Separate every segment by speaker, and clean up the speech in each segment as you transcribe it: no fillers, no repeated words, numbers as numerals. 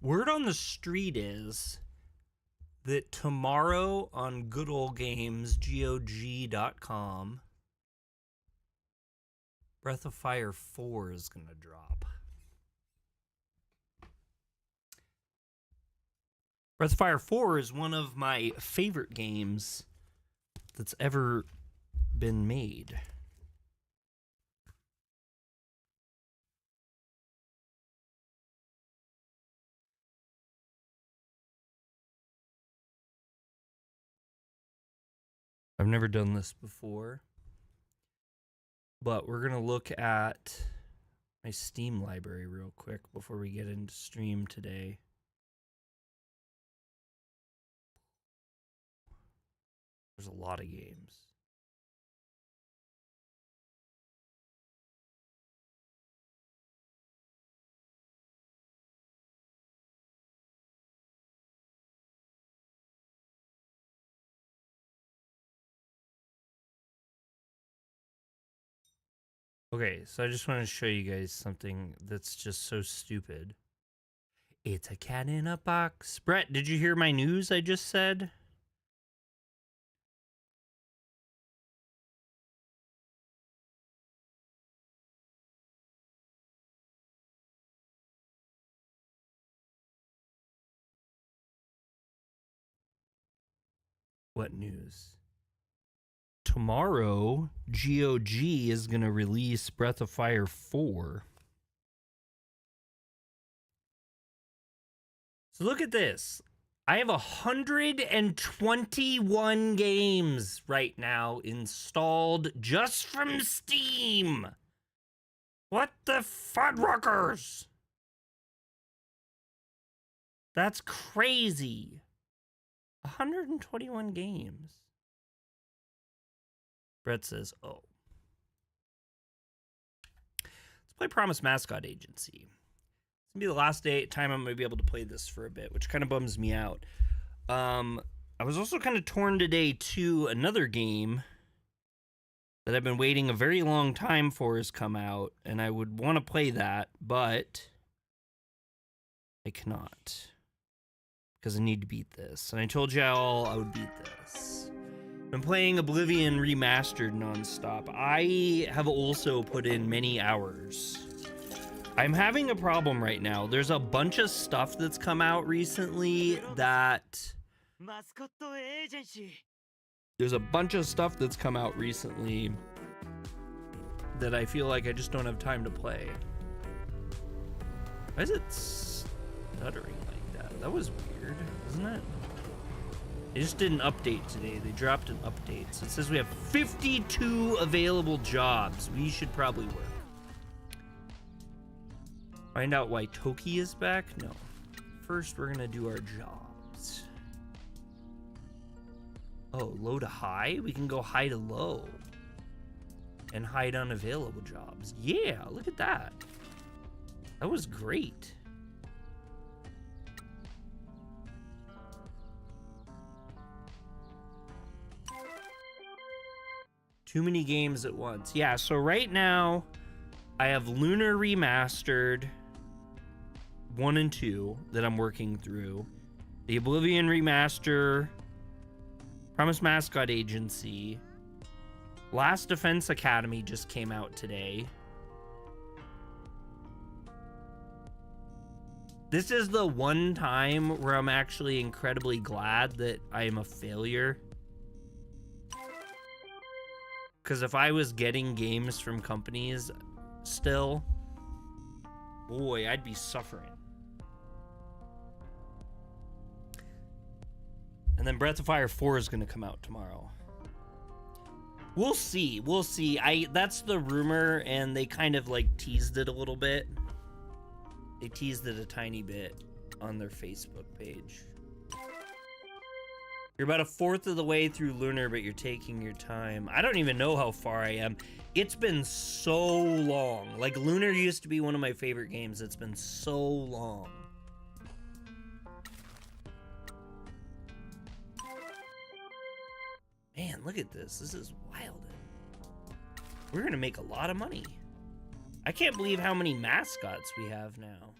Speaker 1: Word on the street is that tomorrow on Good Old Games, GOG.com, Breath of Fire 4 is going to drop. Breath of Fire 4 is one of my favorite games that's ever been made. I've never done this before, but we're going to look at my Steam library real quick before we get into stream today. There's a lot of games. Okay, so I just want to show you guys something that's just so stupid. It's a cat in a box. Brett, did you hear my news I just said? What news? Tomorrow, GOG is going to release Breath of Fire 4. So look at this. I have 121 games right now installed just from Steam. What the fuddruckers? That's crazy. 121 games. Brett says, oh. Let's play Promise Mascot Agency. It's going to be the last time I'm going to be able to play this for a bit, which kind of bums me out. I was also kind of torn today to another game that I've been waiting a very long time for has come out, and I would want to play that, but I cannot because I need to beat this. And I told y'all I would beat this. Been playing Oblivion Remastered nonstop. I have also put in many hours. I'm having a problem right now. There's a bunch of stuff that's come out recently that...
Speaker 2: Mascot Agency.
Speaker 1: There's a bunch of stuff that's come out recently that I feel like I just don't have time to play. Why is it stuttering like that? That was weird, isn't it? They just did an update today. They dropped an update. So it says we have 52 available jobs. We should probably work. Find out why Toki is back? No. First, we're going to do our jobs. Oh, low to high? We can go high to low. And hide unavailable jobs. Yeah, look at that. That was great. Too many games at once. Yeah, so right now, I have Lunar Remastered 1 and 2 that I'm working through. The Oblivion Remaster, Promise Mascot Agency, Last Defense Academy just came out today. This is the one time where I'm actually incredibly glad that I am a failure. Because if I was getting games from companies still, boy, I'd be suffering. And then Breath of Fire 4 is going to come out tomorrow. We'll see. We'll see. That's the rumor, and they kind of like teased it a little bit. They teased it a tiny bit on their Facebook page. You're about a fourth of the way through Lunar, but you're taking your time. I don't even know how far I am. It's been so long. Like, Lunar used to be one of my favorite games. It's been so long. Man, look at this. This is wild. We're going to make a lot of money. I can't believe how many mascots we have now.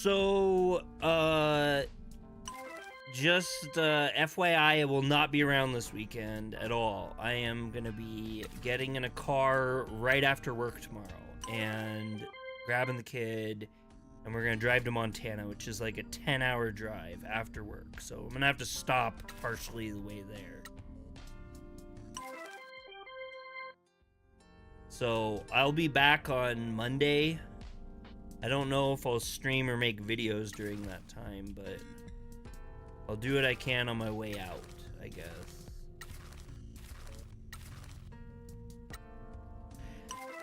Speaker 1: So, just FYI, I will not be around this weekend at all. I am going to be getting in a car right after work tomorrow and grabbing the kid, and we're going to drive to Montana, which is like a 10-hour drive after work. So I'm going to have to stop partially the way there. So I'll be back on Monday. I don't know if I'll stream or make videos during that time, but I'll do what I can on my way out, I guess.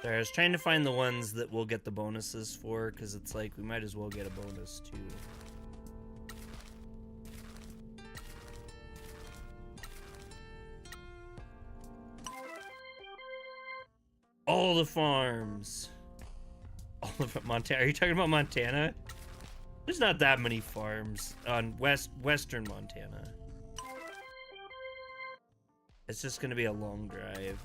Speaker 1: Sorry, I was trying to find the ones that we'll get the bonuses for, because it's like we might as well get a bonus too. All the farms. All of Montana. Are you talking about Montana? There's not that many farms on western Montana. It's just gonna be a long drive.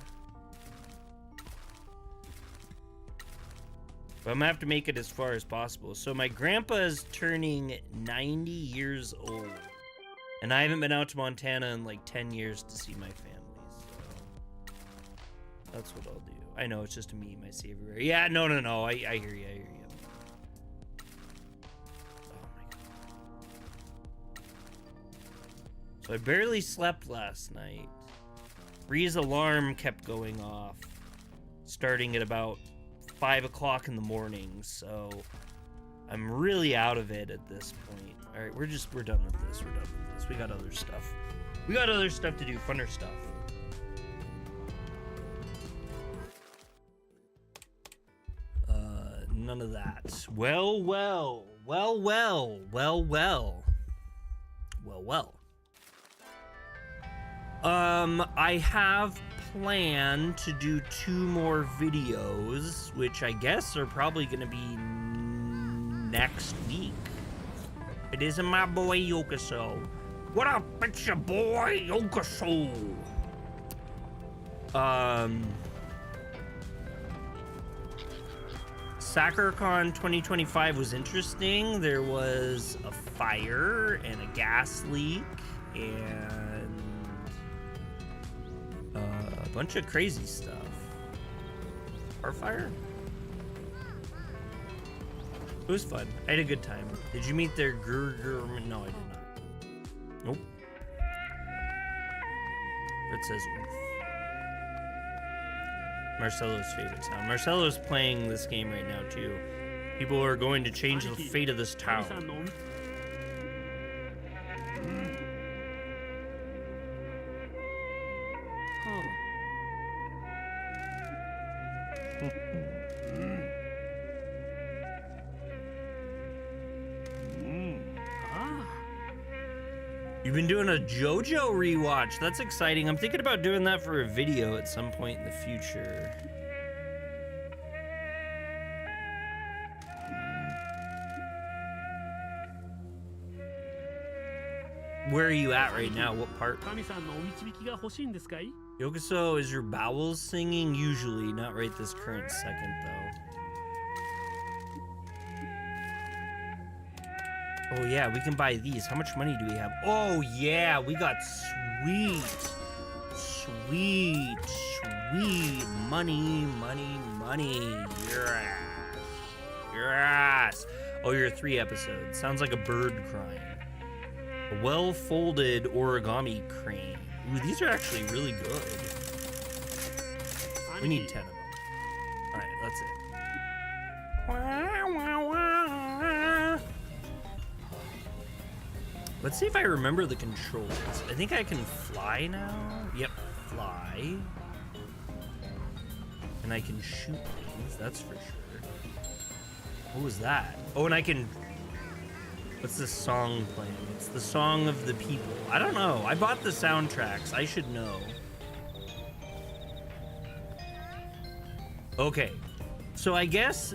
Speaker 1: But I'm gonna have to make it as far as possible. So my grandpa is turning 90 years old, and I haven't been out to Montana in like 10 years to see my family. So that's what I'll do. I know it's just a meme I see everywhere. Yeah, no. I hear you. Oh my god. So I barely slept last night. Bree's alarm kept going off, starting at about 5 o'clock in the morning. So I'm really out of it at this point. All right, we're done with this. We got other stuff. We got other stuff to do, funner stuff. None of that. Well. I have planned to do 2 more videos, which I guess are probably going to be next week. It is my boy Yakuza. What up, it's your boy Yakuza. SacreCon 2025 was interesting. There was a fire and a gas leak and a bunch of crazy stuff. Heart fire? It was fun. I had a good time. Did you meet their grr? No, I did not. Nope. It says oof. Marcelo's favorite sound. Marcelo's playing this game right now too. People are going to change the fate of this town. You've been doing a JoJo rewatch. That's exciting. I'm thinking about doing that for a video at some point in the future. Where are you at right now? What part? Yokuso, is your bowels singing? Usually, not right this current second though. Oh yeah, we can buy these. How much money do we have? Oh yeah, we got sweet money. Yes. Oh, you're 3 episodes. Sounds like a bird crying. A well-folded origami crane. Ooh, these are actually really good. We need 10 of them. All right, that's it. Let's see if I remember the controls. I think I can fly now. Yep, fly. And I can shoot things, that's for sure. What was that? Oh, and I can... What's this song playing? It's the Song of the People. I don't know. I bought the soundtracks. I should know. Okay. So I guess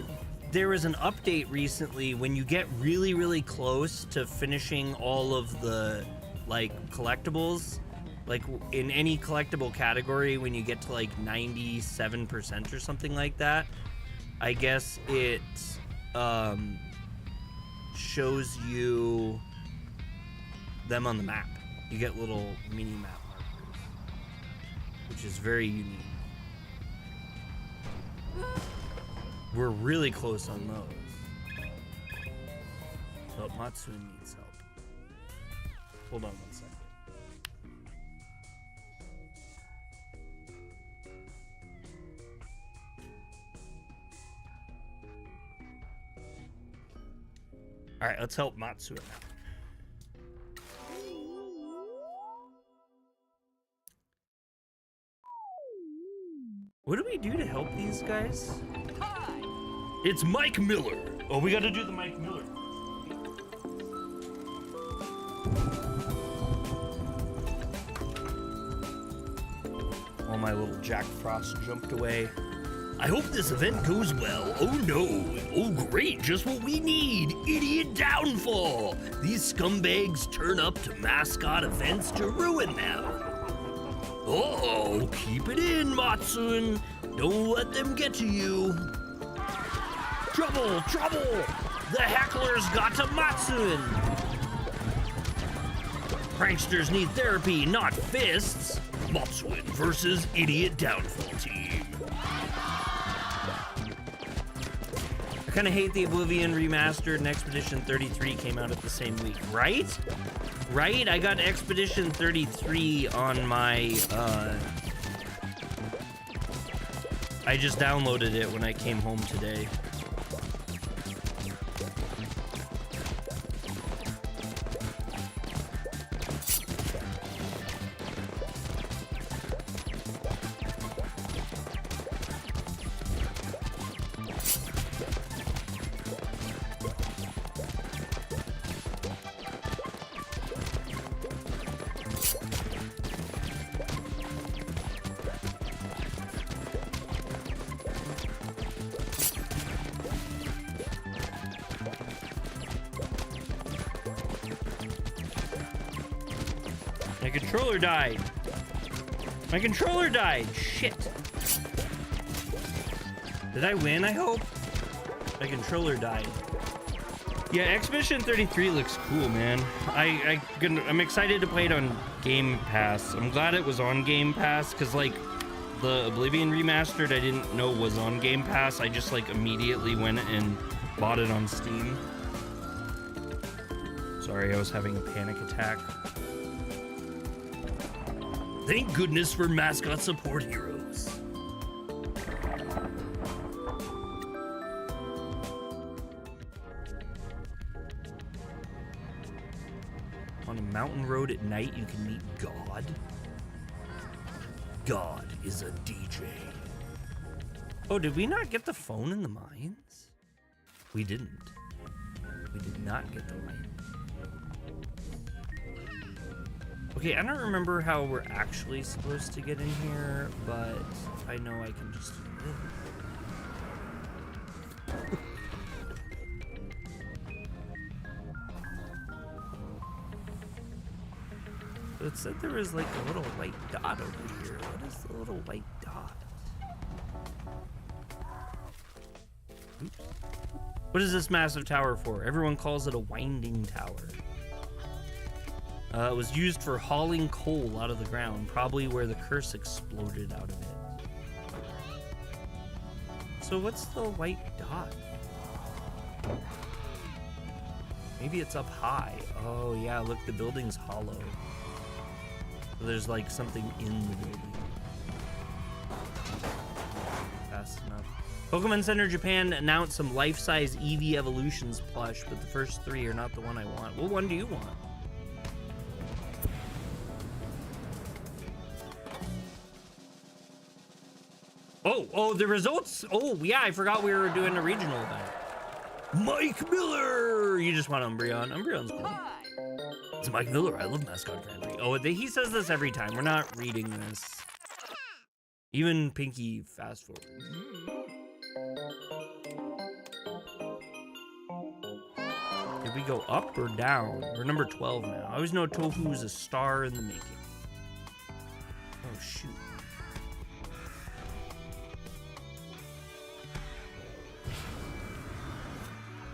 Speaker 1: there was an update recently when you get really, really close to finishing all of the, like, collectibles. Like, in any collectible category, when you get to, like, 97% or something like that, I guess it, shows you them on the map. You get little mini map markers, which is very unique. We're really close on those. Oh, Matsuen needs help. Hold on 1 second. All right, let's help Matsuen out. What do we do to help these guys? It's Mike Miller. Oh, we got to do the Mike Miller. All my little Jack Frost jumped away. I hope this event goes well. Oh no. Oh great, just what we need. Idiot downfall. These scumbags turn up to mascot events to ruin them. Oh, keep it in, Matsuen. Don't let them get to you. Trouble, trouble. The hecklers got to Matsuen. Pranksters need therapy, not fists. Matsuen versus Idiot Downfall Team. I kind of hate the Oblivion Remastered and Expedition 33 came out at the same week, right? Right? I got Expedition 33 on my, I just downloaded it when I came home today. My controller died. My controller died. Shit. Did I win, I hope? My controller died. Yeah, Expedition 33 looks cool, man. I'm excited to play it on Game Pass. I'm glad it was on Game Pass, because, like, the Oblivion Remastered I didn't know was on Game Pass. I just, like, immediately went and bought it on Steam. Sorry, I was having a panic attack. Thank goodness for mascot support heroes. On a mountain road at night, you can meet God. God is a DJ. Oh, did we not get the phone in the mines? We didn't. We did not get the light. Okay, I don't remember how we're actually supposed to get in here, but I know I can just do this. So it said there was like a little white dot over here. What is the little white dot? Oops. What is this massive tower for? Everyone calls it a winding tower. It was used for hauling coal out of the ground, probably where the curse exploded out of it. So what's the white dot? Maybe it's up high. Oh yeah, look, the building's hollow. So there's like something in the building. Fast enough. Pokemon Center Japan announced some life-size Eevee Evolutions plush, but the first three are not the one I want. What one do you want? Oh, the results. Oh, yeah, I forgot we were doing a regional event. Mike Miller! You just want Umbreon. Umbreon's cool. It's Mike Miller. I love Mascot Grand Prix. Oh, he says this every time. We're not reading this. Even Pinky fast forward. Did we go up or down? We're number 12 now. I always know Tofu is a star in the making. Oh, shoot.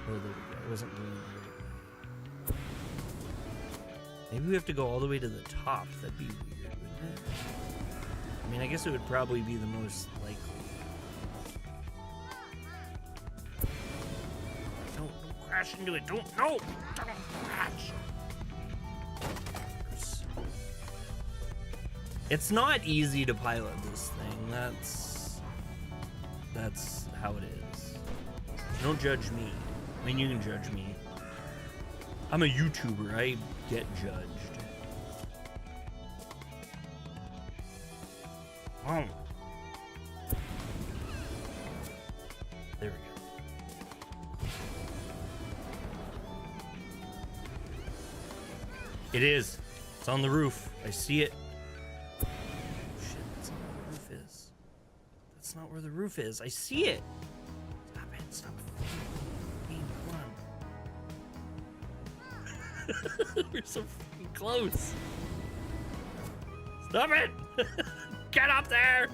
Speaker 1: Oh, there we go. It wasn't moving great. Maybe we have to go all the way to the top. That'd be weird, wouldn't it? I mean, I guess it would probably be the most likely. Don't crash into it. Don't crash. It's not easy to pilot this thing. That's how it is. Don't judge me. I mean, you can judge me. I'm a YouTuber. I get judged. Oh. There we go. It is. It's on the roof. I see it. Oh, shit, that's not where the roof is. That's not where the roof is. I see it. Stop it. Stop it. Come on. We're so fucking close. Stop it. Get up there.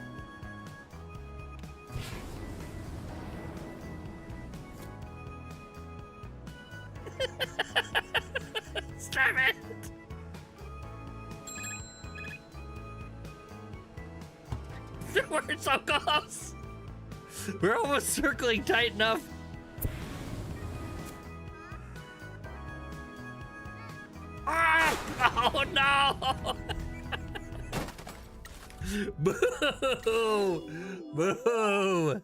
Speaker 1: Stop it. We're so close. We're almost circling tight enough. Oh no! Boo! Boo!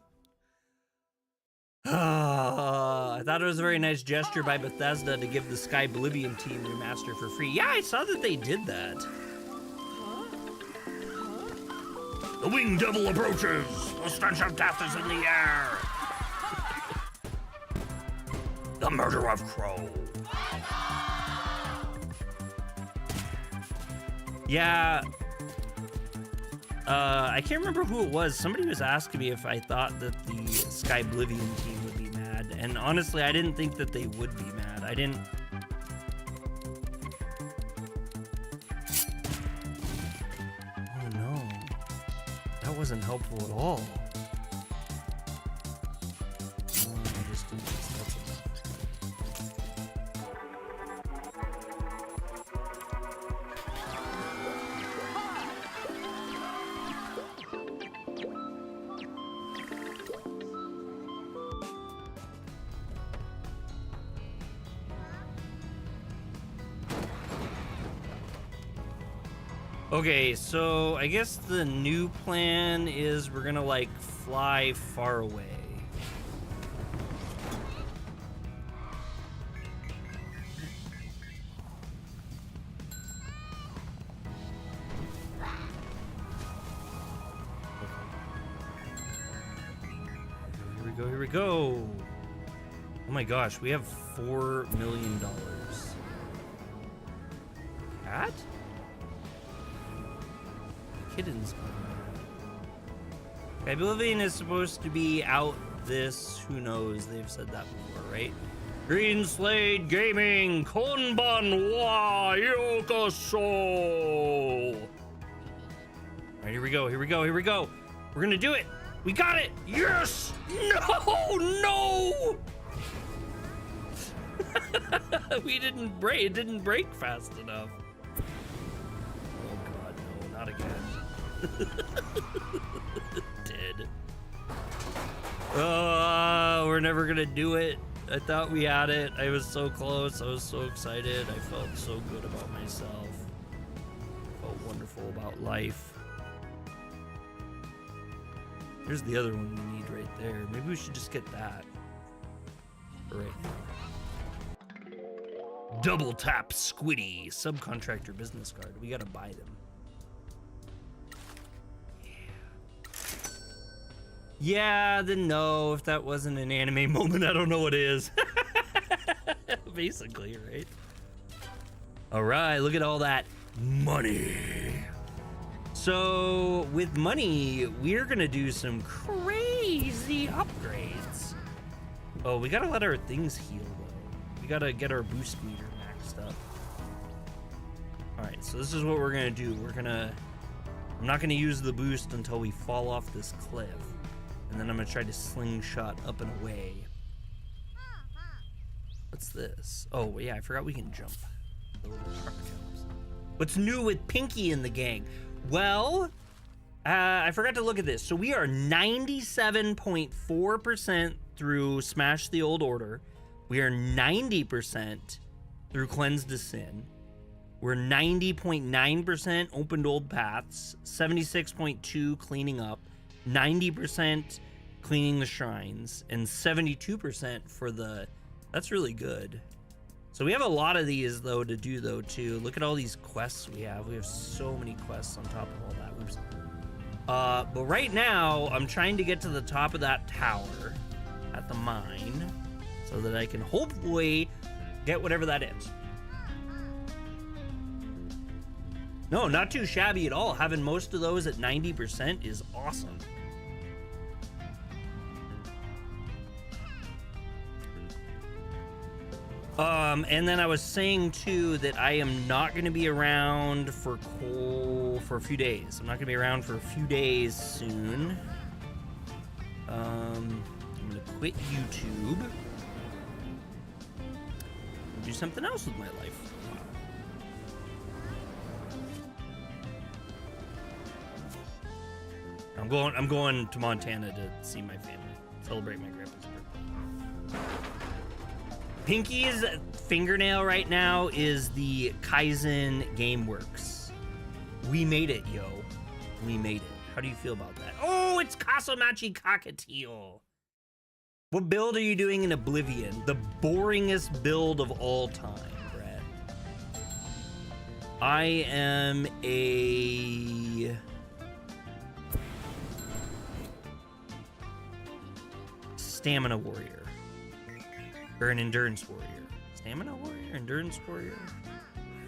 Speaker 1: I thought it was a very nice gesture by Bethesda to give the Sky Oblivion team remaster for free. Yeah, I saw that they did that. The winged devil approaches. The stench of death is in the air. The murder of Crow. Yeah. I can't remember who it was. Somebody was asking me if I thought that the Sky Oblivion team would be mad. And honestly, I didn't think that they would be mad. I didn't... Oh no. That wasn't helpful at all. I just did this. That's enough. Okay, so I guess the new plan is we're gonna like fly far away. Here we go, here we go. Oh my gosh, we have $4 million. Cat? Kittens. Oblivion is supposed to be out this, who knows, they've said that before, right? Green Slade Gaming, Konbanwa Yokoso! Alright, here we go, here we go, here we go. We're gonna do it! We got it! Yes! No! No! We didn't break, it didn't break fast enough. Oh god, no, not again. Dead. Oh, we're never gonna do it. I thought we had it. I was so close. I was so excited. I felt so good about myself. I felt wonderful about life. Here's the other one we need right there. Maybe we should just get that right now. Double tap Squiddy subcontractor business card. We gotta buy them. Yeah, then no, if that wasn't an anime moment, I don't know what is. Basically, right? All right, look at all that money. So with money, we're gonna do some crazy upgrades. Oh, we gotta let our things heal though. We gotta get our boost meter maxed up. All right, so this is what we're gonna do. I'm not gonna use the boost until we fall off this cliff. And then I'm gonna try to slingshot up and away. What's this? Oh, yeah, I forgot we can jump. The little truck jumps. What's new with Pinky in the gang? Well, I forgot to look at this. So we are 97.4% through Smash the Old Order. We are 90% through Cleanse to Sin. We're 90.9% opened old paths, 76.2 cleaning up, 90% cleaning the shrines, and 72% for the... That's really good. So we have a lot of these, though, to do, though, too. Look at all these quests we have. We have so many quests on top of all that. Oops. But right now, I'm trying to get to the top of that tower at the mine so that I can hopefully get whatever that is. No, not too shabby at all. Having most of those at 90% is awesome. And then I was saying too that I am not going to be around for coal for a few days. I'm not going to be around for a few days soon. I'm going to quit YouTube. And do something else with my life for a while. I'm going to Montana to see my family, celebrate my grandpa's birthday. Pinky's fingernail right now is the Kaizen Gameworks. We made it, yo. We made it. How do you feel about that? Oh, it's Kasamachi Cockatiel. What build are you doing in Oblivion? The boringest build of all time, Brett. I am a... Stamina Warrior. Or an Endurance Warrior. Stamina Warrior? Endurance Warrior?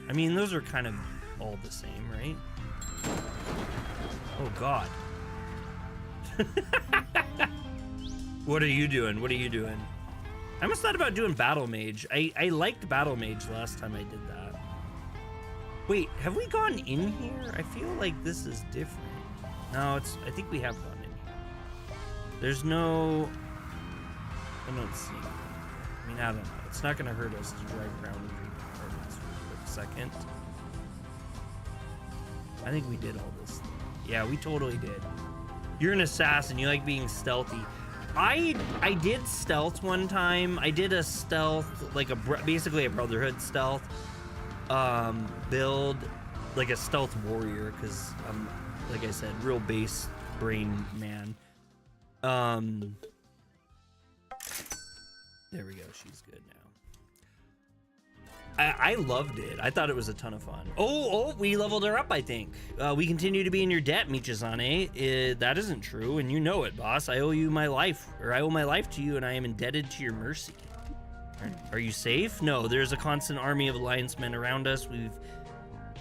Speaker 1: I mean, those are kind of all the same, right? Oh, God. What are you doing? What are you doing? I almost thought about doing Battle Mage. I liked Battle Mage last time I did that. Wait, have we gone in here? I feel like this is different. No, I think we have gone in here. There's no... I don't see. I mean, I don't know. It's not going to hurt us to drive around and read apartments for a quick second. I think we did all this. Yeah, we totally did. You're an assassin. You like being stealthy. I did stealth one time. I did a stealth, like basically a Brotherhood stealth build, like a stealth warrior, because I'm, like I said, real base brain man. There we go. She's good now. I loved it. I thought it was a ton of fun. Oh, we leveled her up, I think. We continue to be in your debt, Michizane. That isn't true, and you know it, boss. I owe you my life, or I owe my life to you, and I am indebted to your mercy. Are you safe? No, there's a constant army of alliance men around us. We've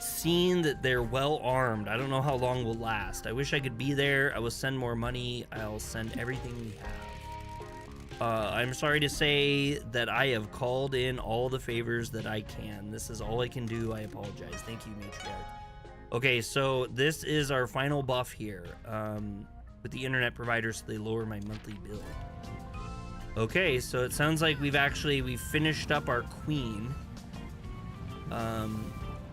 Speaker 1: seen that they're well armed. I don't know how long we'll last. I wish I could be there. I will send more money. I'll send everything we have. I'm sorry to say that I have called in all the favors that I can. This is all I can do. I apologize. Thank you, Matriarch. Okay, so this is our final buff here with the internet providers, so they lower my monthly bill. Okay, so it sounds like we've finished up our queen.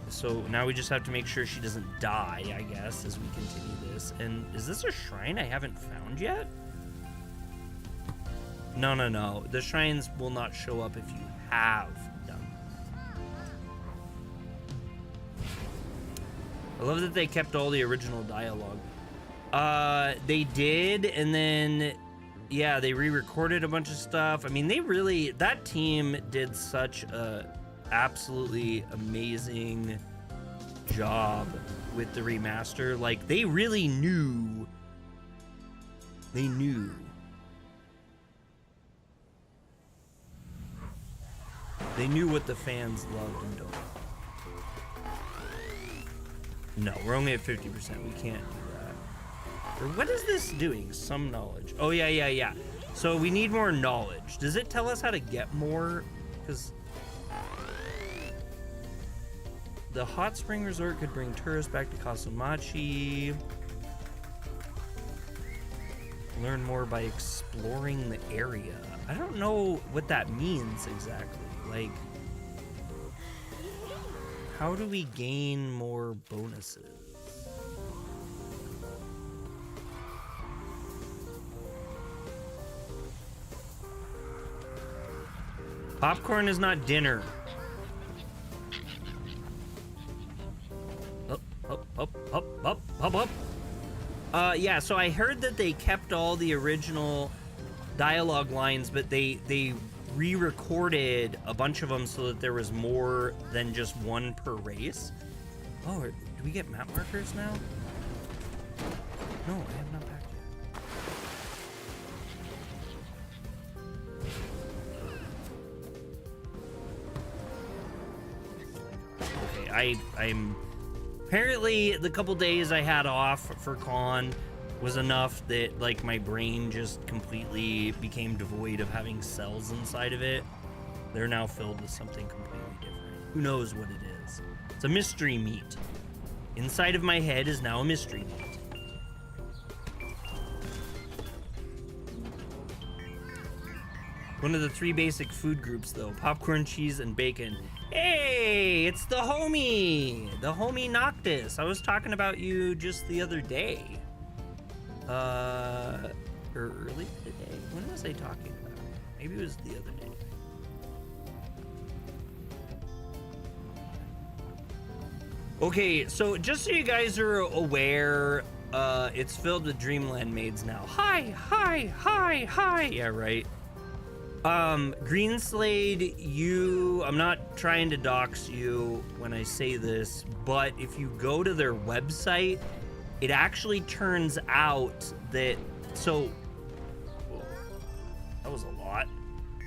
Speaker 1: So now we just have to make sure she doesn't die, I guess, as we continue this. And is this a shrine I haven't found yet? No. The shrines will not show up if you have done. I love that they kept all the original dialogue. They did, and then, yeah, they re-recorded a bunch of stuff. I mean, that team did such a absolutely amazing job with the remaster. Like, they really knew. They knew. They knew what the fans loved and don't. No, we're only at 50%. We can't do that. Or what is this doing? Some knowledge. Oh, yeah. So we need more knowledge. Does it tell us how to get more? Because the hot spring resort could bring tourists back to Kasamachi. Learn more by exploring the area. I don't know what that means exactly. Like, How do we gain more bonuses? Popcorn is not dinner. Up. Yeah, so I heard that they kept all the original dialogue lines, but they re-recorded a bunch of them so that there was more than just one per race. Oh, do we get map markers now? No, I have not packed yet. Okay, I'm apparently the couple days I had off for con was enough that like my brain just completely became devoid of having cells inside of it. They're now filled with something completely different. Who knows what it is? It's a mystery meat. Inside of my head is now a mystery meat. One of the 3 basic food groups though, popcorn, cheese, and bacon. Hey, it's the homie Noctis. I was talking about you just the other day. Or early today. When was I talking about? Maybe it was the other day. Okay, so just so you guys are aware, it's filled with Dreamland maids now. Hi. Yeah, right. Greenslade, I'm not trying to dox you when I say this, but if you go to their website, it actually turns out that, whoa, that was a lot.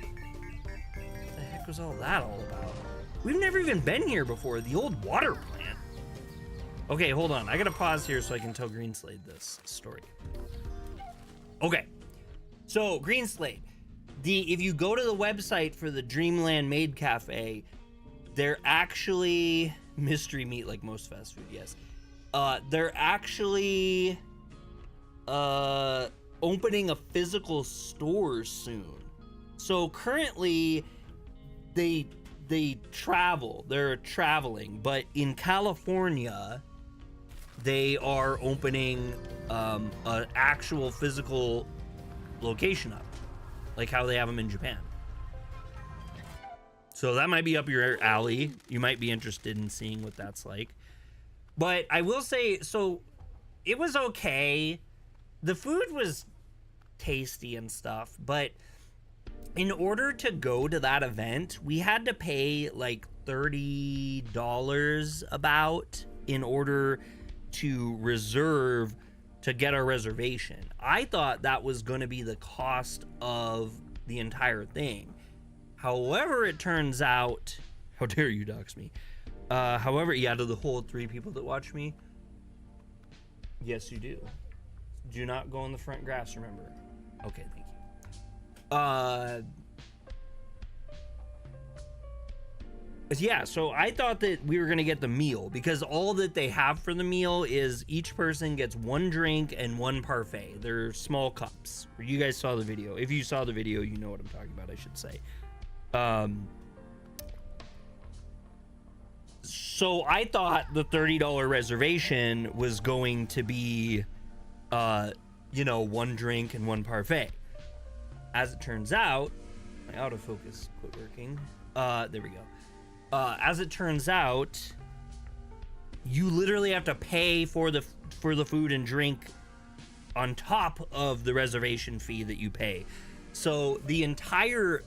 Speaker 1: What the heck was all that all about? We've never even been here before, the old water plant. Okay, hold on, I gotta pause here so I can tell Greenslade this story. Okay, so Greenslade, if you go to the website for the Dreamland Maid Cafe, they're actually mystery meat like most fast food, yes. They're actually opening a physical store soon. So currently they're traveling, but in California they are opening an actual physical location up, like how they have them in Japan. So that might be up your alley. You might be interested in seeing what that's like. But I will say, so it was okay. The food was tasty and stuff, but in order to go to that event, we had to pay like $30 about in order to get our reservation. I thought that was going to be the cost of the entire thing. However, it turns out, how dare you dox me? However, yeah, to the whole 3 people that watch me, yes, you do. Do not go in the front grass, remember. Okay, thank you. Yeah, so I thought that we were gonna get the meal because all that they have for the meal is each person gets 1 drink and 1 parfait. They're small cups. You guys saw the video. If you saw the video, you know what I'm talking about, I should say. So I thought the $30 reservation was going to be, 1 drink and 1 parfait. As it turns out, my autofocus quit working. There we go. As it turns out, you literally have to pay for the food and drink on top of the reservation fee that you pay. So the entire,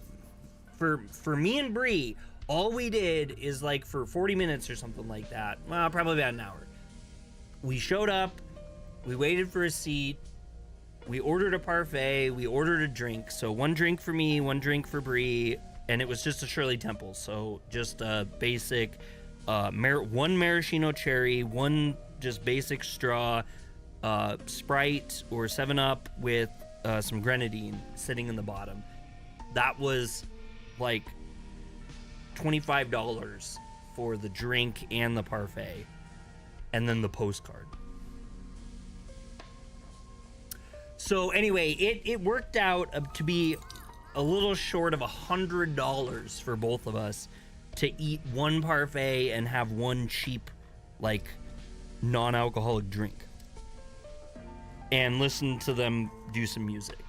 Speaker 1: for me and Bree, all we did is like for 40 minutes or something like that. Well, probably about an hour. We showed up, we waited for a seat, we ordered a parfait, we ordered a drink. So 1 drink for me, 1 drink for Bree, and it was just a Shirley Temple. So just a basic, 1 maraschino cherry, 1 just basic straw, Sprite or 7-Up with some grenadine sitting in the bottom. That was like $25 for the drink and the parfait, and then the postcard. So anyway, it worked out to be a little short of $100 for both of us to eat one parfait and have one cheap, like, non-alcoholic drink. And listen to them do some music.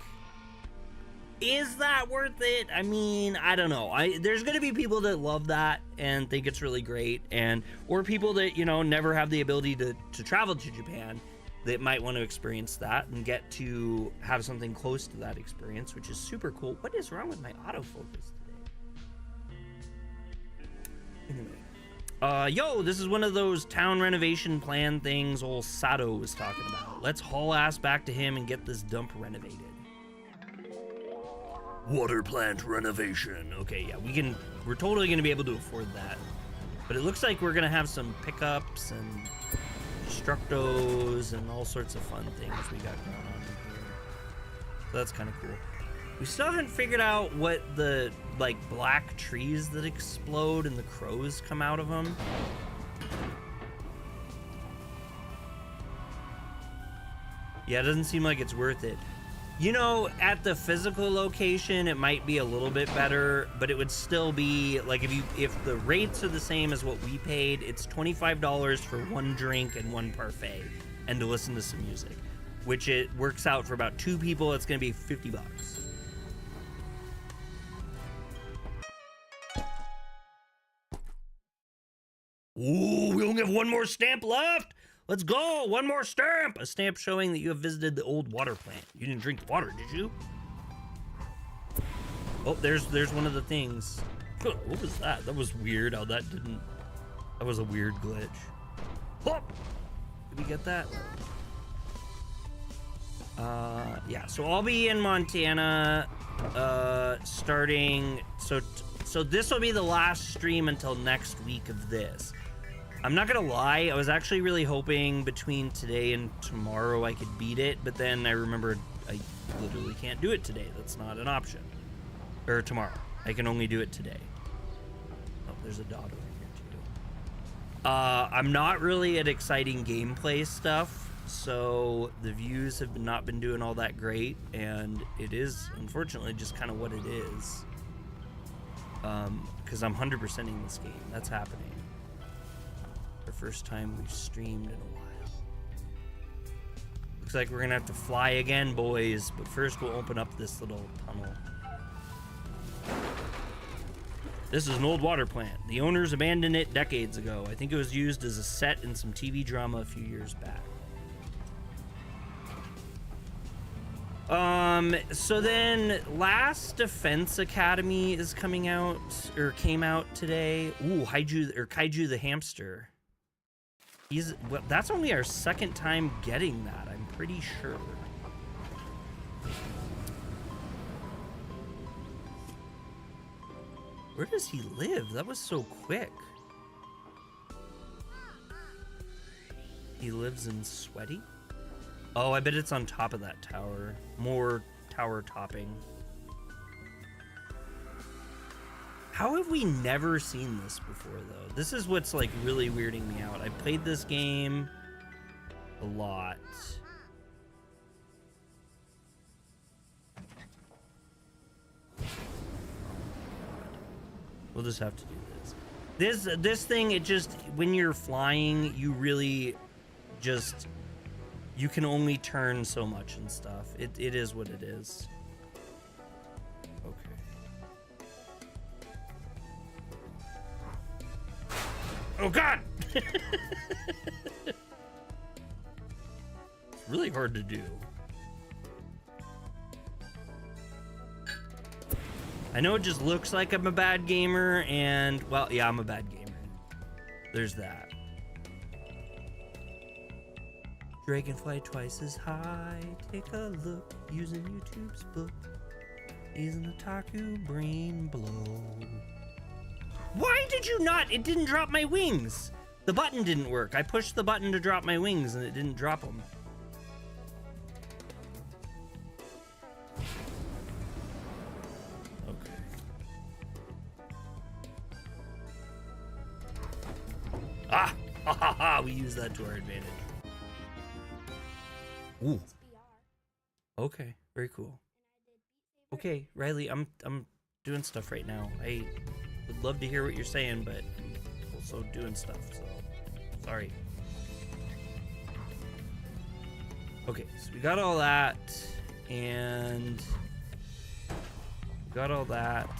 Speaker 1: Is that worth it? I mean, I don't know. There's going to be people that love that and think it's really great, or people that, you know, never have the ability to travel to Japan that might want to experience that and get to have something close to that experience, which is super cool. What is wrong with my autofocus today? Anyway. Yo, this is one of those town renovation plan things old Sato was talking about. Let's haul ass back to him and get this dump renovated. Water plant renovation. Okay, yeah, we're totally gonna be able to afford that. But it looks like we're gonna have some pickups and destructos and all sorts of fun things we got going on in here. So that's kind of cool. We still haven't figured out what the, like, black trees that explode and the crows come out of them. Yeah, it doesn't seem like it's worth it. You know, at the physical location, it might be a little bit better, but it would still be, like, if the rates are the same as what we paid, it's $25 for one drink and one parfait, and to listen to some music, which it works out for about 2 people. It's going to be $50. Ooh, we only have one more stamp left. Let's go! One more stamp! A stamp showing that you have visited the old water plant. You didn't drink the water, did you? Oh, there's one of the things. What was that? That was weird how that didn't... That was a weird glitch. Oh! Did we get that? Yeah, so I'll be in Montana, starting... So this will be the last stream until next week of this. I'm not gonna lie, I was actually really hoping between today and tomorrow I could beat it, but then I remembered I literally can't do it today. That's not an option. Or tomorrow. I can only do it today. Oh, there's a dot over here too. I'm not really at exciting gameplay stuff, so the views have not been doing all that great, and it is unfortunately just kind of what it is. Because I'm 100%ing this game. That's happening. The first time we've streamed in a while. Looks like we're gonna have to fly again, boys, but first we'll open up this little tunnel. This is an old water plant. The owners abandoned it decades ago. I think it was used as a set in some TV drama a few years back. So then Last Defense Academy is coming out, or came out today. Ooh, Kaiju the hamster. Well, that's only our second time getting that, I'm pretty sure. Where does he live? That was so quick. He lives in Sweaty? Oh, I bet it's on top of that tower. More tower topping. How have we never seen this before, though? This is what's, like, really weirding me out. I played this game a lot. We'll just have to do this. This thing, it just, when you're flying, you really just, you can only turn so much and stuff. It is what it is. Oh God! It's really hard to do. I know it just looks like I'm a bad gamer, and, well, yeah, I'm a bad gamer. There's that. Dragonfly twice as high. Take a look using YouTube's book. He's an otaku brain blow. Why did you not? It didn't drop my wings. The button didn't work. I pushed the button to drop my wings and it didn't drop them. Okay. Ah! Ha ha ha! We use that to our advantage. Ooh. Okay, very cool. Okay, Riley, I'm doing stuff right now. would love to hear what you're saying, but I'm also doing stuff, so sorry. Okay, so we got all that, and we got all that.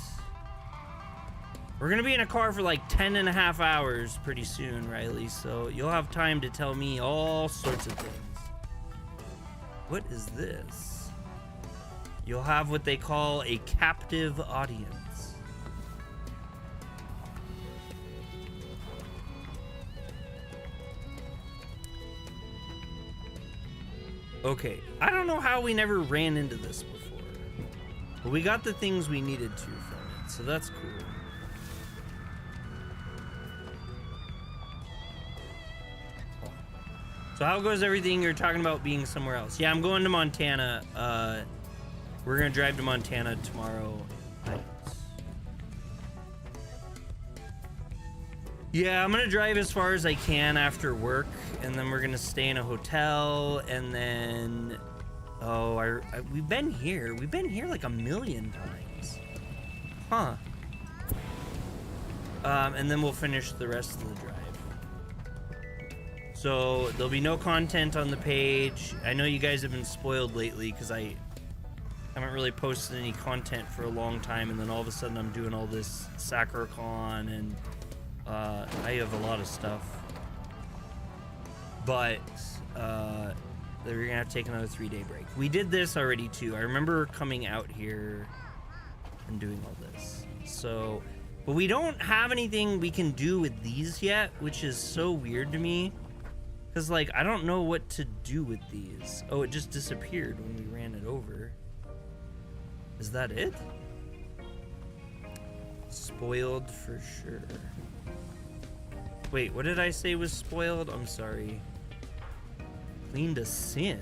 Speaker 1: We're gonna be in a car for like 10 and a half hours pretty soon, Riley, so you'll have time to tell me all sorts of things. What is this? You'll have what they call a captive audience. Okay, I don't know how we never ran into this before, but we got the things we needed to from it, so that's cool. So how goes everything? You're talking about being somewhere else. Yeah, I'm going to Montana. We're gonna drive to Montana tomorrow night. Yeah, I'm gonna drive as far as I can after work, and then we're gonna stay in a hotel, and then we've been here. We've been here like a million times. Huh. And then we'll finish the rest of the drive. So there'll be no content on the page. I know you guys have been spoiled lately because I haven't really posted any content for a long time, and then all of a sudden I'm doing all this SacroCon, and I have a lot of stuff. But we're gonna have to take another 3-day break. We did this already too. I remember coming out here and doing all this. So, but we don't have anything we can do with these yet, which is so weird to me. Because, like, I don't know what to do with these. Oh, it just disappeared when we ran it over. Is that it? Spoiled for sure. Wait, what did I say was spoiled? I'm sorry. Cleaned a sin.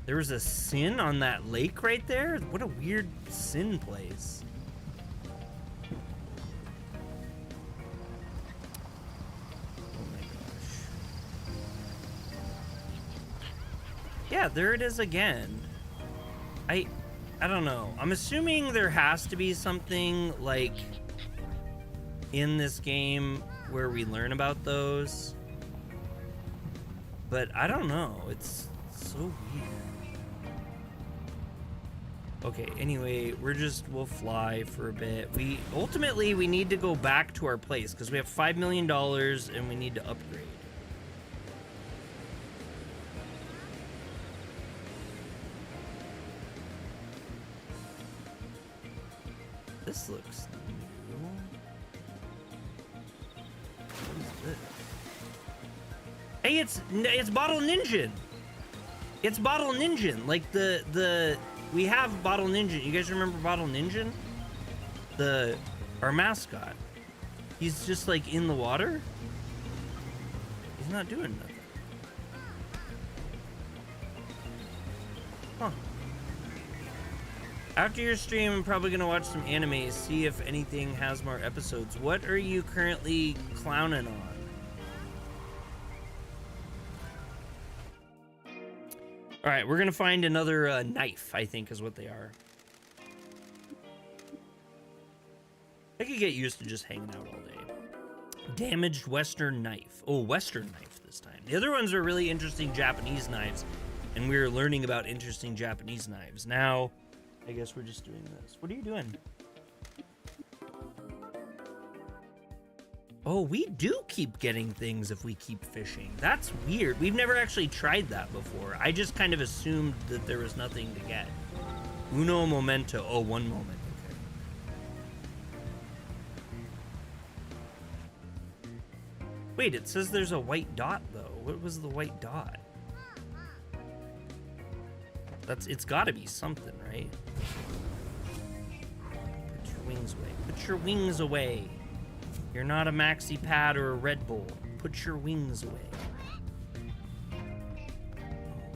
Speaker 1: There was a sin on that lake right there? What a weird sin place. Yeah, there it is again. I don't know. I'm assuming there has to be something like in this game where we learn about those. But I don't know. It's so weird. Okay, anyway, we'll fly for a bit. Ultimately we need to go back to our place because we have $5 million and we need to upgrade. This looks new. What is this? Hey, it's Bottle Ninja. It's Bottle Ninja. Like we have Bottle Ninja. You guys remember Bottle Ninja? Our mascot. He's just like in the water. He's not doing nothing. Huh. After your stream, I'm probably gonna watch some anime, see if anything has more episodes. What are you currently clowning on? All right, we're gonna find another knife, I think is what they are. I could get used to just hanging out all day. Damaged Western knife. Oh, Western knife this time. The other ones are really interesting Japanese knives, and we're learning about interesting Japanese knives. Now, I guess we're just doing this. What are you doing? Oh, we do keep getting things if we keep fishing. That's weird. We've never actually tried that before. I just kind of assumed that there was nothing to get. Uno momento. Oh, one moment. Okay. Wait, it says there's a white dot, though. What was the white dot? It's gotta be something, right? Put your wings away. Put your wings away. You're not a Maxi Pad or a Red Bull. Put your wings away. Oh,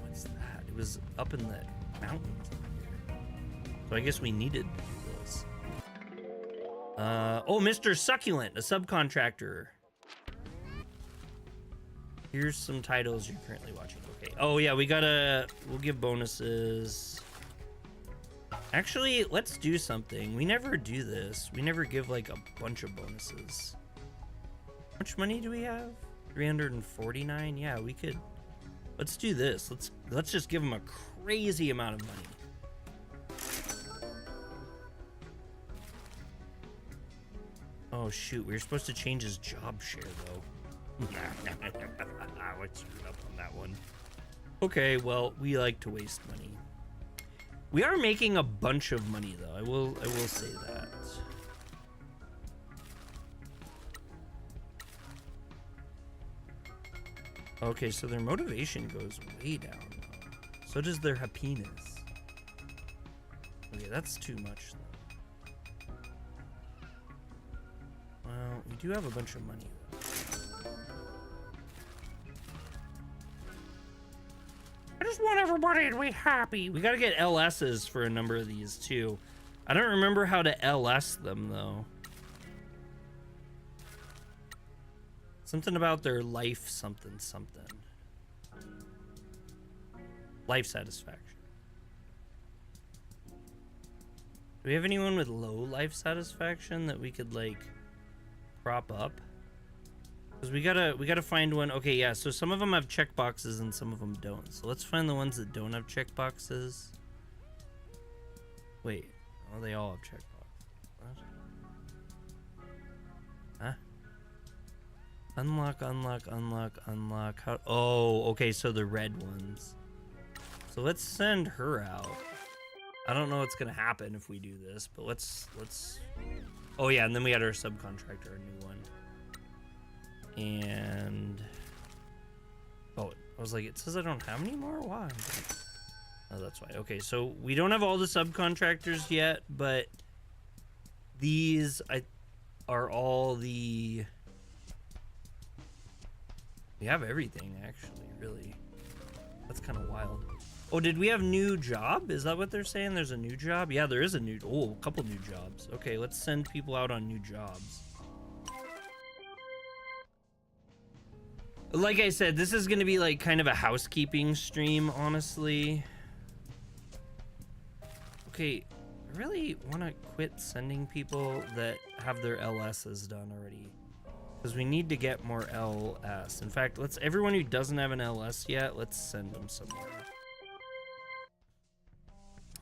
Speaker 1: what's that? It was up in the mountains here. So I guess we needed to do this. Oh, Mr. Succulent, a subcontractor. Here's some titles you're currently watching. Okay. Oh yeah, we'll give bonuses. Actually, let's do something. We never do this. We never give like a bunch of bonuses. How much money do we have? 349? Yeah, we could. Let's do this. Let's just give them a crazy amount of money. Oh shoot, we were supposed to change his job share though. I screwed up on that one. Okay, well, we like to waste money. We are making a bunch of money though. I will say that. Okay, so their motivation goes way down. So does their happiness. Okay, that's too much though. Well, we do have a bunch of money though. I just want everybody to be happy. We gotta get LSs for a number of these too. I don't remember how to LS them though. Something about their life something. Life satisfaction. Do we have anyone with low life satisfaction that we could like prop up? Because we gotta find one. Okay, yeah, so some of them have checkboxes and some of them don't. So let's find the ones that don't have checkboxes. Wait, oh, they all have checkboxes. What? Huh? Unlock. How? Oh, okay, so the red ones. So let's send her out. I don't know what's gonna happen if we do this, but let's. Oh yeah, and then we had our subcontractor, a new one. And oh, I was like, it says I don't have any more. Why? Oh, that's why. Okay, so we don't have all the subcontractors yet, but these are all the. We have everything actually, really. That's kind of wild. Oh, did we have new job? Is that what they're saying? There's a new job? Yeah, there is a couple new jobs. Okay, let's send people out on new jobs. Like I said, this is going to be like kind of a housekeeping stream, honestly. Okay, I really want to quit sending people that have their LSs done already. Because we need to get more LS. In fact, everyone who doesn't have an LS yet, let's send them somewhere.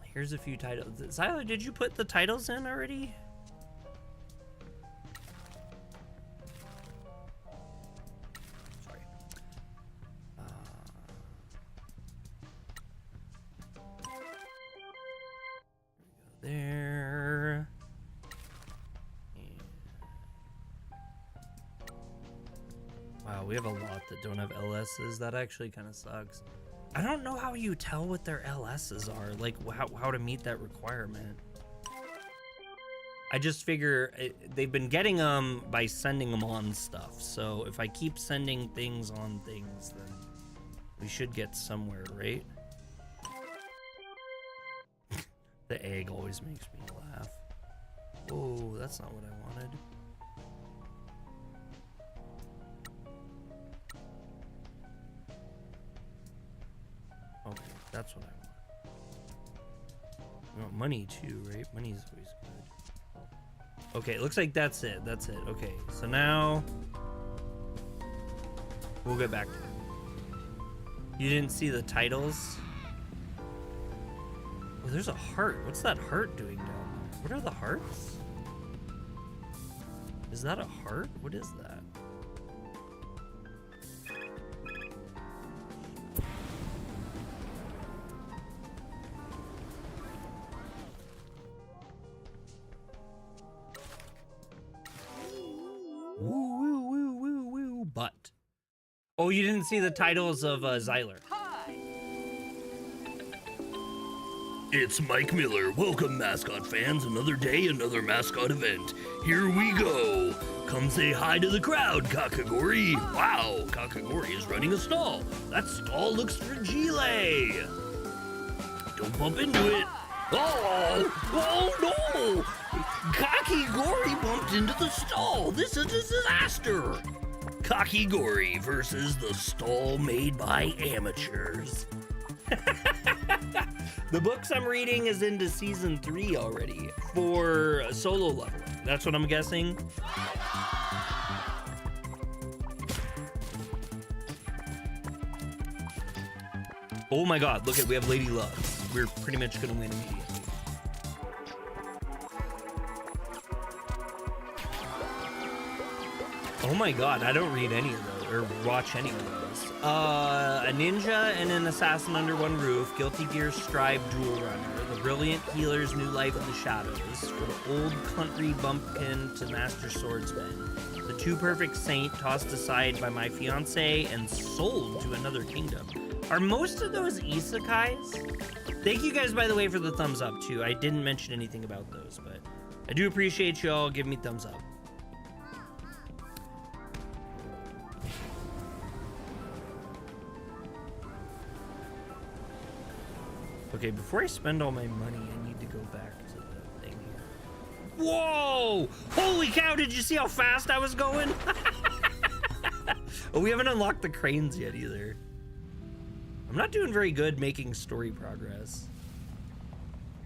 Speaker 1: Here's a few titles. Zyler, did you put the titles in already? Sorry. There. Wow, we have a lot that don't have LSs. That actually kind of sucks. I don't know how you tell what their LSs are, like how to meet that requirement. I just figure they've been getting them by sending them on stuff. So if I keep sending things on things, then we should get somewhere, right? The egg always makes me laugh. Whoa, that's not what I wanted. Okay, that's what I want. I want money too, right? Money's always good. Okay, it looks like that's it. That's it. Okay, so now we'll get back to it. You didn't see the titles? Oh, there's a heart. What's that heart doing down there? What are the hearts? Is that a heart? What is that? But oh, you didn't see the titles of Zyler.
Speaker 3: It's Mike Miller. Welcome, Mascot fans. Another day, another Mascot event. Here we go. Come say hi to the crowd, Kakagori. Wow, Kakagori is running a stall. That stall looks fragile. Don't bump into it. Oh no! Kakigori bumped into the stall. This is a disaster. Kakigori versus the stall made by amateurs.
Speaker 1: The books I'm reading is into season 3 already for solo leveling. That's what I'm guessing. Oh my god, look at, we have Lady Love. We're pretty much gonna win immediately. Oh my god, I don't read any of those, or watch any of those. A ninja and an assassin under one roof, Guilty Gear Strive Duel Runner, the brilliant healer's new life in the shadows, from old country bumpkin to master swordsman, the too perfect saint tossed aside by my fiance and sold to another kingdom. Are most of those isekais? Thank you guys, by the way, for the thumbs up too. I didn't mention anything about those, but I do appreciate you all giving me thumbs up. Okay, before I spend all my money, I need to go back to the thing here. Whoa! Holy cow, did you see how fast I was going? Oh, we haven't unlocked the cranes yet either. I'm not doing very good making story progress.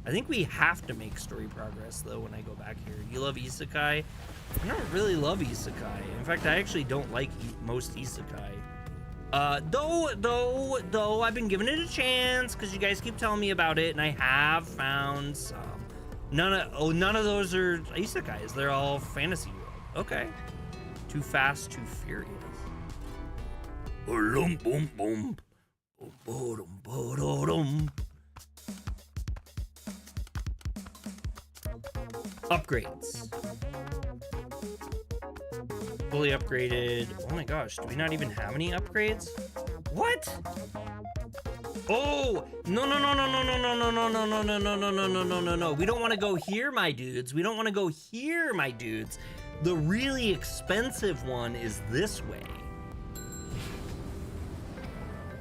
Speaker 1: I think we have to make story progress, though, when I go back here. You love isekai? I don't really love isekai. In fact, I actually don't like most isekai. Though I've been giving it a chance because you guys keep telling me about it, and I have found some. None of those are isekais. They're all fantasy world. Okay. Too Fast, Too Furious.
Speaker 3: Boom, boom, boom.
Speaker 1: Upgrades. Fully upgraded. Oh my gosh, do we not even have any upgrades? What? Oh, no. We don't want to go here, my dudes. We don't want to go here, my dudes. The really expensive one is this way.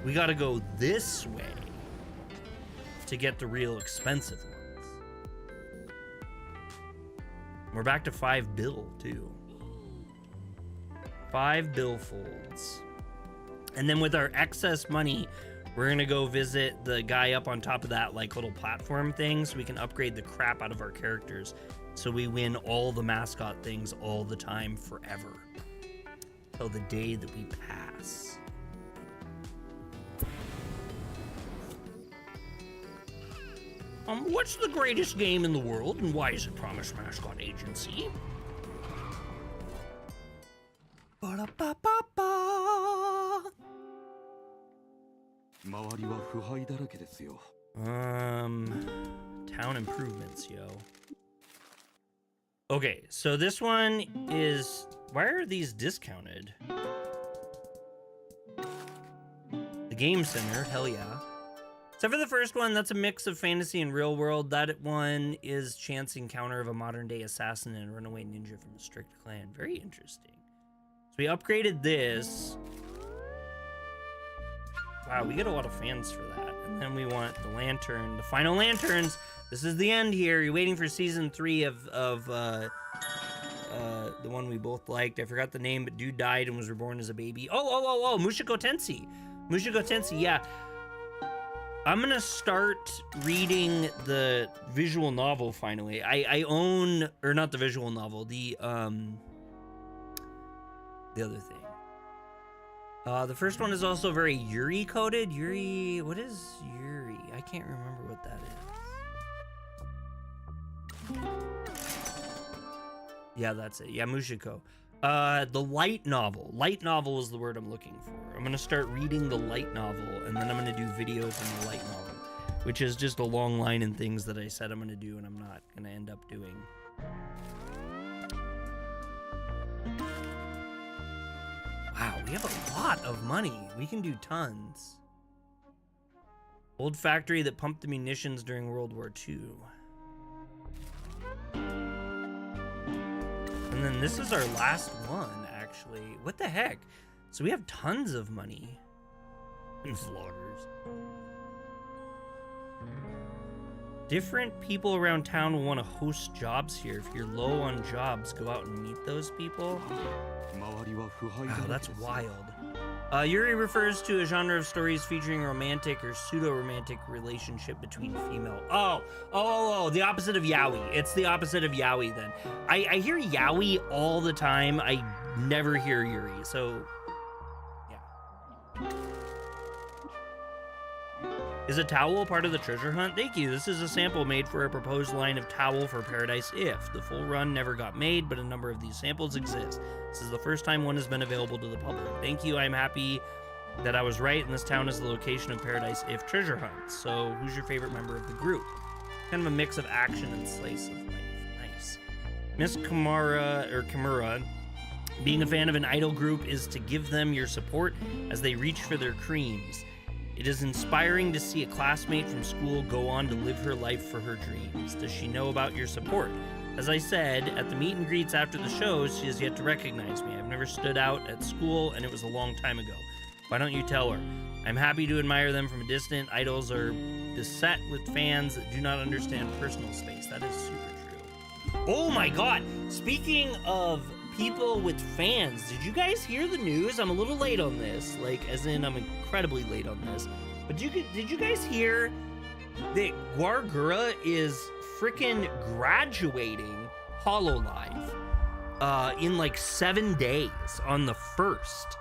Speaker 1: We got to go this way to get the real expensive ones. We're back to 5 bill, too. 5 billfolds. And then with our excess money, we're gonna go visit the guy up on top of that like little platform thing so we can upgrade the crap out of our characters so we win all the mascot things all the time forever. Till the day that we pass. What's the greatest game in the world and why is it Promise Mascot Agency? Ba-da-ba-ba-ba. Town improvements, yo. Okay, so this one is... Why are these discounted? The Game Center, hell yeah. Except for the first one, that's a mix of fantasy and real world. That one is chance encounter of a modern day assassin and a runaway ninja from a strict clan. Very interesting. So we upgraded this. Wow, we get a lot of fans for that. And then we want the lantern, the final lanterns. This is the end here. You're waiting for season 3 of the one we both liked. I forgot the name, but dude died and was reborn as a baby. Oh, Mushoku Tensei. Mushoku Tensei, yeah. I'm gonna start reading the visual novel finally. I own, or not the visual novel, the other thing. The first one is also very Yuri coded. Yuri, what is Yuri? I can't remember what that is. Yeah, that's it. Yeah, Mushoku. The light novel. Light novel is the word I'm looking for. I'm gonna start reading the light novel, and then I'm gonna do videos on the light novel, which is just a long line and things that I said I'm gonna do, and I'm not gonna end up doing. Wow, we have a lot of money. We can do tons. Old factory that pumped the munitions during World War II. And then this is our last one, actually. What the heck? So we have tons of money. And slaughters. Different people around town will want to host jobs here. If you're low on jobs, go out and meet those people. Wow, that's wild. Yuri refers to a genre of stories featuring a romantic or pseudo-romantic relationship between female. Oh, the opposite of yaoi. It's the opposite of yaoi then. I hear yaoi all the time. I never hear yuri, so yeah. Is a towel part of the treasure hunt? Thank you. This is a sample made for a proposed line of towel for Paradise If. The full run never got made, but a number of these samples exist. This is the first time one has been available to the public. Thank you. I'm happy that I was right, and this town is the location of Paradise If treasure hunt. So, who's your favorite member of the group? Kind of a mix of action and slice of life. Nice. Miss Kimura, being a fan of an idol group is to give them your support as they reach for their creams. It is inspiring to see a classmate from school go on to live her life for her dreams. Does she know about your support? As I said, at the meet and greets after the shows, she has yet to recognize me. I've never stood out at school, and it was a long time ago. Why don't you tell her? I'm happy to admire them from a distance. Idols are beset with fans that do not understand personal space. That is super true. Oh my god! Speaking of people with fans, did you guys hear the news? I'm a little late on this, like as in I'm incredibly late on this, but did you guys hear that Guargura is freaking graduating HoloLive in like 7 days on the 1st?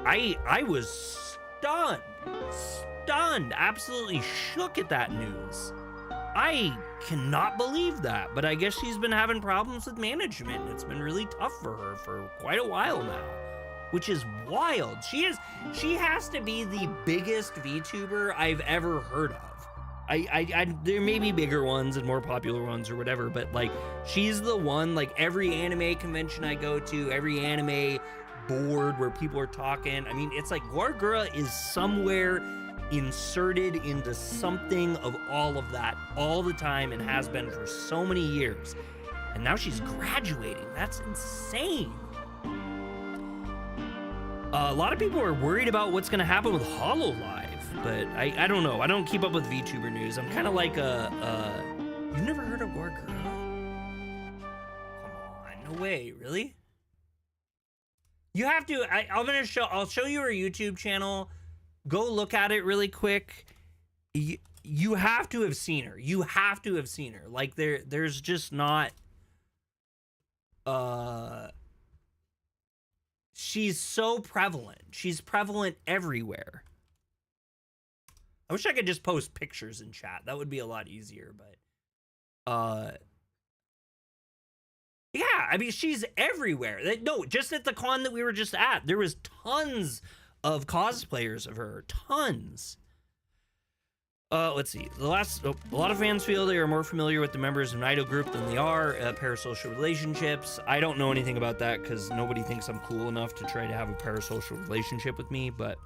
Speaker 1: I was stunned, absolutely shook at that news. I cannot believe that, but I guess she's been having problems with management. It's been really tough for her for quite a while now, which is wild. She has to be the biggest VTuber I've ever heard of. There may be bigger ones and more popular ones or whatever, but like she's the one, like every anime convention I go to, every anime board where people are talking. I mean, it's like Guargura is somewhere inserted into something of all of that all the time and has been for so many years. And now she's graduating. That's insane. A lot of people are worried about what's going to happen with HoloLive, but I don't know. I don't keep up with VTuber news. I'm kind of like you've never heard of Guargura? Come on, no way, really? You have to. I'll show you her YouTube channel. Go look at it really quick. You have to have seen her. You have to have seen her. Like there's just not. She's so prevalent. She's prevalent everywhere. I wish I could just post pictures in chat. That would be a lot easier, but yeah, I mean, she's everywhere. No, just at the con that we were just at, there was tons of cosplayers of her. Tons. Let's see. A lot of fans feel they are more familiar with the members of an idol group than they are parasocial relationships. I don't know anything about that because nobody thinks I'm cool enough to try to have a parasocial relationship with me, but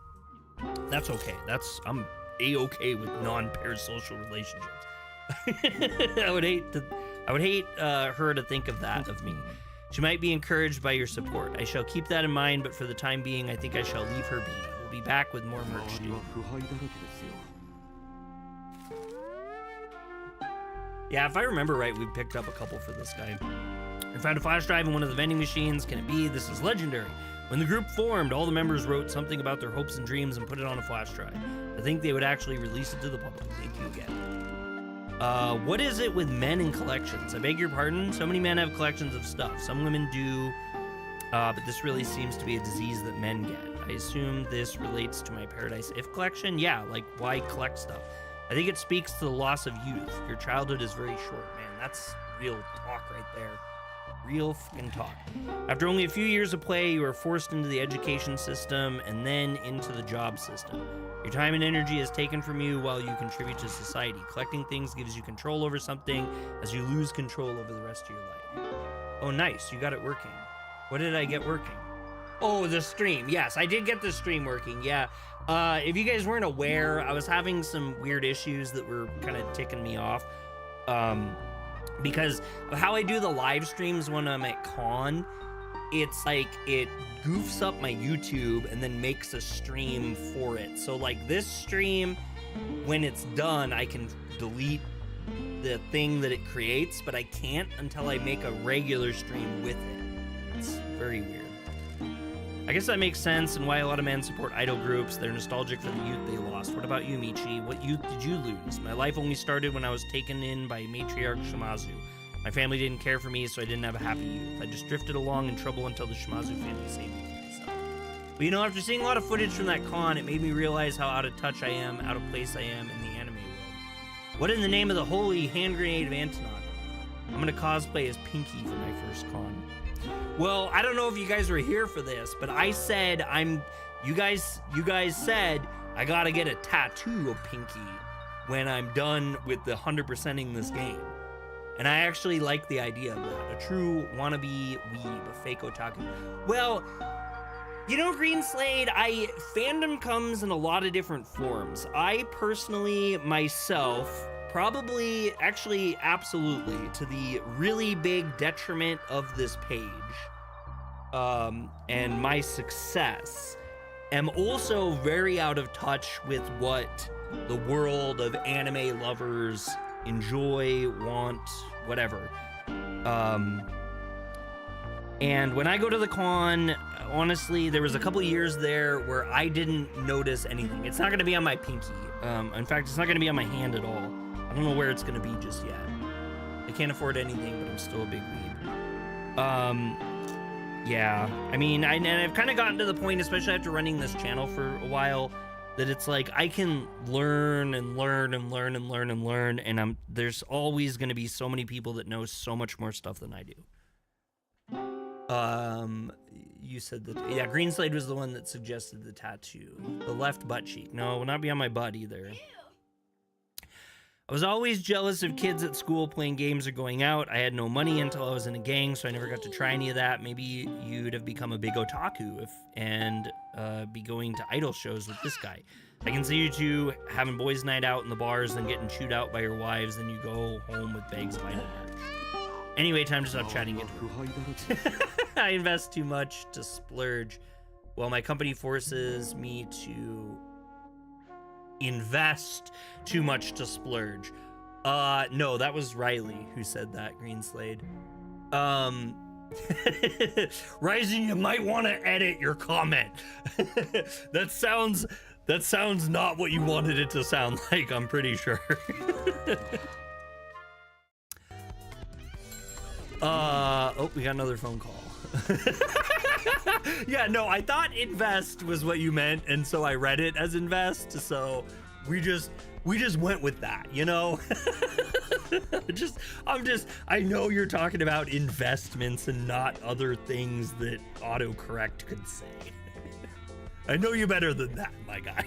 Speaker 1: that's okay. I'm a-okay with non-parasocial relationships. I would hate her to think of that of me. She might be encouraged by your support. I shall keep that in mind, but for the time being, I think I shall leave her be. We'll be back with more merch, dude. Yeah, if I remember right, we picked up a couple for this guy. I found a flash drive in one of the vending machines. Can it be? This is legendary. When the group formed, all the members wrote something about their hopes and dreams and put it on a flash drive. I think they would actually release it to the public. Thank you again. What is it with men and collections? I beg your pardon? So many men have collections of stuff. Some women do, but this really seems to be a disease that men get. I assume this relates to my Paradise If collection. Yeah, like why collect stuff? I think it speaks to the loss of youth. Your childhood is very short, man. That's real talk right there. Real fucking talk. After only a few years of play, you are forced into the education system and then into the job system. Your time and energy is taken from you while you contribute to society. Collecting things gives you control over something as you lose control over the rest of your life. Oh, nice. You got it working. What did I get working? Oh, the stream. Yes, I did get the stream working. Yeah. If you guys weren't aware, I was having some weird issues that were kind of ticking me off. Because of how I do the live streams when I'm at con, it's like it goofs up my YouTube and then makes a stream for it. So like this stream, when it's done, I can delete the thing that it creates, but I can't until I make a regular stream with it. It's very weird. I guess that makes sense and why a lot of men support idol groups. They're nostalgic for the youth they lost. What about you, Michi? What youth did you lose? My life only started when I was taken in by matriarch Shimazu. My family didn't care for me, so I didn't have a happy youth. I just drifted along in trouble until the Shimazu family saved me from myself. But you know, after seeing a lot of footage from that con, it made me realize how out of touch I am, out of place I am in the anime world. What in the name of the holy hand grenade of Antonov? I'm gonna cosplay as Pinky for my first con. Well, I don't know if you guys were here for this, but I said you guys said I gotta get a tattoo of Pinky when I'm done with the 100%ing this game. And I actually like the idea of that. A true wannabe weeb, a fake otaku. Well, you know, Green Slade, fandom comes in a lot of different forms. I personally, myself, probably, actually, absolutely, to the really big detriment of this page, and my success, am also very out of touch with what the world of anime lovers enjoy, want, whatever. And when I go to the con, honestly, there was a couple years there where I didn't notice anything. It's not going to be on my pinky. In fact, it's not going to be on my hand at all. I don't know where it's going to be just yet. I can't afford anything, but I'm still a big weeb. Yeah, I mean, I've kind of gotten to the point, especially after running this channel for a while, that it's like I can learn and learn and learn and learn and learn, and there's always going to be so many people that know so much more stuff than I do. You said that, yeah, Green Slade was the one that suggested the tattoo. The left butt cheek. No, it will not be on my butt either. I was always jealous of kids at school playing games or going out. I had no money until I was in a gang, so I never got to try any of that. Maybe you'd have become a big otaku and be going to idol shows with this guy. I can see you two having boys' night out in the bars, then getting chewed out by your wives, then you go home with bags of idol merch. Anyway, time to stop chatting it. I invest too much to splurge. Well, my company forces me to invest too much to splurge. No, that was Riley who said that, Green Slade. Rising, you might want to edit your comment. That sounds not what you wanted it to sound like, I'm pretty sure. Oh, we got another phone call. Yeah, no, I thought invest was what you meant, and so I read it as invest, so we just went with that, you know? I know you're talking about investments and not other things that autocorrect could say. I know you better than that, my guy.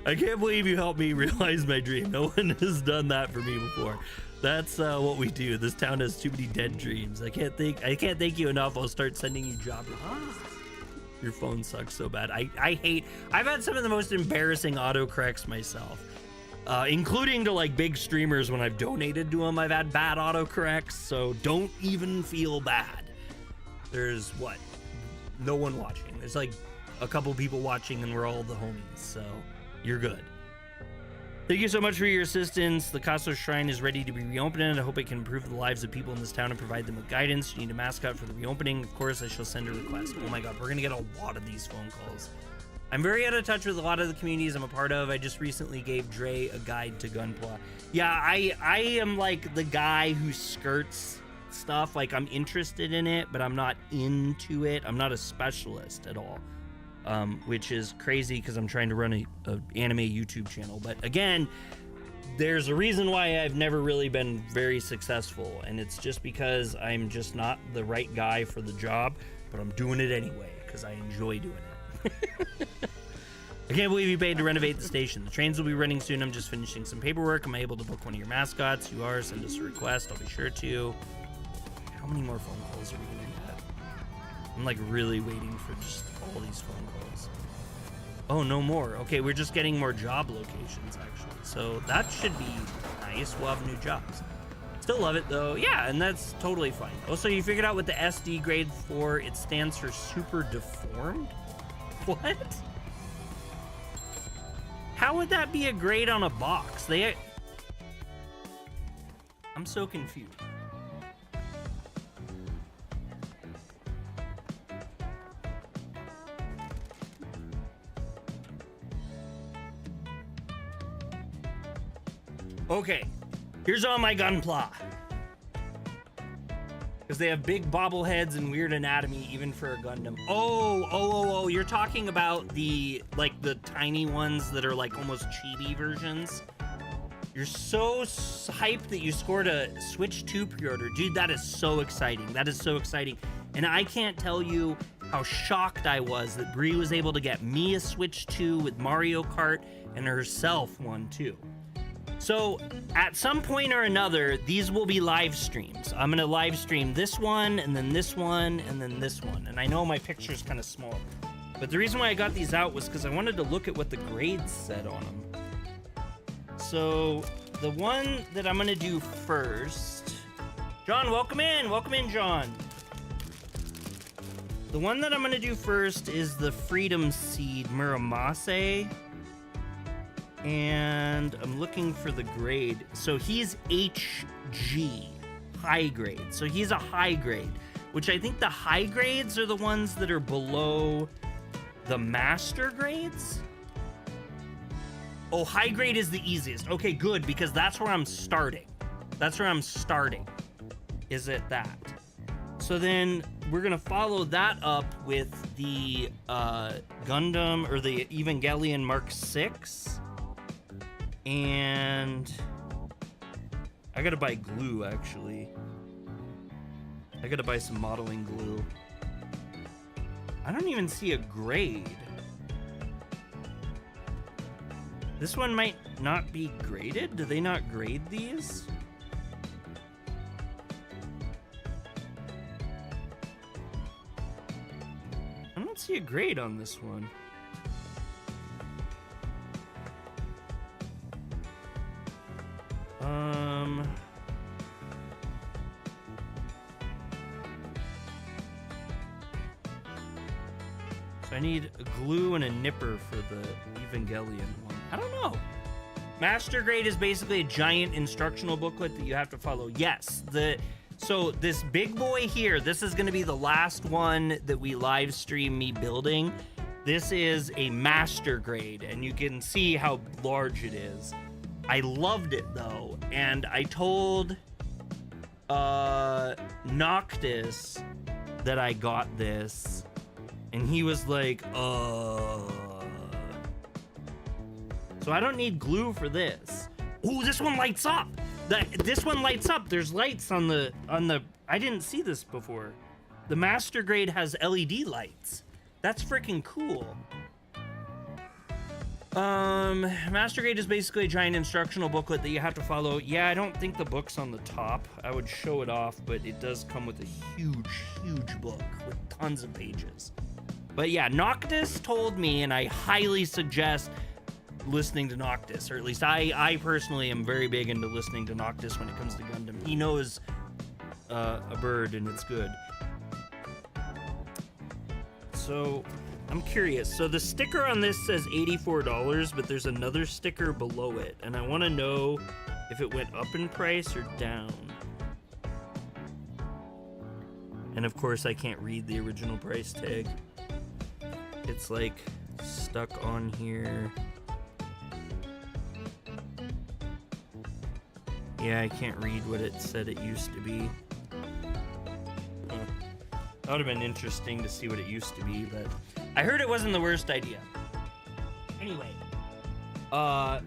Speaker 1: I can't believe you helped me realize my dream. No one has done that for me before. That's what we do. This town has too many dead dreams. I can't thank you enough. I'll start sending you job requests. Your phone sucks so bad. I've had some of the most embarrassing autocorrects myself, including to like big streamers when I've donated to them. I've had bad autocorrects, so don't even feel bad. There's no one watching. There's like a couple people watching, and we're all the homies, so you're good. Thank you so much for your assistance. The Caso Shrine is ready to be reopened, and I hope it can improve the lives of people in this town and provide them with guidance. You need a mascot for the reopening. Of course, I shall send a request. Oh my god, we're gonna get a lot of these phone calls. I'm very out of touch with a lot of the communities I'm a part of. I just recently gave Dre a guide to Gunpla. Yeah, I am like the guy who skirts stuff. Like, I'm interested in it, but I'm not into it. I'm not a specialist at all. Which is crazy because I'm trying to run a anime YouTube channel. But again, there's a reason why I've never really been very successful, and it's just because I'm just not the right guy for the job, but I'm doing it anyway because I enjoy doing it. I can't believe you paid to renovate the station. The trains will be running soon. I'm just finishing some paperwork. Am I able to book one of your mascots? You are. Send us a request. I'll be sure to. How many more phone calls are we gonna get? I'm like really waiting for just all these phone calls. Oh, no more. Okay, we're just getting more job locations actually, so that should be nice. We'll have new jobs. Still love it though. Yeah, and that's totally fine. Also, you figured out what the SD grade for. It stands for super deformed. What? How would that be a grade on a box? I'm so confused. Okay, here's all my gunpla. Because they have big bobbleheads and weird anatomy, even for a Gundam. Oh, you're talking about the tiny ones that are like almost chibi versions? You're so hyped that you scored a Switch 2 pre-order. Dude, that is so exciting. That is so exciting. And I can't tell you how shocked I was that Brie was able to get me a Switch 2 with Mario Kart and herself one too. So at some point or another, these will be live streams. I'm gonna live stream this one, and then this one, and then this one. And I know my picture's kind of small, but the reason why I got these out was because I wanted to look at what the grades said on them. So the one that I'm gonna do first, John, welcome in, John. The one that I'm gonna do first is the Freedom Seed Muramase. And I'm looking for the grade. So he's HG, high grade. So he's a high grade, which I think the high grades are the ones that are below the master grades. Oh, high grade is the easiest. Okay, good, because that's where I'm starting. Is at that. So then we're gonna follow that up with the Gundam, or the Evangelion Mark 6. And I gotta buy glue, actually. I gotta buy some modeling glue. I don't even see a grade. This one might not be graded. Do they not grade these? I don't see a grade on this one. So I need a glue and a nipper for the Evangelion one. I don't know. Master grade is basically a giant instructional booklet that you have to follow. Yes, so this big boy here, this is going to be the last one that we live stream me building. This is a master grade, and you can see how large it is. I loved it though, and I told Noctis that I got this, and he was like, So I don't need glue for this. Ooh, this one lights up. This one lights up. There's lights on the. I didn't see this before. The master grade has LED lights. That's freaking cool. Master grade is basically a giant instructional booklet that you have to follow. Yeah, I don't think the book's on the top. I would show it off, but it does come with a huge book with tons of pages. But yeah, Noctis told me, and I highly suggest listening to Noctis, or at least I personally am very big into listening to Noctis when it comes to Gundam. He knows a bird, and it's good. So I'm curious. So the sticker on this says $84, but there's another sticker below it, and I want to know if it went up in price or down. And of course, I can't read the original price tag. It's like stuck on here. Yeah, I can't read what it said it used to be. That would have been interesting to see what it used to be, but I heard it wasn't the worst idea. Anyway, I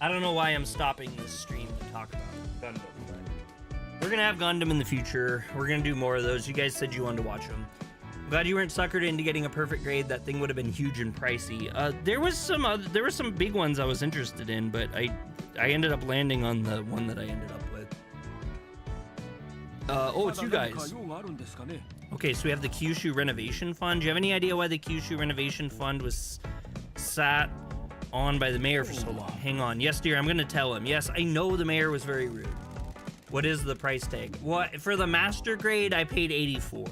Speaker 1: don't know why I'm stopping this stream to talk about Gundam, but we're gonna have Gundam in the future. We're gonna do more of those. You guys said you wanted to watch them. I'm glad you weren't suckered into getting a perfect grade. That thing would have been huge and pricey. There were some big ones I was interested in, but I ended up landing on the one that I ended up with. Oh, it's you guys. Okay, so we have the Kyushu Renovation Fund. Do you have any idea why the Kyushu Renovation Fund was sat on by the mayor for so long? Hang on. Yes, dear, I'm going to tell him. Yes, I know the mayor was very rude. What is the price tag? What for the master grade? I paid $84.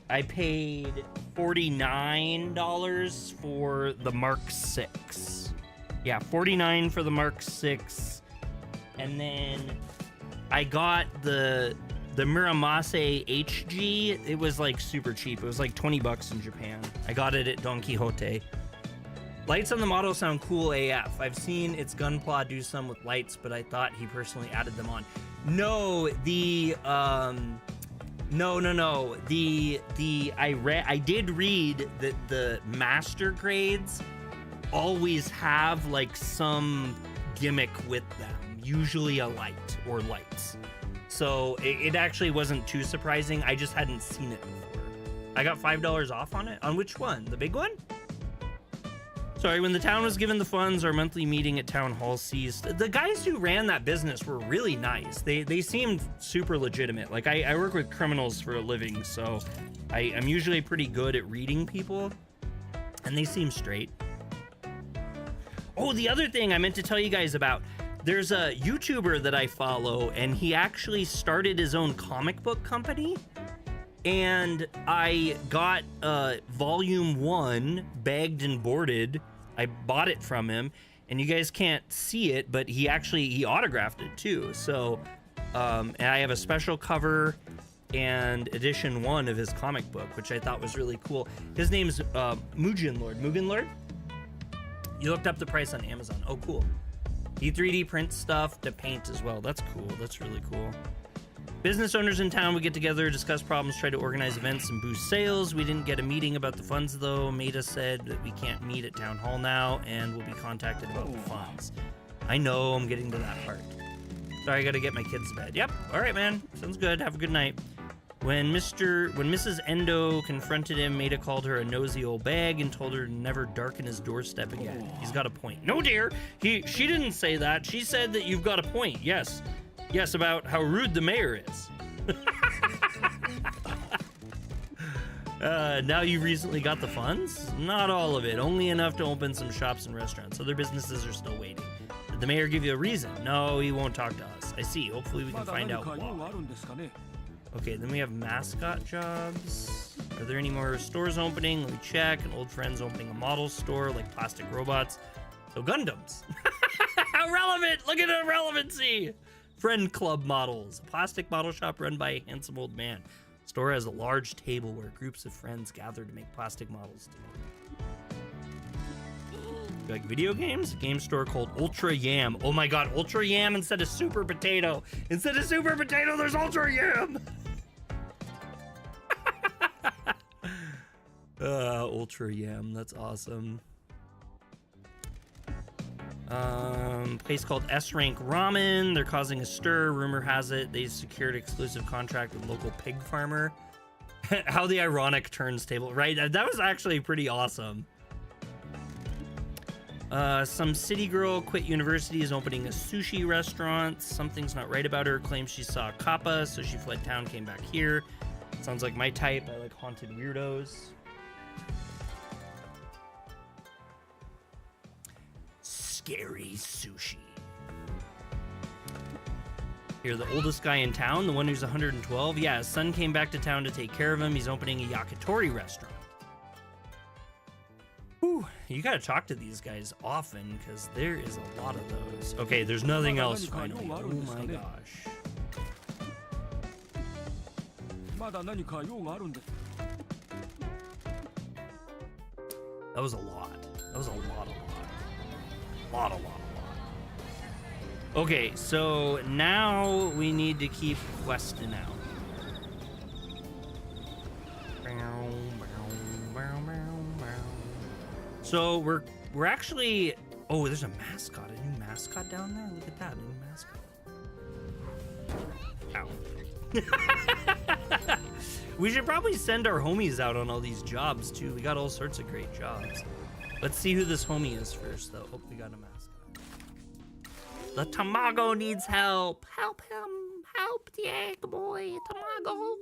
Speaker 1: I paid $49 for the Mark 6. Yeah, $49 for the Mark 6, and then I got the Muramasa HG. It was like super cheap. It was like $20 in Japan. I got it at Don Quixote. Lights on the model sound cool AF. I've seen its Gunpla do some with lights, but I thought he personally added them on. No, no. I did read that the master grades always have like some gimmick with them, usually a light or lights. So it actually wasn't too surprising. I just hadn't seen it before. I got $5 off on it. On which one? The big one? Sorry, when the town was given the funds, our monthly meeting at Town Hall ceased. The guys who ran that business were really nice. They seemed super legitimate. Like, I work with criminals for a living, so I'm usually pretty good at reading people, and they seem straight. Oh, the other thing I meant to tell you guys about, there's a YouTuber that I follow, and he actually started his own comic book company. And I got volume 1 bagged and boarded. I bought it from him, and you guys can't see it, but he autographed it too. So and I have a special cover and edition 1 of his comic book, which I thought was really cool. His name's Mugen Lord. You looked up the price on Amazon. Oh, cool. He 3D prints stuff to paint as well. That's cool. That's really cool. Business owners in town would get together, discuss problems, try to organize events, and boost sales. We didn't get a meeting about the funds, though. Maida said that we can't meet at Town Hall now, and we'll be contacted about the funds. I know, I'm getting to that part. Sorry, I gotta get my kids to bed. Yep, all right, man. Sounds good. Have a good night. When Mrs. Endo confronted him, Maida called her a nosy old bag and told her to never darken his doorstep again. He's got a point. No, dear. She didn't say that. She said that you've got a point. Yes, about how rude the mayor is. Now you recently got the funds? Not all of it. Only enough to open some shops and restaurants. Other businesses are still waiting. Did the mayor give you a reason? No, he won't talk to us. I see. Hopefully we can find out why. Okay, then we have mascot jobs. Are there any more stores opening? Let me check. An old friend's opening a model store, like plastic robots. So Gundams. How relevant! Look at the relevancy! Friend Club Models, a plastic model shop run by a handsome old man. Store has a large table where groups of friends gather to make plastic models together. You like video games? A game store called Ultra Yam. Oh my god, Ultra Yam instead of Super Potato. Instead of Super Potato, there's Ultra Yam! Ultra Yam, that's awesome. Place called S-Rank Ramen. They're causing a stir. Rumor has it they secured exclusive contract with local pig farmer. How the ironic turns table, right? That was actually pretty awesome. Some city girl quit university, is opening a sushi restaurant. Something's not right about her. Claims she saw a kappa, so she fled town, came back here. Sounds like my type. I like haunted weirdos. Scary sushi. You're the oldest guy in town, the one who's 112. Yeah, his son came back to town to take care of him. He's opening a yakitori restaurant. Whew, you gotta talk to these guys often, because there is a lot of those. Okay, there's nothing else finally. Oh my gosh. That was a lot. That was a lot. Okay, so now we need to keep questing out. So we're actually, oh, there's a mascot, a new mascot down there. Look at that, a new mascot. Ow. We should probably send our homies out on all these jobs too. We got all sorts of great jobs. Let's see who this homie is first, though. Hope we got a mascot. The Tamago needs help. Help him. Help the egg boy, Tamago.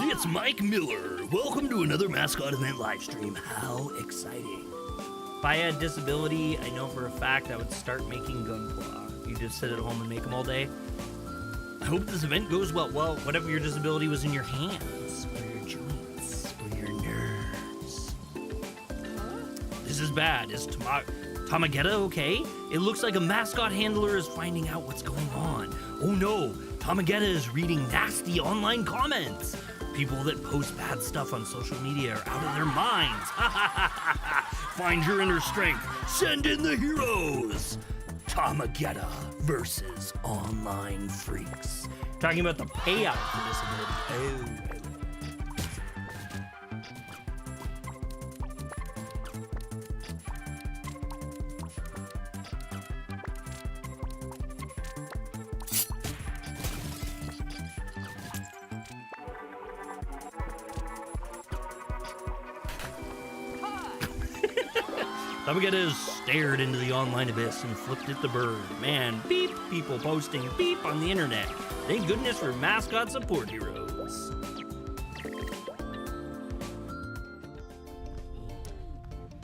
Speaker 3: It's Mike Miller. Welcome to another Mascot Event live stream. How exciting.
Speaker 1: If I had disability, I know for a fact I would start making Gunpla. You just sit at home and make them all day. I hope this event goes well. Well, whatever your disability was in your hands, or your joints, or your nerves. This is bad. Is Tamagetta okay? It looks like a mascot handler is finding out what's going on. Oh no, Tamagetta is reading nasty online comments. People that post bad stuff on social media are out of their minds. Find your inner strength. Send in the heroes. Tamagetta versus online freaks. Talking about the payout for disability. Oh. Tamagetta stared into the online abyss and flipped at the bird. Man, beep, people posting beep on the internet. Thank goodness for mascot support heroes.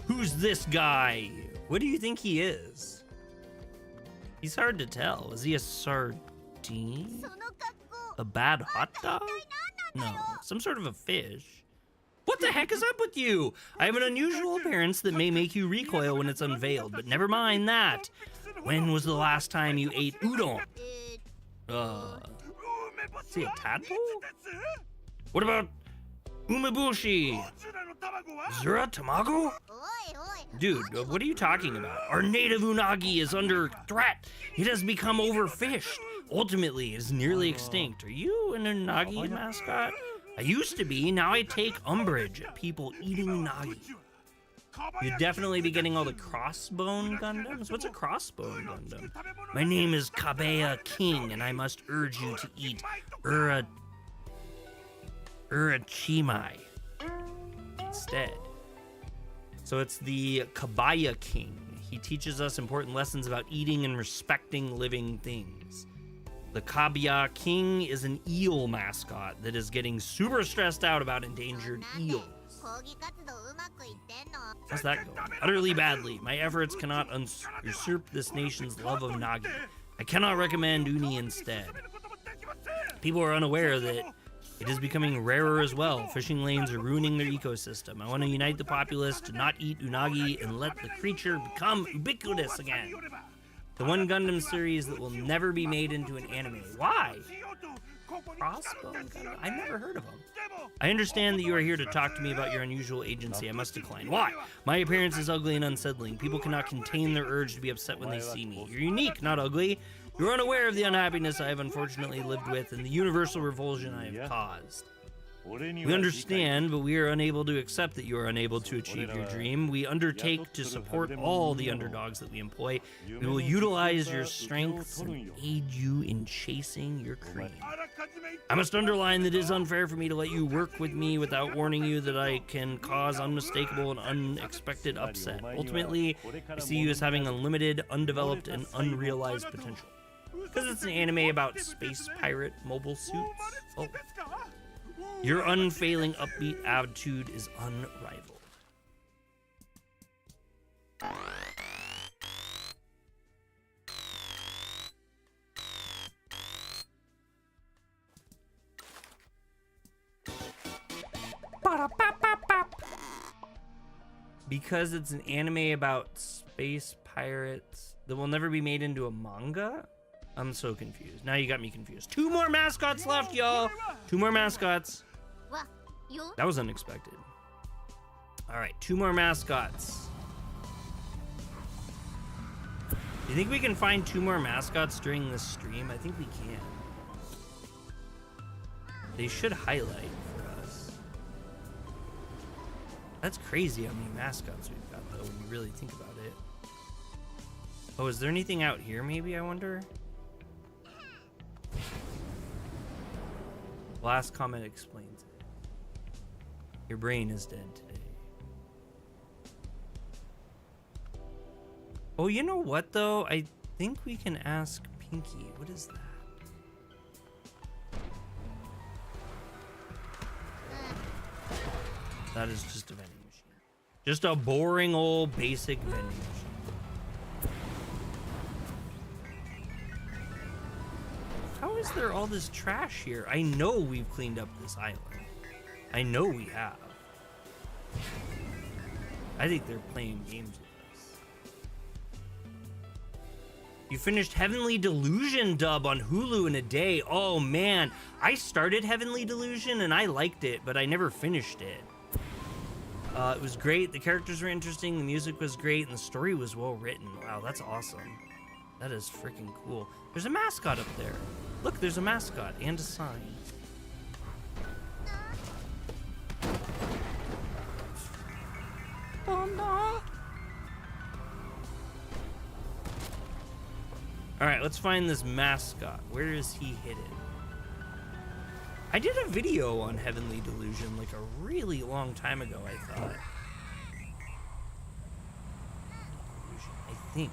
Speaker 1: Who's this guy? What do you think he is? He's hard to tell. Is he a sardine? A bad hot dog? No, some sort of a fish. What the heck is up with you? I have an unusual appearance that may make you recoil when it's unveiled, but never mind that. When was the last time you ate udon? Is he a tadpole? What about umeboshi? Zura tamago? Dude, what are you talking about? Our native unagi is under threat. It has become overfished. Ultimately, it is nearly extinct. Are you an unagi mascot? I used to be, now I take umbrage at people eating unagi. You'd definitely be getting all the crossbone Gundams? What's a crossbone Gundam? My name is Kabeya King, and I must urge you to eat Urachimai instead. So it's the Kabaya King. He teaches us important lessons about eating and respecting living things. The Kabeya King is an eel mascot that is getting super stressed out about endangered eels. How's that going? Utterly badly. My efforts cannot usurp this nation's love of Nagi. I cannot recommend Uni instead. People are unaware that it is becoming rarer as well. Fishing lanes are ruining their ecosystem. I want to unite the populace to not eat Unagi and let the creature become ubiquitous again. The one Gundam series that will never be made into an anime. Why? Crossbone Gundam? I've never heard of them. I understand that you are here to talk to me about your unusual agency. I must decline. Why? My appearance is ugly and unsettling. People cannot contain their urge to be upset when they see me. You're unique, not ugly. You're unaware of the unhappiness I have unfortunately lived with and the universal revulsion I have caused. We understand, but we are unable to accept that you are unable to achieve your dream. We undertake to support all the underdogs that we employ. We will utilize your strengths and aid you in chasing your cream. I must underline that it is unfair for me to let you work with me without warning you that I can cause unmistakable and unexpected upset. Ultimately, I see you as having unlimited, undeveloped, and unrealized potential. Because it's an anime about space pirate mobile suits? Oh. Your unfailing upbeat attitude is unrivaled. Because it's an anime about space pirates that will never be made into a manga? I'm so confused. Now you got me confused. 2 more mascots left, y'all. 2 more mascots. That was unexpected. All right, 2 more mascots. You think we can find 2 more mascots during this stream? I think we can. They should highlight for us. That's crazy how many mascots we've got, though, when you really think about it. Oh, is there anything out here, maybe, I wonder? Last comment explains it. Your brain is dead today. Oh, you know what, though? I think we can ask Pinky. What is that? That is just a vending machine. Just a boring old basic vending machine. How is there all this trash here? I know we've cleaned up this island. I know we have. I think they're playing games with us. You finished Heavenly Delusion dub on Hulu in a day. Oh man, I started Heavenly Delusion and I liked it, but I never finished it. It was great. The characters were interesting. The music was great, and the story was well written. Wow, that's awesome. That is freaking cool. There's a mascot up there. Look, there's a mascot and a sign. All right, let's find this mascot. Where is he hidden? I did a video on Heavenly Delusion like a really long time ago, I thought. I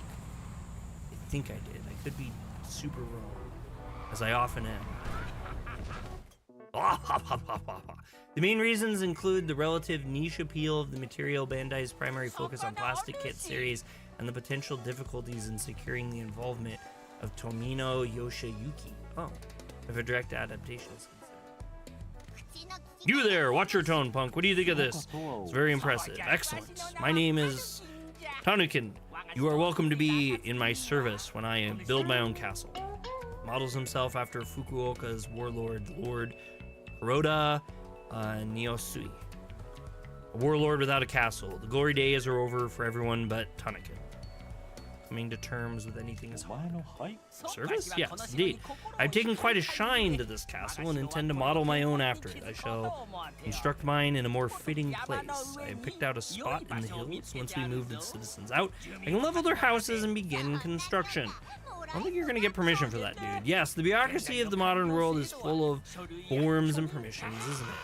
Speaker 1: think I did. I could be super wrong, as I often am. The main reasons include the relative niche appeal of the material, Bandai's primary focus on plastic kit series, and the potential difficulties in securing the involvement of Tomino Yoshiyuki. Oh, if a direct adaptation is considered. You there, watch your tone, punk. What do you think of this? It's very impressive. Excellent. My name is Tanukin. You are welcome to be in my service when I build my own castle. Models himself after Fukuoka's warlord, Lord Kuroda Niosui. A warlord without a castle. The glory days are over for everyone but Tanukin. Coming to terms with anything is hard. Service? Yes, indeed. I've taken quite a shine to this castle and intend to model my own after it. I shall construct mine in a more fitting place. I have picked out a spot in the hills. Once we move the citizens out, I can level their houses and begin construction. I don't think you're going to get permission for that, dude. Yes, the bureaucracy of the modern world is full of forms and permissions, isn't it?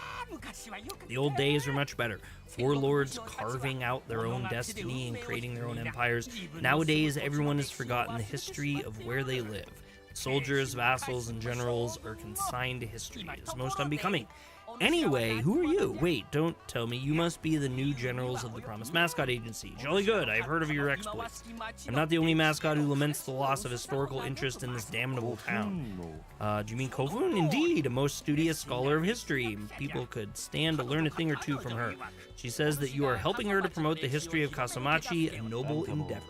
Speaker 1: The old days were much better. Warlords carving out their own destiny and creating their own empires. Nowadays, everyone has forgotten the history of where they live. Soldiers, vassals, and generals are consigned to history. It's most unbecoming. Anyway, who are you? Wait, don't tell me. You must be the new generals of the Promise Mascot Agency. Jolly good. I've heard of your exploits. I'm not the only mascot who laments the loss of historical interest in this damnable town. Do you mean Kofun? Indeed, a most studious scholar of history. People could stand to learn a thing or two from her. She says that you are helping her to promote the history of Kasumachi, a noble endeavor.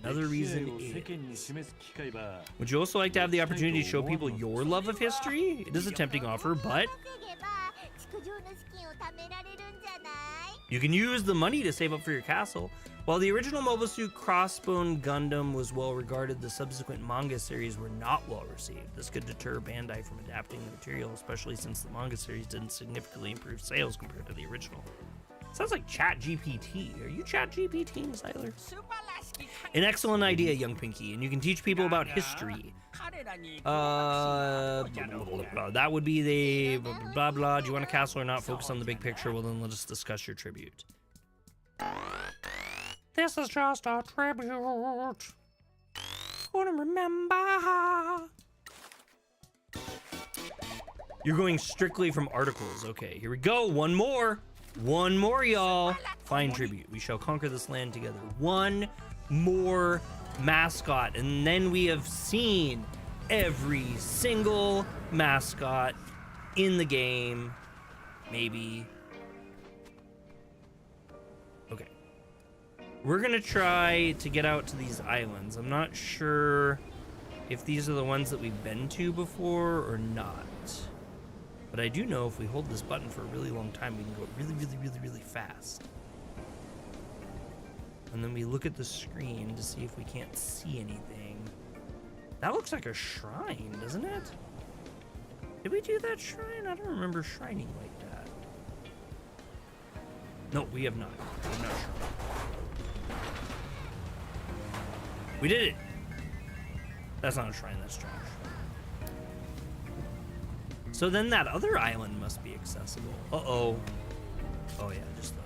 Speaker 1: Another reason is, would you also like to have the opportunity to show people your love of history? It is a tempting offer, but you can use the money to save up for your castle. While the original Mobile Suit Crossbone Gundam was well regarded, the subsequent manga series were not well received. This could deter Bandai from adapting the material, especially since the manga series didn't significantly improve sales compared to the original. Sounds like ChatGPT. Are you ChatGPT, Zyler? An excellent idea, young Pinky, and you can teach people about history. That would be the blah blah. Do you want a castle or not? Focus on the big picture. Well, then let us discuss your tribute. This is just a tribute. Gonna remember. You're going strictly from articles. Okay, here we go. One more, y'all. Fine tribute. We shall conquer this land together. One more mascot, and then we have seen every single mascot in the game. Maybe. Okay. We're gonna try to get out to these islands. I'm not sure if these are the ones that we've been to before or not. But I do know if we hold this button for a really long time, we can go really fast. And then we look at the screen to see if we can't see anything. That looks like a shrine, doesn't it? Did we do that shrine? I don't remember shrining like that. No, we have not. We have not shrined. We did it! That's not a shrine, that's trash. So then that other island must be accessible. Uh-oh. Oh yeah, just those.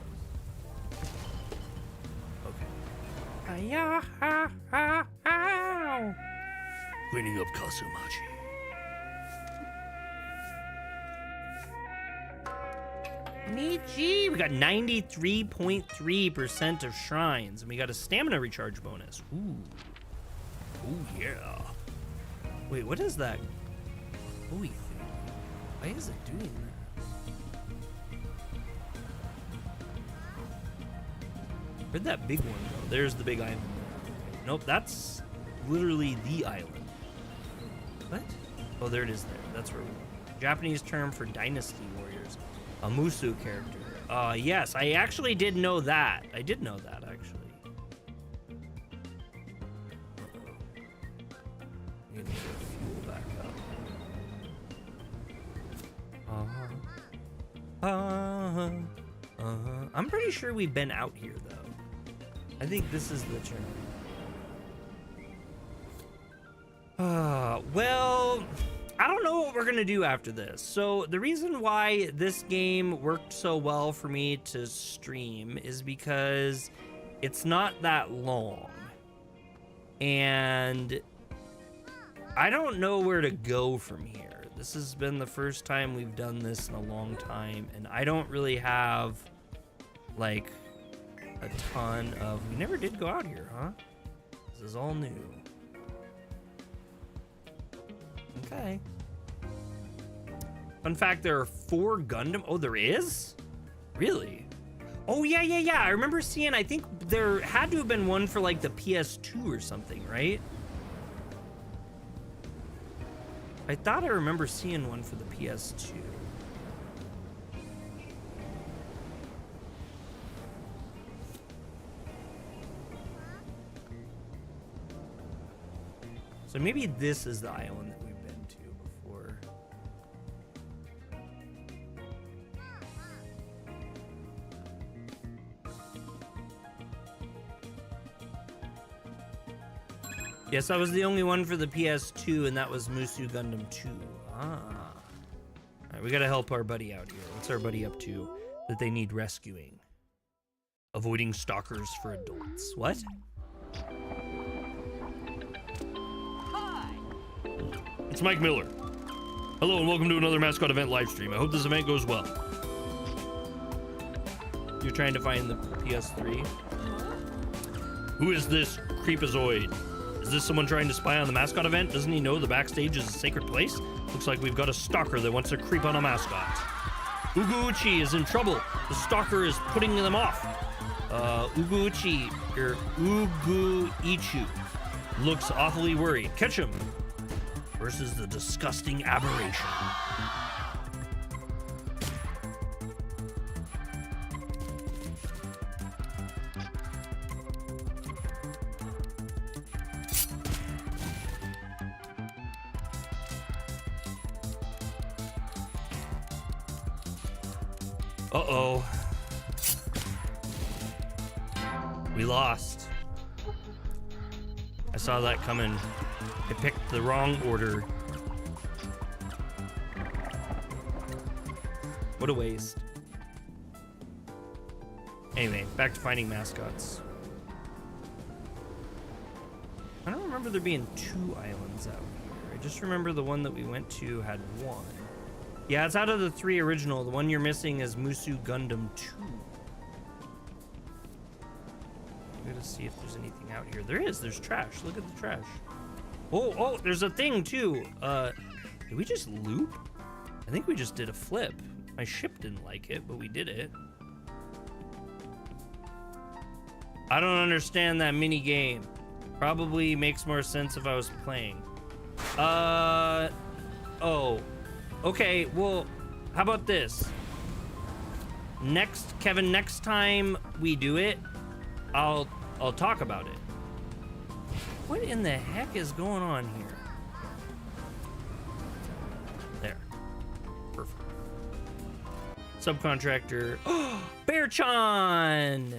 Speaker 1: Okay.
Speaker 3: Cleaning up Kasumachi.
Speaker 1: Nichi! We got 93.3% of shrines, and we got a stamina recharge bonus. Ooh. Oh, yeah. Wait, what is that buoy thing? Why is it doing that? Where'd that big one go? There's the big island. Nope, that's literally the island. What? Oh, there it is there. That's where we go. Japanese term for dynasty warriors. A Musu character. Yes, I actually did know that. I did know that, actually. Need to fuel back up. I'm pretty sure we've been out here, though. I think this is the turn. Well, I don't know what we're gonna do after this. So the reason why this game worked so well for me to stream is because it's not that long. And I don't know where to go from here. This has been the first time we've done this in a long time, and I don't really have like a ton of... We never did go out here, huh? This is all new. Okay. Fun fact, there are 4 Gundam... Oh, there is? Really? Oh, yeah. I remember seeing... I think there had to have been one for, like, the PS2 or something, right? I thought I remember seeing one for the PS2. So maybe this is the island that we've been to before. Yes, that was the only one for the PS2, and that was Musu Gundam 2. Ah. Alright, we gotta help our buddy out here. What's our buddy up to that they need rescuing? Avoiding stalkers for adults. What?
Speaker 3: It's Mike Miller. Hello and welcome to another Mascot event live stream. I hope this event goes well.
Speaker 1: You're trying to find the PS3?
Speaker 3: Who is this creepazoid? Is this someone trying to spy on the Mascot event? Doesn't he know the backstage is a sacred place? Looks like we've got a stalker that wants to creep on a mascot. Uguchi is in trouble. The stalker is putting them off. Uguchi, or Uguichu, looks awfully worried. Catch him. Versus the disgusting aberration. Uh-oh. We lost. I saw that coming. I picked the wrong order. What a waste. Anyway, back to finding mascots. I don't remember there being 2 islands out here. I just remember the one that we went to had 1. Yeah, it's out of the 3 original. The one you're missing is Musu Gundam 2. I gotta see if there's anything out here. There is. There's trash. Look at the trash. Oh, there's a thing too. Did we just loop? I think we just did a flip. My ship didn't like it, but we did it. I don't understand that mini game. Probably makes more sense if I was playing. Oh. Okay, well, how about this? Kevin, next time we do it, I'll talk about it. What in the heck is going on here? There. Perfect. Subcontractor. Oh, Bear-chan!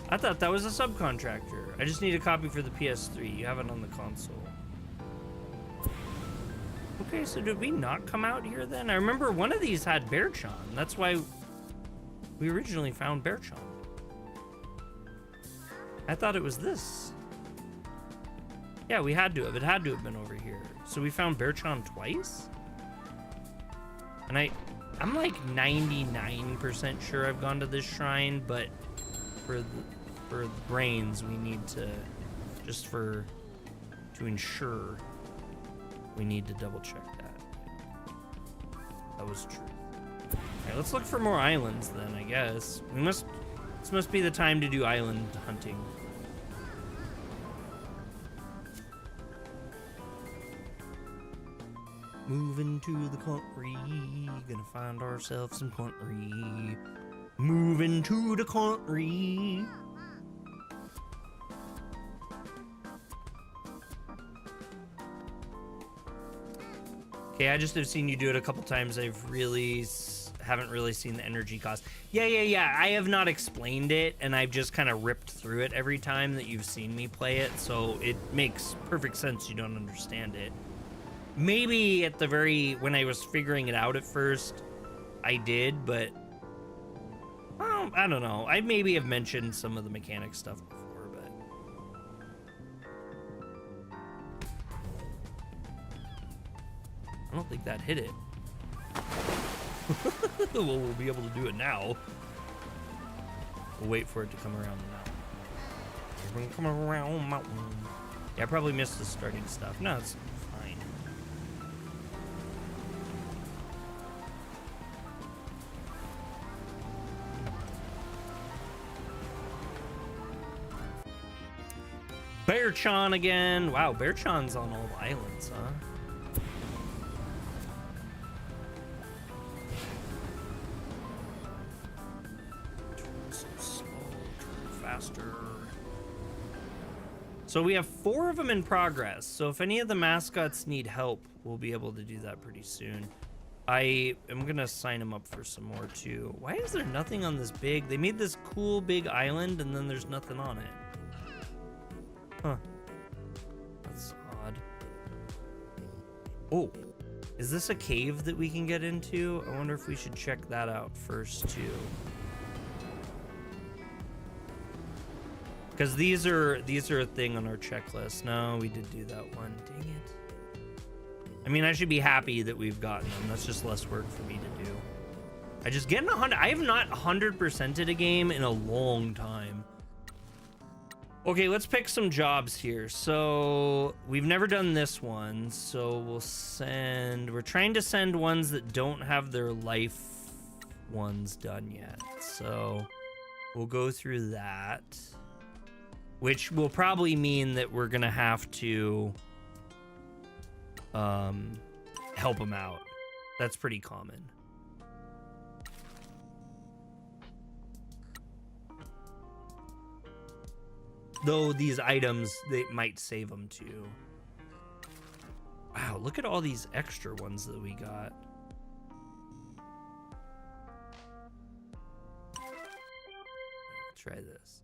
Speaker 3: I thought that was a subcontractor. I just need a copy for the PS3. You have it on the console. Okay, so did we not come out here then? I remember one of these had Bear-chan. That's why we originally found Bear-chan. I thought it was this. Yeah, we had to have. It had to have been over here. So we found Bear-chan twice? And
Speaker 1: I'm like 99% sure I've gone to this shrine, but for the brains, we need to, to ensure, we need to double check that. That was true. Alright, let's look for more islands then, I guess. This must be the time to do island hunting. Moving to the country, gonna find ourselves some country. Moving to the country. Okay, I just have seen you do it a couple times. I've really haven't really seen the energy cost. Yeah. I have not explained it, and I've just kind of ripped through it every time that you've seen me play it, so it makes perfect sense you don't understand it. Maybe at the when I was figuring it out at first, I did, but I don't know. I maybe have mentioned some of the mechanic stuff before, but I don't think that hit it. Well, we'll be able to do it now. We'll wait for it to come around the mountain. We're gonna come around mountain. Yeah, I probably missed the starting stuff. No, it's fine. Bearchan again. Wow, Bearchan's on all the islands, huh? Faster. So we have 4 of them in progress. So if any of the mascots need help, we'll be able to do that pretty soon. I am gonna sign them up for some more too. Why is there nothing on this big? They made this cool big island and then there's nothing on it. Huh. That's odd. Oh, is this a cave that we can get into? I wonder if we should check that out first too. Because these are a thing on our checklist. No, we did do that one. Dang it. I mean, I should be happy that we've gotten them. That's just less work for me to do. I just get 100. I have not 100%ed a game in a long time. Okay, let's pick some jobs here. So we've never done this one. So we're trying to send ones that don't have their life ones done yet. So we'll go through that. Which will probably mean that we're gonna have to help them out. That's pretty common. Though these items, they might save them too. Wow, look at all these extra ones that we got. Try this.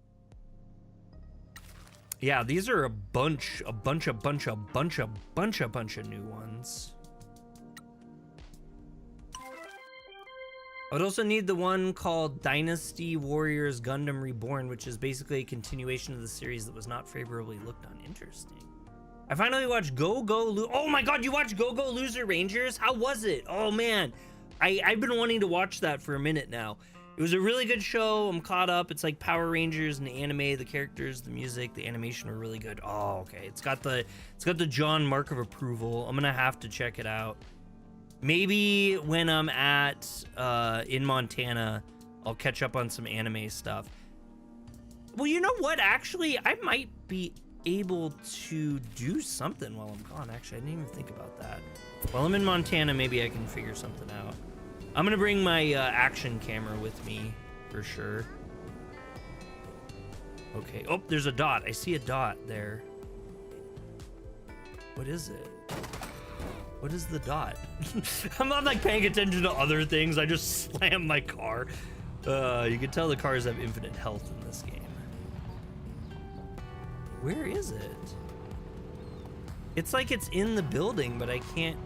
Speaker 1: Yeah, these are a bunch of new ones. I would also need the one called Dynasty Warriors Gundam Reborn, which is basically a continuation of the series that was not favorably looked on. Interesting. I finally watched Oh my god, you watched Go Loser Rangers? How was it? Oh man, I've been wanting to watch that for a minute now. It was a really good show. I'm caught up. It's like Power Rangers and the anime, the characters, the music, the animation were really good. Oh, okay. It's got the John mark of approval. I'm gonna have to check it out. Maybe when I'm in Montana, I'll catch up on some anime stuff. Well, you know what? Actually, I might be able to do something while I'm gone. Actually, I didn't even think about that. While I'm in Montana, maybe I can figure something out. I'm gonna bring my action camera with me for sure. Okay. Oh, there's a dot. I see a dot there. What is it? What is the dot? I'm not like paying attention to other things. I just slammed my car. You can tell the cars have infinite health in this game. Where is it? It's like it's in the building, but I can't.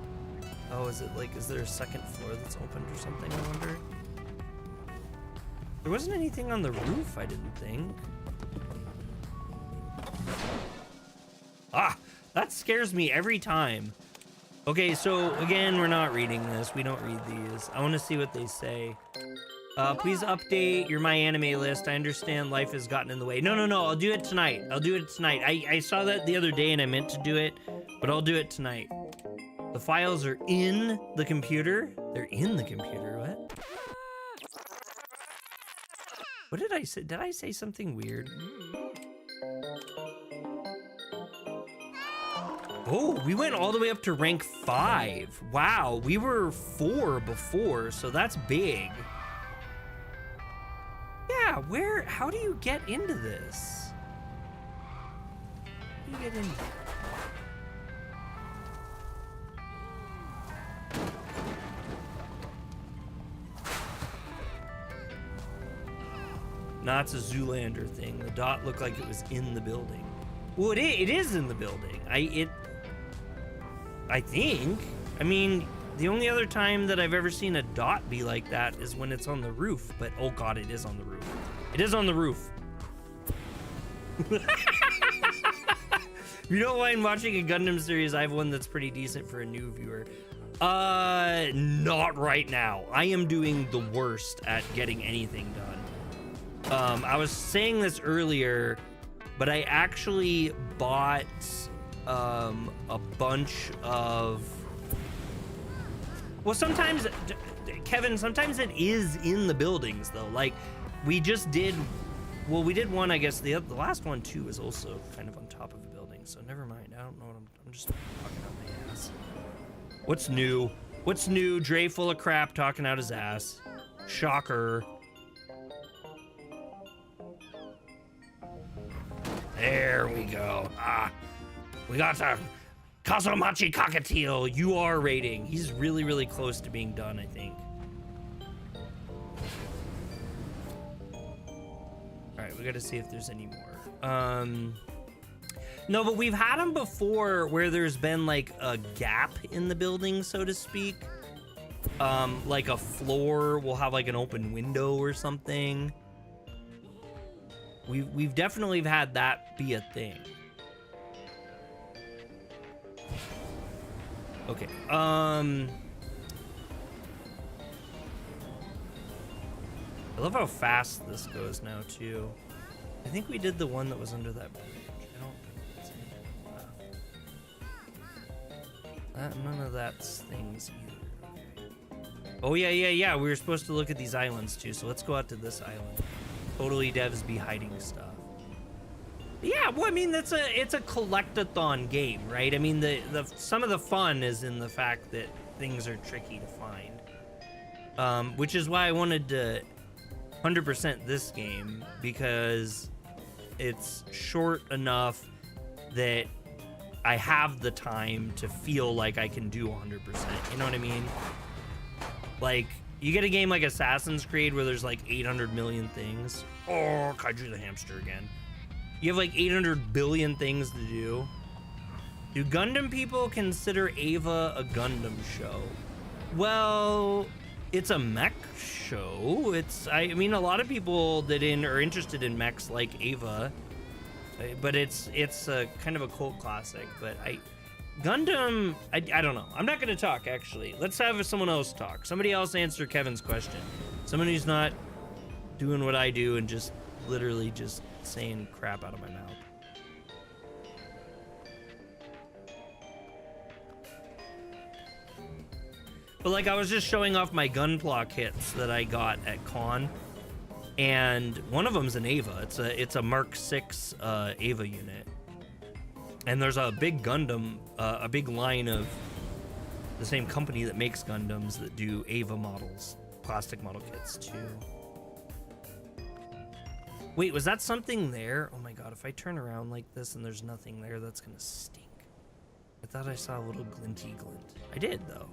Speaker 1: Oh, is there a second floor that's opened or something, I wonder? There wasn't anything on the roof, I didn't think. Ah, that scares me every time. Okay, so again, we're not reading this. We don't read these. I want to see what they say. Please update your My Anime list. I understand life has gotten in the way. No, I'll do it tonight. I'll do it tonight. I saw that the other day and I meant to do it, but I'll do it tonight. The files are in the computer. They're in the computer. What? What did I say? Did I say something weird? Oh, we went all the way up to rank 5. Wow, we were 4 before, so that's big. Yeah, how do you get into this? How do you get in there? No, it's a Zoolander thing. The dot looked like it was in the building. Well, it is in the building. I think. I mean, the only other time that I've ever seen a dot be like that is when it's on the roof. But, oh God, it is on the roof. It is on the roof. You don't mind watching a Gundam series? I have one that's pretty decent for a new viewer. Not right now. I am doing the worst at getting anything done. I was saying this earlier, but I actually bought a bunch of, well, sometimes, Kevin, sometimes it is in the buildings though. Like we just did, well, we did one, I guess the last one too is also kind of on top of a building, so never mind. I don't know what I'm just talking out my ass. What's new? What's new? Dre full of crap talking out his ass. Shocker. There we go. We got the Kazumachi Cockatiel UR rating. He's really, really close to being done, I think. All right, we got to see if there's any more. No, but we've had them before where there's been like a gap in the building, so to speak. Like a floor will have like an open window or something. We've definitely had that be a thing. Okay. I love how fast this goes now too. I think we did the one that was under that bridge. I don't think that's anything left. None of that's things either. Okay. Oh yeah. We were supposed to look at these islands too, so let's go out to this island. Totally devs be hiding stuff. Yeah, well, I mean, it's a collect-a-thon game, right? I mean, some of the fun is in the fact that things are tricky to find. Which is why I wanted to 100% this game, because it's short enough that I have the time to feel like I can do 100%. You know what I mean? Like, you get a game like Assassin's Creed where there's like 800 million things. Oh, Kaiju the hamster again. You have like 800 billion things to do. Do Gundam people consider Ava a Gundam show? Well, it's a mech show. I mean, a lot of people that are interested in mechs like Ava, but it's a kind of a cult classic. But Gundam, I don't know. I'm not gonna talk, actually. Let's have someone else talk. Somebody else answer Kevin's question. Someone who's not doing what I do and just literally just saying crap out of my mouth. But like, I was just showing off my Gunpla kits that I got at Con, and one of them's an Ava. It's a Mark 6 Ava unit. And there's a big Gundam, a big line of the same company that makes Gundams that do Ava models, plastic model kits too. Wait, was that something there? Oh my god, if I turn around like this and there's nothing there, that's gonna stink. I thought I saw a little glinty glint. I did, though.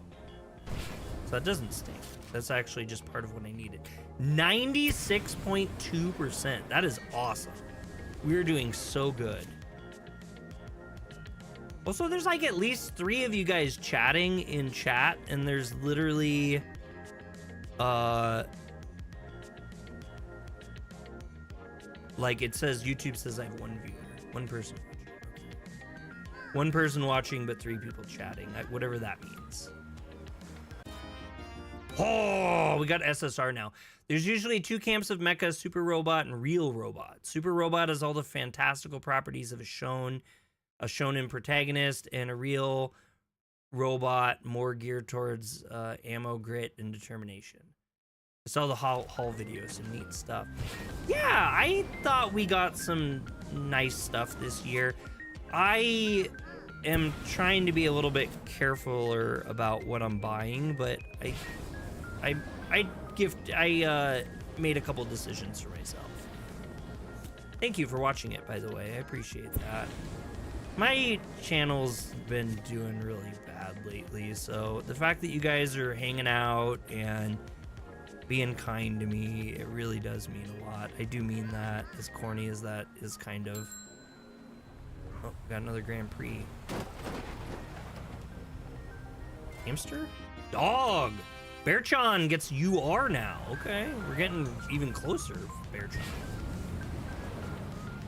Speaker 1: So that doesn't stink. That's actually just part of what I needed. 96.2%. That is awesome. We're doing so good. Also, there's like at least 3 of you guys chatting in chat, and there's literally like it says, YouTube says I have 1 viewer, 1 person. One person watching, but 3 people chatting. Whatever that means. Oh, we got SSR now. There's usually 2 camps of mecha, super robot and real robot. Super robot has all the fantastical properties of a shonen protagonist, and a real robot more geared towards ammo, grit, and determination. I saw the haul videos, some neat stuff. Yeah, I thought we got some nice stuff this year. I am trying to be a little bit carefuler about what I'm buying, but I made a couple decisions for myself. Thank you for watching it, by the way. I appreciate that. My channel's been doing really bad lately, so the fact that you guys are hanging out and being kind to me, it really does mean a lot. I do mean that, as corny as that is kind of. Oh, got another Grand Prix. Hamster? Dog! Bearchan gets UR now. Okay, we're getting even closer, Bearchan.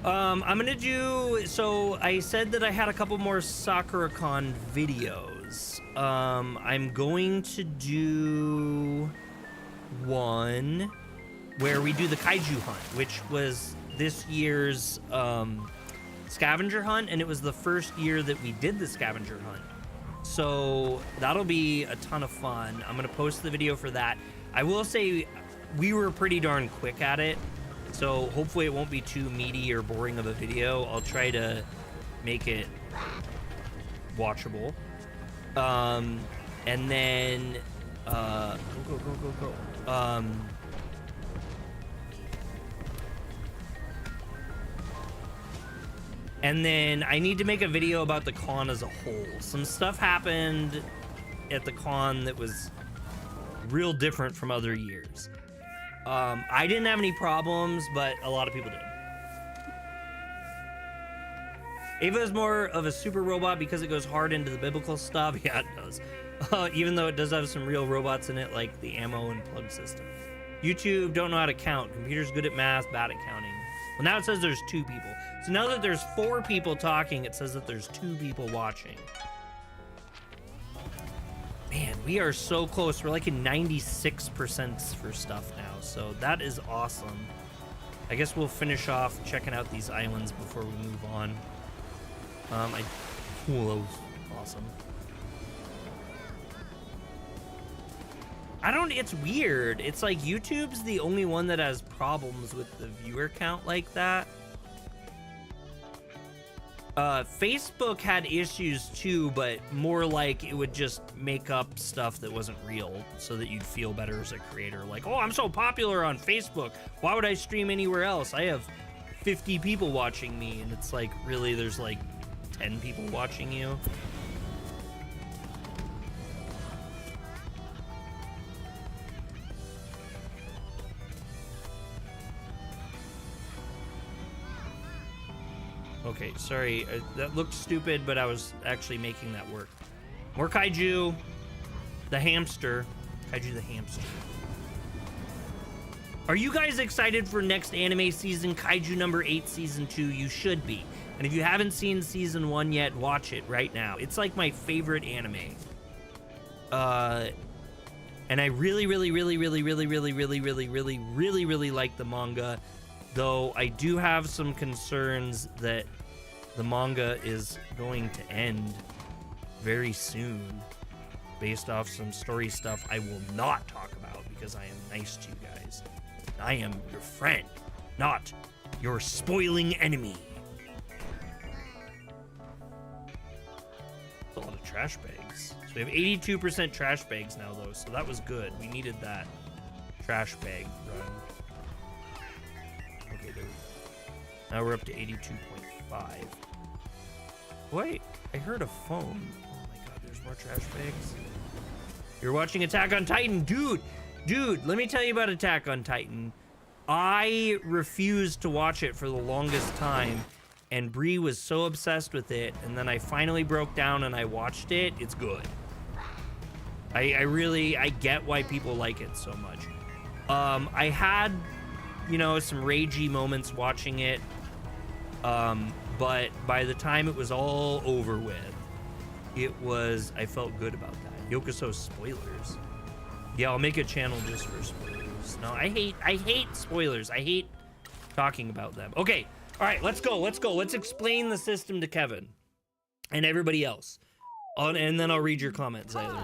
Speaker 1: I'm gonna do, so I said that I had a couple more Sakura-Con videos. I'm going to do one where we do the kaiju hunt, which was this year's scavenger hunt, and it was the first year that we did the scavenger hunt. So that'll be a ton of fun. I'm gonna post the video for that. I will say we were pretty darn quick at it, so hopefully it won't be too meaty or boring of a video. I'll try to make it watchable. And then go. And then I need to make a video about the con as a whole. Some stuff happened at the con that was real different from other years. I didn't have any problems, but a lot of people did. Ava is more of a super robot because it goes hard into the biblical stuff. Yeah, it does. Even though it does have some real robots in it, like the ammo and plug system. YouTube don't know how to count. Computer's good at math, bad at counting. Well, now it says there's 2 people. So now that there's 4 people talking, it says that there's 2 people watching. Man, we are so close. We're like in 96% for stuff now. So that is awesome. I guess we'll finish off checking out these islands before we move on. That was awesome. It's weird. It's like YouTube's the only one that has problems with the viewer count like that. Facebook had issues too, but more like it would just make up stuff that wasn't real so that you'd feel better as a creator. Like, oh, I'm so popular on Facebook. Why would I stream anywhere else? I have 50 people watching me. And it's like, really, there's like 10 people watching you. Okay, sorry, that looked stupid, but I was actually making that work. More kaiju, the hamster, kaiju the hamster. Are you guys excited for next anime season, Kaiju number 8, season 2? You should be. And if you haven't seen season 1 yet, watch it right now. It's like my favorite anime. And I really like the manga. Though I do have some concerns that the manga is going to end very soon based off some story stuff I will not talk about because I am nice to you guys. I am your friend, not your spoiling enemy. That's a lot of trash bags. So we have 82% trash bags now though, so that was good. We needed that trash bag run. Okay, there we go. Now we're up to 82.5. Wait, I heard a phone. Oh my god, there's more trash bags. You're watching Attack on Titan. Dude, let me tell you about Attack on Titan. I refused to watch it for the longest time, and Bree was so obsessed with it, and then I finally broke down and I watched it. It's good. I get why people like it so much. I had, you know, some ragey moments watching it. but by the time it was all over with, I felt good about that. Yakuza spoilers. Yeah, I'll make a channel just for spoilers. No, I hate spoilers. I hate talking about them. Okay, all right, let's go. Let's explain the system to Kevin and everybody else. And then I'll read your comments, Zyler.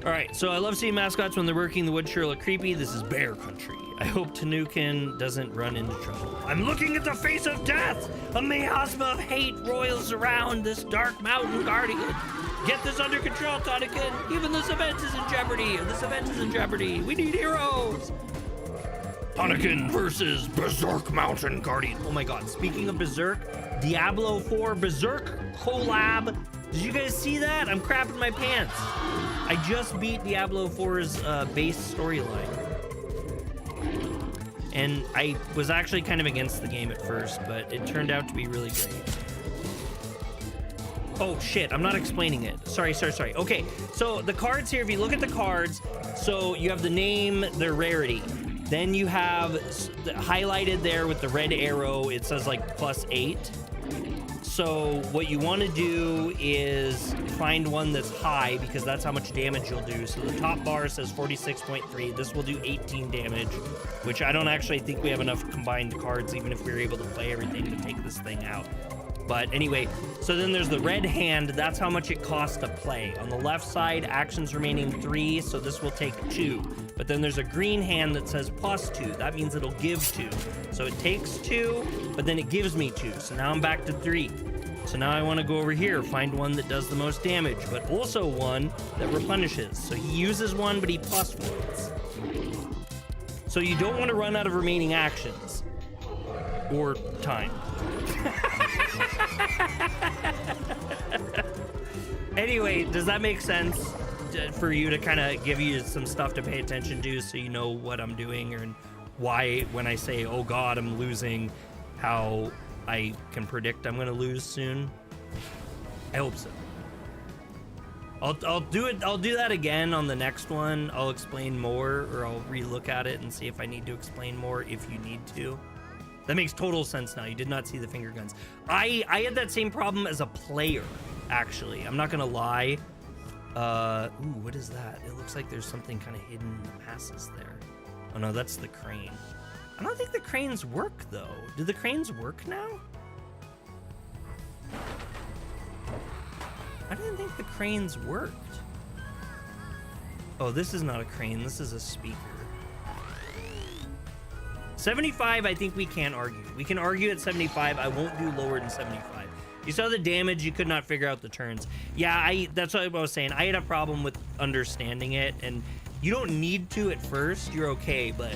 Speaker 1: All right, so I love seeing mascots when they're working the wood sure look creepy. This is bear country. I hope Tanukin doesn't run into trouble. I'm looking at the face of death. A miasma of hate roils around this dark mountain guardian. Get this under control, Tanukin. Even this event is in jeopardy. This event is in jeopardy. We need heroes.
Speaker 3: Tanukin versus Berserk Mountain Guardian.
Speaker 1: Oh my god, speaking of Berserk, Diablo 4 Berserk collab. Did you guys see that? I'm crapping my pants. I just beat Diablo 4's base storyline. And I was actually kind of against the game at first, but it turned out to be really great. Oh shit, I'm not explaining it. Sorry. Okay, so the cards here, if you look at the cards, so you have the name, their rarity. Then you have highlighted there with the red arrow, it says like +8. So what you want to do is find one that's high because that's how much damage you'll do. So the top bar says 46.3. This will do 18 damage, which I don't actually think we have enough combined cards, even if we were able to play everything, to take this thing out. But anyway, so then there's the red hand. That's how much it costs to play. On the left side, actions remaining 3, so this will take 2. But then there's a green hand that says +2. That means it'll give 2. So it takes 2, but then it gives me 2. So now I'm back to 3. So now I want to go over here, find one that does the most damage, but also one that replenishes. So he uses one, but he +1s. So you don't want to run out of remaining actions or time. Anyway, does that make sense for you to kind of give you some stuff to pay attention to so you know what I'm doing and why when I say, oh God, I'm losing, how I can predict I'm going to lose soon? I hope so. I'll do it. I'll do that again on the next one. I'll explain more, or I'll relook at it and see if I need to explain more if you need to. That makes total sense now. You did not see the finger guns. I had that same problem as a player, actually. I'm not gonna lie. Ooh, what is that? It looks like there's something kind of hidden in the masses there. Oh no, that's the crane. I don't think the cranes work though. Do the cranes work now? I didn't think the cranes worked. Oh, this is not a crane. This is a speaker. 75, I think we can argue. We can argue at 75. I won't do lower than 75. You saw the damage. You could not figure out the turns. Yeah, that's what I was saying. I had a problem with understanding it, and you don't need to at first. You're okay, but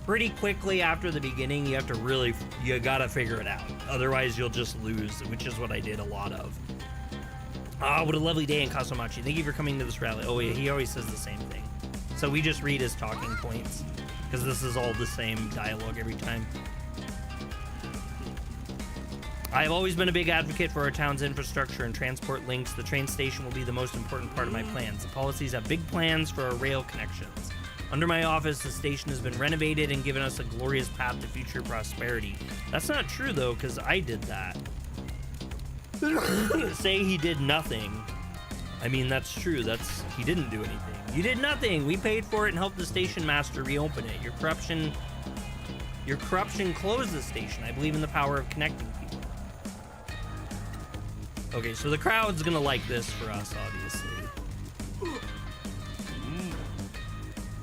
Speaker 1: pretty quickly after the beginning, you gotta figure it out. Otherwise, you'll just lose, which is what I did a lot of. Ah, what a lovely day in Kasumachi. Thank you for coming to this rally. Oh yeah, he always says the same thing. So we just read his talking points because this is all the same dialogue every time. I've always been a big advocate for our town's infrastructure and transport links. The train station will be the most important part of my plans. The policies have big plans for our rail connections. Under my office, the station has been renovated and given us a glorious path to future prosperity. That's not true though, because I did that. Say he did nothing. I mean, that's true. He didn't do anything. You did nothing. We paid for it and helped the station master reopen it. Your corruption closed the station. I believe in the power of connecting people. Okay, so the crowd's gonna like this for us, obviously.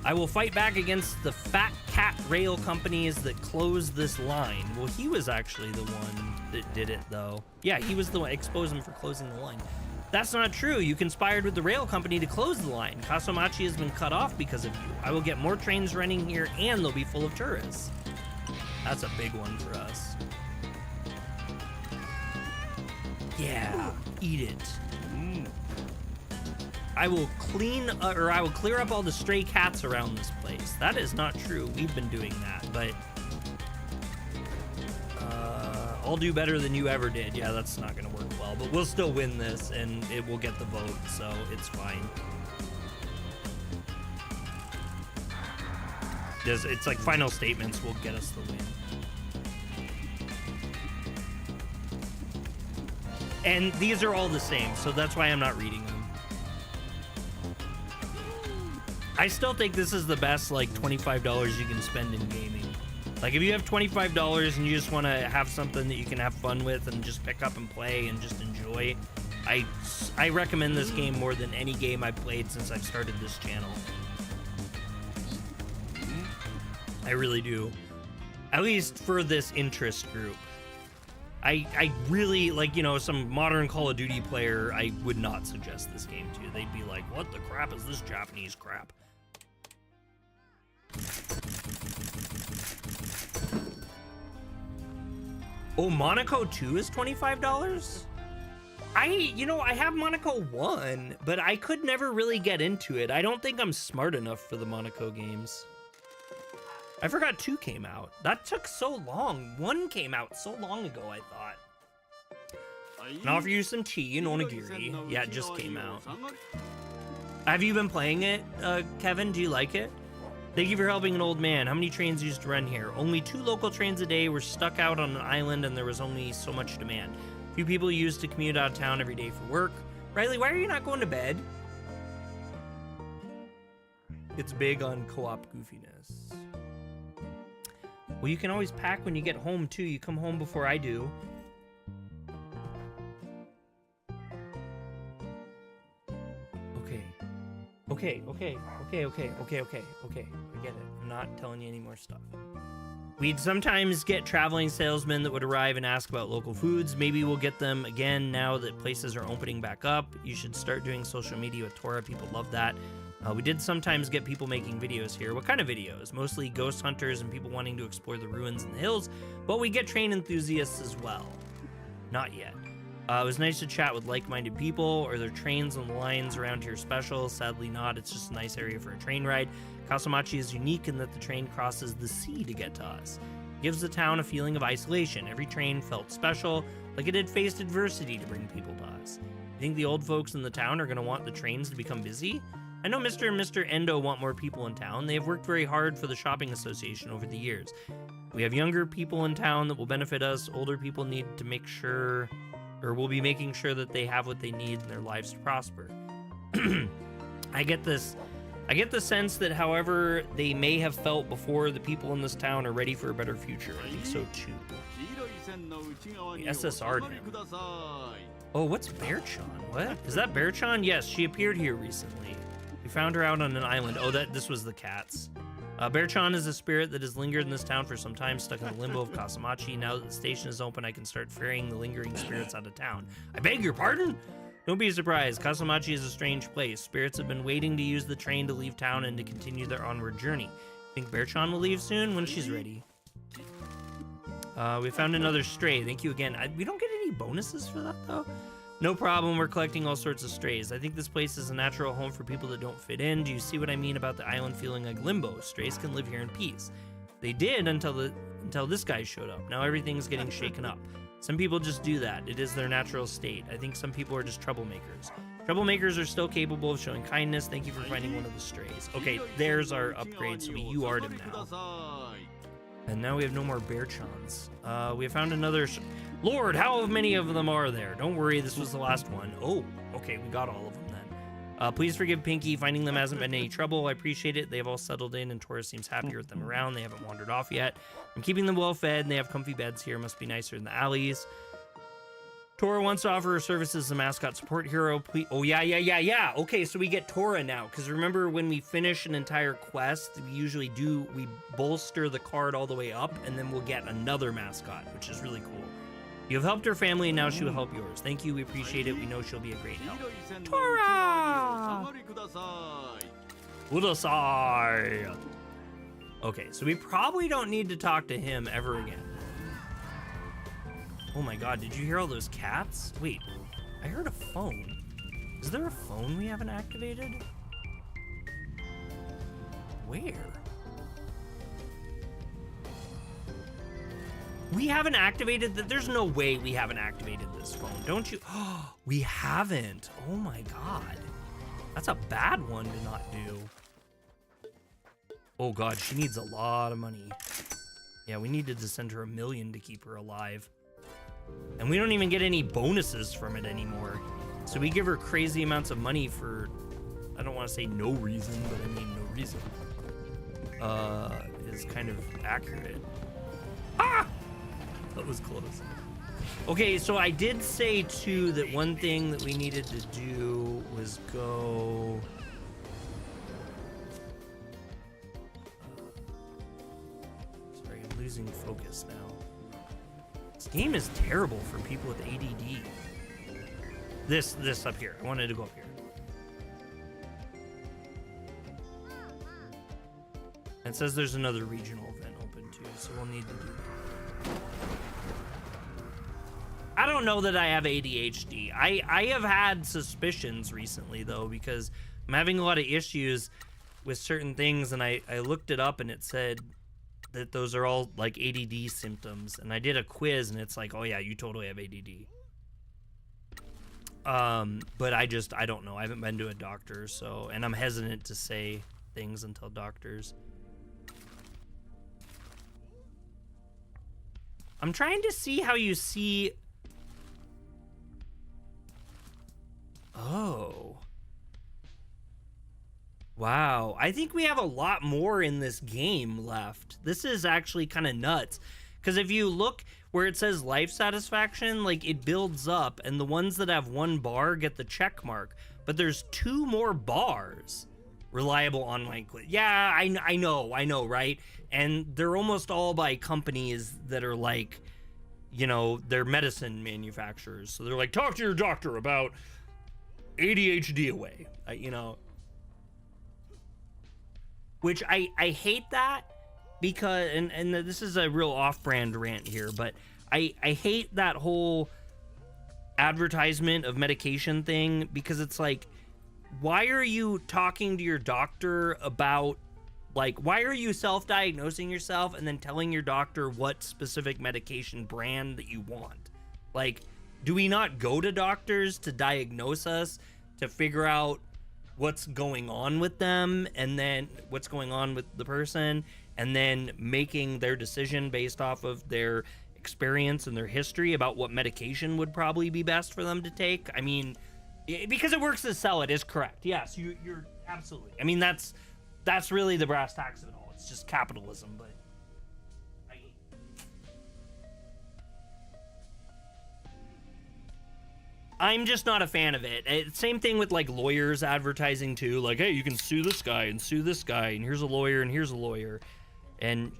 Speaker 1: I will fight back against the fat cat rail companies that closed this line. Well, he was actually the one that did it, though. Yeah, he was the one. Expose him for closing the line. That's not true. You conspired with the rail company to close the line. Kasumachi has been cut off because of you. I will get more trains running here, and they'll be full of tourists. That's a big one for us. Yeah, eat it. I will clear up all the stray cats around this place. That is not true. We've been doing that, but I'll do better than you ever did. Yeah, that's not gonna work well, but we'll still win this, and it will get the vote, so it's fine. It's like final statements will get us the win. And these are all the same, so that's why I'm not reading them. I still think this is the best, like, $25 you can spend in gaming. Like, if you have $25 and you just want to have something that you can have fun with and just pick up and play and just enjoy, I recommend this game more than any game I've played since I've started this channel. I really do. At least for this interest group. I really, like, you know, some modern Call of Duty player, I would not suggest this game to. They'd be like, what the crap is this Japanese crap? Oh, Monaco 2 is $25? I have Monaco 1, but I could never really get into it. I don't think I'm smart enough for the Monaco games. I forgot 2 came out. That took so long. 1 came out so long ago, I thought. And I'll offer you some tea in onigiri. Yeah, it just came out. Have you been playing it, Kevin? Do you like it? Thank you for helping an old man. How many trains used to run here? Only 2 local trains a day. Were stuck out on an island and there was only so much demand. Few people used to commute out of town every day for work. Riley, why are you not going to bed? It's big on co-op goofiness. Well, you can always pack when you get home, too. You come home before I do. Okay. I get it. I'm not telling you any more stuff. We'd sometimes get traveling salesmen that would arrive and ask about local foods. Maybe we'll get them again now that places are opening back up. You should start doing social media with Tora. People love that. We did sometimes get people making videos here. What kind of videos? Mostly ghost hunters and people wanting to explore the ruins and the hills, but we get train enthusiasts as well. Not yet. It was nice to chat with like-minded people. Are there trains on the lines around here special? Sadly not. It's just a nice area for a train ride. Kasamachi is unique in that the train crosses the sea to get to us. It gives the town a feeling of isolation. Every train felt special, like it had faced adversity to bring people to us. You think the old folks in the town are going to want the trains to become busy? I know Mr. and Mr. Endo want more people in town. They have worked very hard for the shopping association over the years. We have younger people in town that will benefit us. Older people need to make sure, or will be making sure that they have what they need in their lives to prosper. I get the sense that, however, they may have felt before, the people in this town are ready for a better future. I think so too. The SSR now. Oh, what's Bear-chan? What? Is that Bear-chan? Yes, she appeared here recently. We found her out on an island. Oh, this was the cats. Bear-chan is a spirit that has lingered in this town for some time, stuck in the limbo of Kasamachi. Now that the station is open, I can start ferrying the lingering spirits out of town. I beg your pardon? Don't be surprised. Kasamachi is a strange place. Spirits have been waiting to use the train to leave town and to continue their onward journey. Think Bear-chan will leave soon? When she's ready. We found another stray. Thank you again. We don't get any bonuses for that, though. No problem. We're collecting all sorts of strays. I think this place is a natural home for people that don't fit in. Do you see what I mean about the island feeling like limbo? Strays can live here in peace. They did until this guy showed up. Now everything's getting shaken up. Some people just do that. It is their natural state. I think some people are just troublemakers. Troublemakers are still capable of showing kindness. Thank you for finding one of the strays. Okay, there's our upgrade, so we UR'd him now. And now we have no more Bear-chans. We have found another... Lord, how many of them are there? Don't worry, this was the last one. Oh, okay, we got all of them then. Please forgive Pinky. Finding them hasn't been any trouble. I appreciate it. They have all settled in, and Tora seems happier with them around. They haven't wandered off yet. I'm keeping them well fed, and they have comfy beds here. Must be nicer in the alleys. Tora wants to offer her services as a mascot support hero. Please. Oh, yeah. Okay, so we get Tora now, because remember when we finish an entire quest, we bolster the card all the way up, and then we'll get another mascot, which is really cool. You have helped her family, and now she will help yours. Thank you. We appreciate it. We know she'll be a great help. Tora! Kudasai! Okay, so we probably don't need to talk to him ever again. Oh my god, did you hear all those cats? Wait, I heard a phone. Is there a phone we haven't activated? Where? We haven't activated that. There's no way we haven't activated this phone, don't you? Oh, we haven't. Oh my god. That's a bad one to not do. Oh god, she needs a lot of money. Yeah, we needed to send her $1 million to keep her alive. And we don't even get any bonuses from it anymore. So we give her crazy amounts of money for, I don't want to say no reason, but I mean no reason. Is kind of accurate. Ah! That was close. Okay, so I did say too that one thing that we needed to do was go... Sorry, I'm losing focus now. This game is terrible for people with ADD. This up here. I wanted to go up here. It says there's another regional event open too, so we'll need to do that. I don't know that I have ADHD. I have had suspicions recently though, because I'm having a lot of issues with certain things, and I looked it up and it said that those are all like ADD symptoms, and I did a quiz and it's like, oh yeah, you totally have ADD. But I don't know. I haven't been to a doctor, so, and I'm hesitant to say things until doctors. I'm trying to see how you see. Oh. Wow. I think we have a lot more in this game left. This is actually kind of nuts. Because if you look where it says life satisfaction, like it builds up, and the ones that have 1 bar get the check mark. But there's 2 more bars. Reliable online quiz. Yeah, I know, right? And they're almost all by companies that are like, you know, they're medicine manufacturers. So they're like, talk to your doctor about ADHD away, you know. Which I hate that, because, and this is a real off-brand rant here, but I hate that whole advertisement of medication thing, because it's like, why are you talking to your doctor about, like, why are you self-diagnosing yourself and then telling your doctor what specific medication brand that you want? Like, do we not go to doctors to diagnose us, to figure out what's going on with them, and then what's going on with the person, and then making their decision based off of their experience and their history about what medication would probably be best for them to take? I mean, because it works to sell it is correct. Yes, you're absolutely. I mean, that's really the brass tacks of it all. It's just capitalism, but I'm just not a fan of it. Same thing with like lawyers advertising too. Like, hey, you can sue this guy and sue this guy, and here's a lawyer and here's a lawyer. And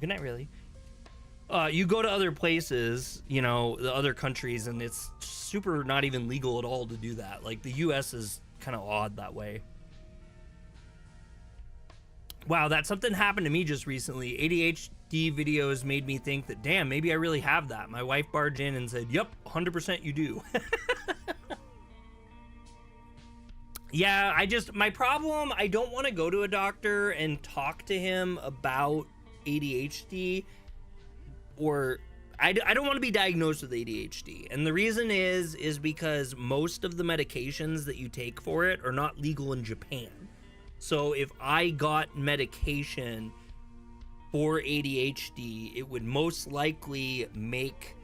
Speaker 1: good night, really. You go to other places, you know, the other countries, and it's super not even legal at all to do that. Like the US is kind of odd that way. Wow, that something happened to me just recently. ADHD videos made me think that, damn, maybe I really have that. My wife barged in and said, yep, 100% you do. Yeah, my problem, I don't want to go to a doctor and talk to him about ADHD, or I don't want to be diagnosed with ADHD. And the reason is because most of the medications that you take for it are not legal in Japan. So if I got medication for ADHD, it would most likely make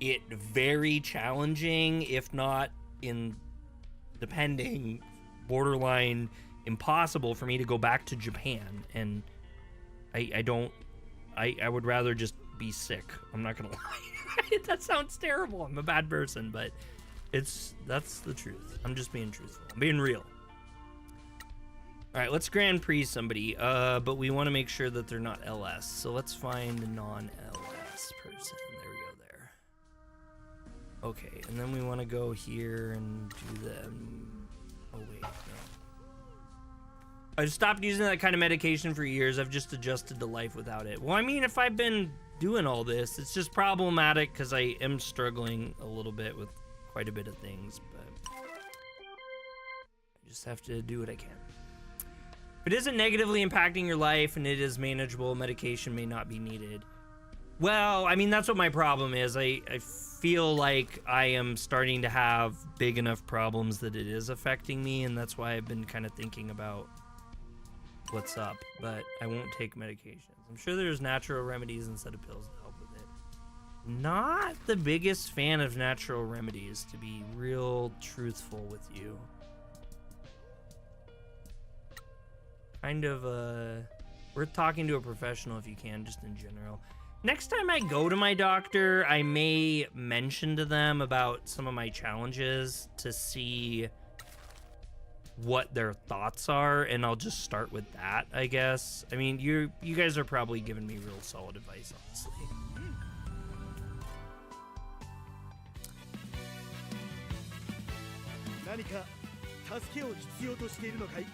Speaker 1: it very challenging, if not depending, borderline impossible for me to go back to Japan. And I would rather just be sick. I'm not gonna lie. That sounds terrible. I'm a bad person, but that's the truth. I'm just being truthful. I'm being real. All right, let's Grand Prix somebody, but we want to make sure that they're not LS. So let's find a non-LS person. There we go there. Okay, and then we want to go here and do them. Oh wait, no. I've stopped using that kind of medication for years. I've just adjusted to life without it. Well, I mean, if I've been doing all this, it's just problematic because I am struggling a little bit with quite a bit of things, but I just have to do what I can. If it isn't negatively impacting your life and it is manageable, medication may not be needed. Well, I mean, that's what my problem is. I feel like I am starting to have big enough problems that it is affecting me, and that's why I've been kind of thinking about what's up, but I won't take medications. I'm sure there's natural remedies instead of pills to help with it. not the biggest fan of natural remedies, to be real truthful with you. Kind of worth talking to a professional if you can, just in general. Next time I go to my doctor, I may mention to them about some of my challenges to see what their thoughts are, and I'll just start with that, I guess. I mean, you guys are probably giving me real solid advice, honestly.
Speaker 2: 何か助けを必要としているのかい?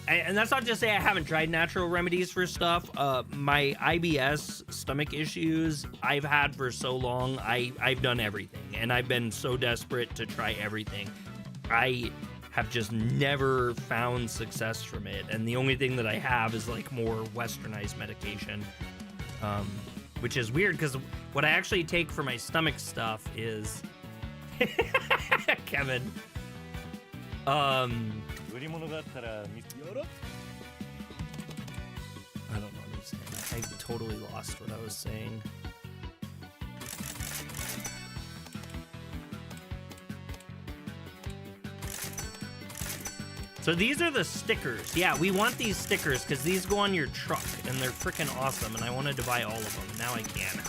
Speaker 1: And that's not to say I haven't tried natural remedies for stuff. My IBS stomach issues I've had for so long. I've done everything, and I've been so desperate to try everything. I have just never found success from it, and the only thing that I have is like more westernized medication, which is weird because what I actually take for my stomach stuff is Kevin. I don't know what I'm saying. I totally lost what I was saying. So these are the stickers. Yeah, we want these stickers because these go on your truck and they're freaking awesome, and I wanted to buy all of them. Now I can.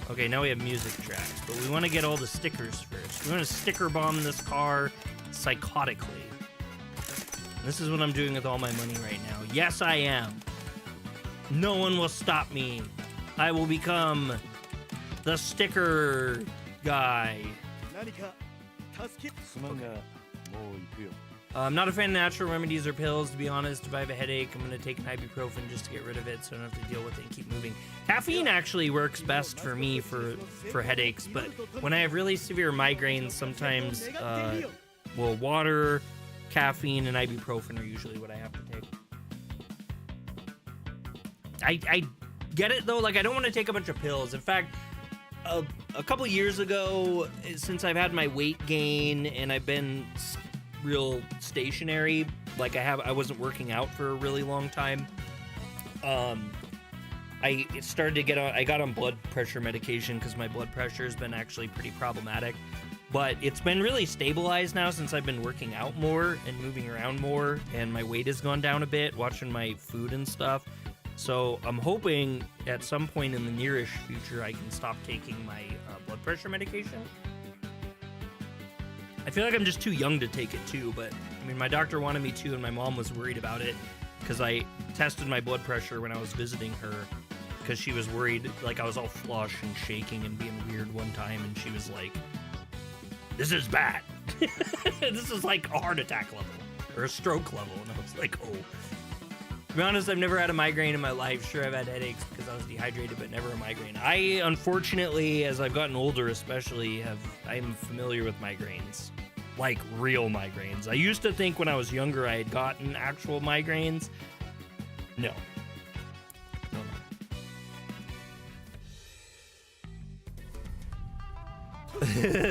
Speaker 1: Okay, now we have music tracks, but we want to get all the stickers first. We want to sticker bomb this car psychotically. This is what I'm doing with all my money right now. Yes, I am. No one will stop me. I will become the sticker guy. I'm not a fan of natural remedies or pills, to be honest. If I have a headache, I'm going to take an ibuprofen just to get rid of it so I don't have to deal with it and keep moving. Caffeine actually works best for me for headaches, but when I have really severe migraines, sometimes, well, water, caffeine, and ibuprofen are usually what I have to take. I get it, though. Like, I don't want to take a bunch of pills. In fact, a couple years ago, since I've had my weight gain and I've been real stationary, like I wasn't working out for a really long time, I got on blood pressure medication because my blood pressure has been actually pretty problematic, but it's been really stabilized now since I've been working out more and moving around more, and my weight has gone down a bit watching my food and stuff. So I'm hoping at some point in the nearish future I can stop taking my blood pressure medication. I feel like I'm just too young to take it too, but I mean, my doctor wanted me to, and my mom was worried about it because I tested my blood pressure when I was visiting her because she was worried, like I was all flush and shaking and being weird one time, and she was like, "This is bad." This is like a heart attack level or a stroke level, and I was like, "Oh." To be honest, I've never had a migraine in my life. Sure, I've had headaches because I was dehydrated, but never a migraine. I, unfortunately, as I've gotten older especially, I'm familiar with migraines. Like, real migraines. I used to think when I was younger I had gotten actual migraines. No.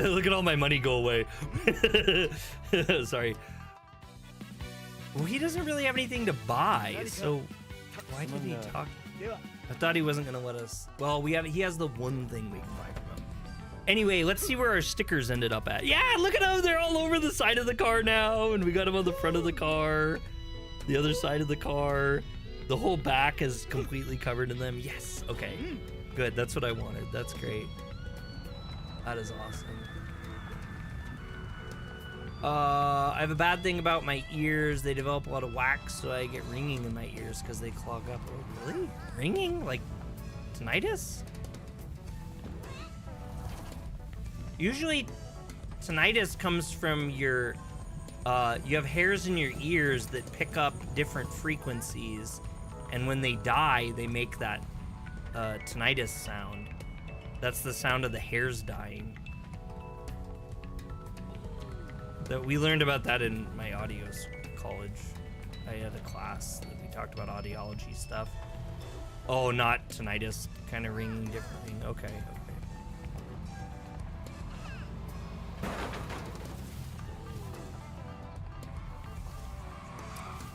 Speaker 1: Look at all my money go away. Sorry. Well, he doesn't really have anything to buy, so why did he talk? I thought he wasn't going to let us. Well, he has the one thing we can buy from him. Anyway, let's see where our stickers ended up at. Yeah, look at them. They're all over the side of the car now, and we got them on the front of the car, the other side of the car. The whole back is completely covered in them. Yes. Okay. Good. That's what I wanted. That's great. That is awesome. I have a bad thing about my ears. They develop a lot of wax, so I get ringing in my ears because they clog up. Oh, really? Ringing? Like tinnitus? Usually, tinnitus comes from your, you have hairs in your ears that pick up different frequencies, and when they die, they make that tinnitus sound. That's the sound of the hairs dying. We learned about that in my audio college. I had a class that we talked about audiology stuff. Oh, not tinnitus, kind of ringing, different ring. Okay.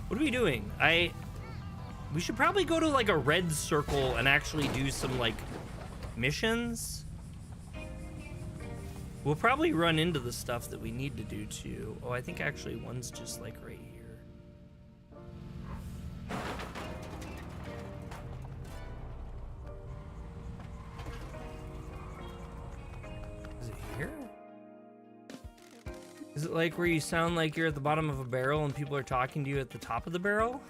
Speaker 1: What are we doing? We should probably go to like a red circle and actually do some like missions. We'll probably run into the stuff that we need to do too. Oh, I think actually one's just like right here. Is it here? Is it like where you sound like you're at the bottom of a barrel and people are talking to you at the top of the barrel?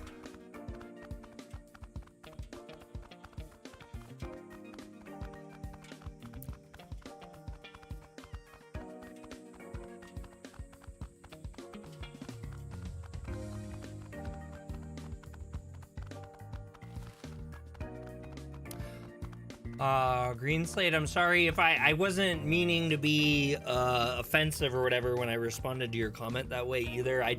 Speaker 1: Green Slate, I'm sorry if I wasn't meaning to be offensive or whatever when I responded to your comment that way either. I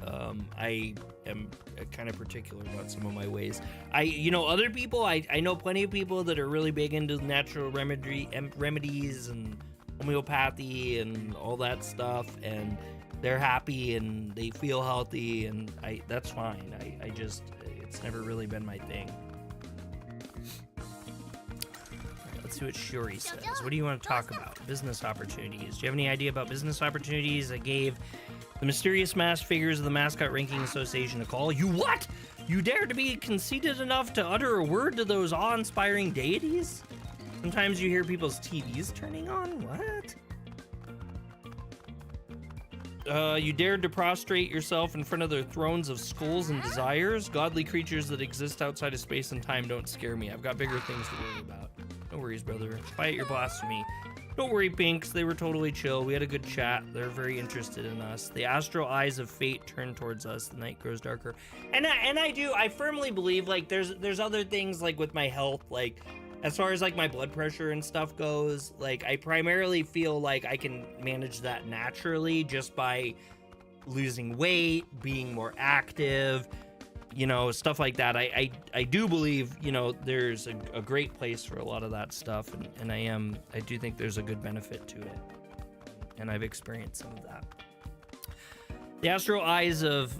Speaker 1: am kind of particular about some of my ways. Other people, I know plenty of people that are really big into natural remedies and homeopathy and all that stuff, and they're happy and they feel healthy, and that's fine. It's never really been my thing. Let's see what Shiori says. What do you want to talk about? Business opportunities. Do you have any idea about business opportunities? I gave the mysterious masked figures of the Mascot Ranking Association a call. You what? You dare to be conceited enough to utter a word to those awe-inspiring deities? Sometimes you hear people's TVs turning on? What? You dared to prostrate yourself in front of their thrones of skulls and desires? Godly creatures that exist outside of space and time don't scare me. I've got bigger things to worry about. No worries, brother. Quiet your blasphemy. Don't worry, Pinks. They were totally chill. We had a good chat. They're very interested in us. The astral eyes of fate turn towards us. The night grows darker. And I firmly believe, like, there's other things, like, with my health, like, as far as, like, my blood pressure and stuff goes, like, I primarily feel like I can manage that naturally just by losing weight, being more active, stuff like that. I do believe, there's a great place for a lot of that stuff, and I do think there's a good benefit to it, and I've experienced some of that. The astral eyes of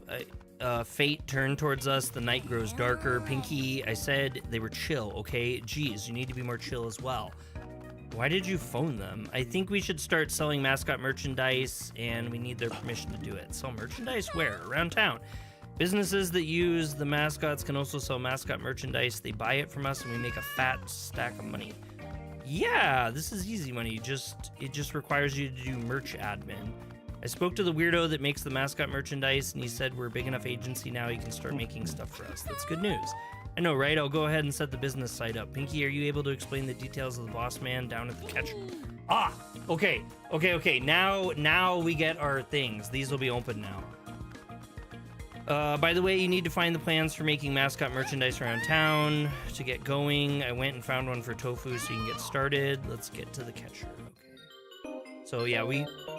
Speaker 1: fate turn towards us. The night grows darker. Pinky, I said they were chill, okay? Geez, you need to be more chill as well. Why did you phone them? I think we should start selling mascot merchandise, and we need their permission to do it. Sell merchandise where? Around town. Businesses that use the mascots can also sell mascot merchandise. They buy it from us and we make a fat stack of money. Yeah, this is easy money. It just requires you to do merch admin. I spoke to the weirdo that makes the mascot merchandise, and he said we're a big enough agency now he can start making stuff for us. That's good news. I know, right? I'll go ahead and set the business site up. Pinky, are you able to explain the details of the boss man down at the catcher? Ah, okay. Now we get our things. These will be open now. By the way, you need to find the plans for making mascot merchandise around town to get going. I went and found one for Tofu so you can get started. Let's get to the catcher. Okay. So yeah,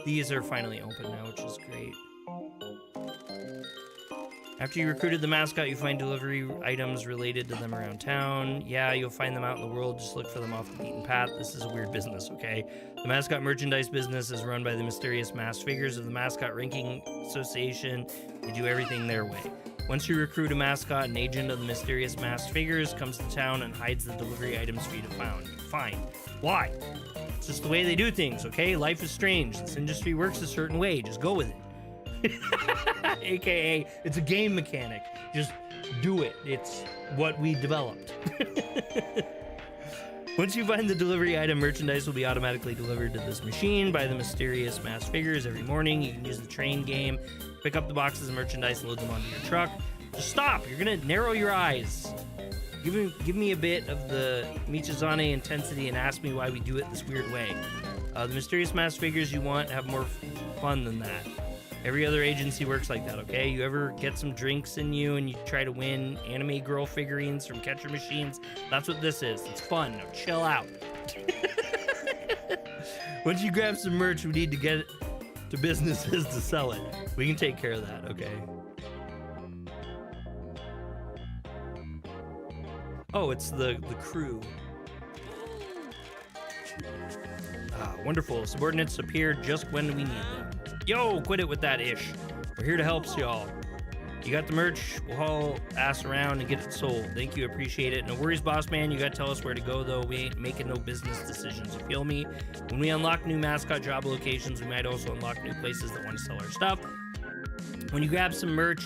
Speaker 1: these are finally open now, which is great. After you recruited the mascot, you find delivery items related to them around town. Yeah, you'll find them out in the world. Just look for them off the beaten path. This is a weird business, okay? The mascot merchandise business is run by the mysterious masked figures of the Mascot Ranking Association. They do everything their way. Once you recruit a mascot, an agent of the mysterious masked figures comes to town and hides the delivery items for you to find. Why? It's just the way they do things, okay? Life is strange. This industry works a certain way. Just go with it. AKA, it's a game mechanic. Just do it. It's what we developed. Once you find the delivery item, merchandise will be automatically delivered to this machine by the mysterious masked figures every morning. You can use the train game, pick up the boxes of merchandise, and load them onto your truck. Just stop. You're gonna narrow your eyes. Give me a bit of the Michizane intensity and ask me why we do it this weird way. The mysterious masked figures you want have more fun than that. Every other agency works like that, okay? You ever get some drinks in you and you try to win anime girl figurines from catcher machines? That's what this is. It's fun. Now chill out. Once you grab some merch, we need to get it to businesses to sell it. We can take care of that, okay? Oh, it's the crew. Ah, wonderful. Subordinates appear just when we need them. Yo, quit it with that ish. We're here to help y'all. You got the merch. We'll haul ass around and get it sold. Thank you. Appreciate it. No worries, boss man. You got to tell us where to go, though. We ain't making no business decisions. You feel me? When we unlock new mascot job locations, we might also unlock new places that want to sell our stuff. When you grab some merch,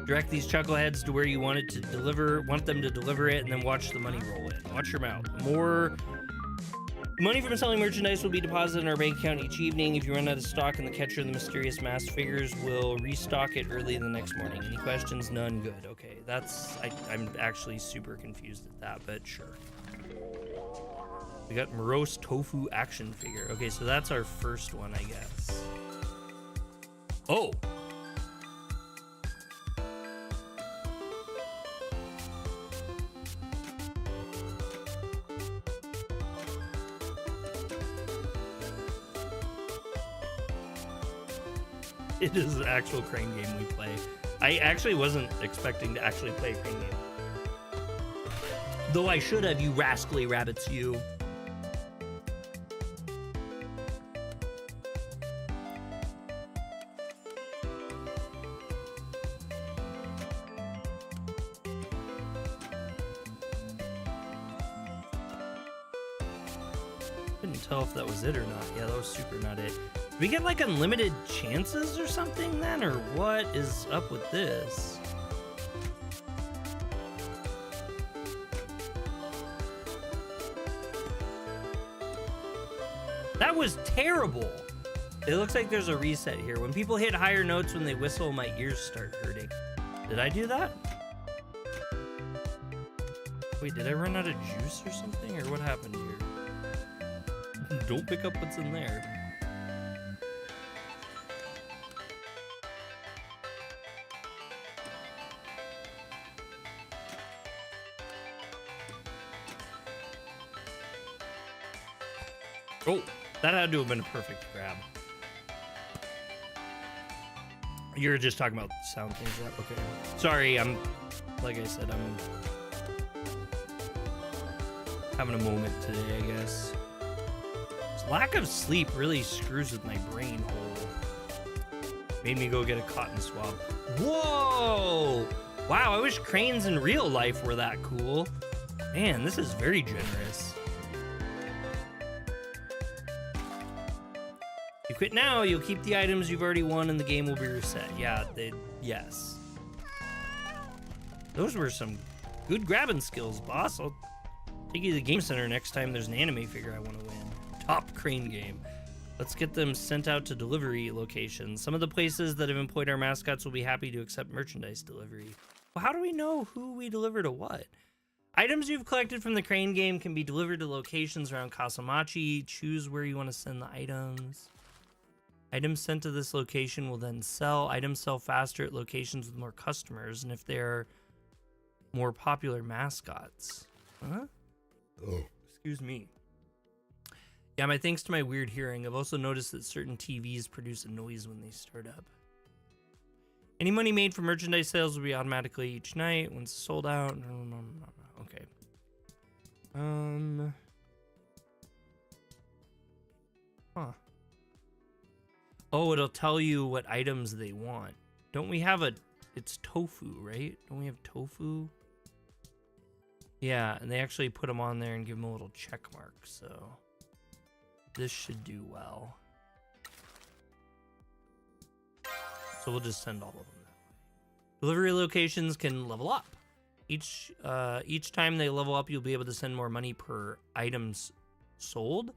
Speaker 1: direct these chuckleheads to where you want them to deliver it, and then watch the money roll in. Watch your mouth. More money from selling merchandise will be deposited in our bank account each evening. If you run out of stock in the catcher of the mysterious masked figures, we'll restock it early the next morning. Any questions? None. Good. Okay, I'm actually super confused at that, but sure. We got morose tofu action figure. Okay, so that's our first one, I guess. Oh. It is an actual crane game we play. I actually wasn't expecting to actually play a crane game. Though I should have, you rascally rabbits, you. Couldn't tell if that was it or not. Yeah, that was super not it. We get like unlimited chances or something then, or what is up with this? That was terrible. It looks like there's a reset here. When people hit higher notes when they whistle, my ears start hurting. Did I do that? Wait, did I run out of juice or something, or what happened here? Don't pick up what's in there. Oh, that had to have been a perfect grab. You're just talking about sound things. Okay. Sorry, like I said, I'm having a moment today, I guess. This lack of sleep really screws with my brain hole. Made me go get a cotton swab. Whoa! Wow, I wish cranes in real life were that cool. Man, this is very generous. You quit now, you'll keep the items you've already won and the game will be reset. Yeah, yes. Those were some good grabbing skills, boss. I'll take you to the game center next time there's an anime figure I want to win. Top crane game. Let's get them sent out to delivery locations. Some of the places that have employed our mascots will be happy to accept merchandise delivery. Well, how do we know who we deliver to what? Items you've collected from the crane game can be delivered to locations around Kasamachi. Choose where you want to send the items. Items sent to this location will then sell. Items sell faster at locations with more customers and if they're more popular mascots. Huh? Oh. Excuse me. Yeah, my thanks to my weird hearing, I've also noticed that certain TVs produce a noise when they start up. Any money made from merchandise sales will be automatically each night when it's sold out. Okay. Huh. Oh, it'll tell you what items they want. Don't we have it's tofu, right? Don't we have tofu? Yeah, and they actually put them on there and give them a little check mark, so this should do well. So we'll just send all of them that way. Delivery locations can level up. Each time they level up, you'll be able to send more money per items sold.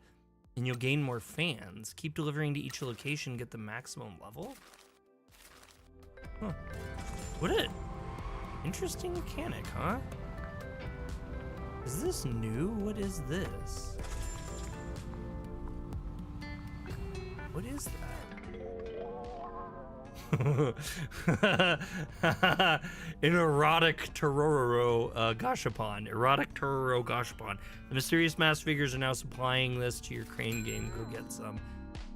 Speaker 1: And you'll gain more fans. Keep delivering to each location, get the maximum level. Huh. What an interesting mechanic, huh? Is this new? What is this? What is that? An erotic Tororo Gashapon. Erotic Tororo Gashapon. The mysterious masked figures are now supplying this to your crane game. Go get some.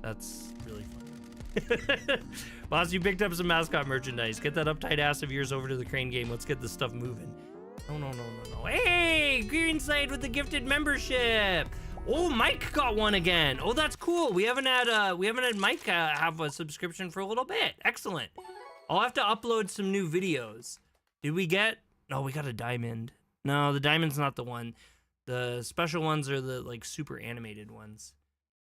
Speaker 1: That's really fun. Boss, you picked up some mascot merchandise. Get that uptight ass of yours over to the crane game. Let's get this stuff moving. No. Hey, Greenside with the gifted membership. Oh, Mike got one again. Oh, that's cool. We haven't had Mike have a subscription for a little bit. Excellent. I'll have to upload some new videos. Did we get... No, we got a diamond. No, the diamond's not the one. The special ones are the, like, super animated ones.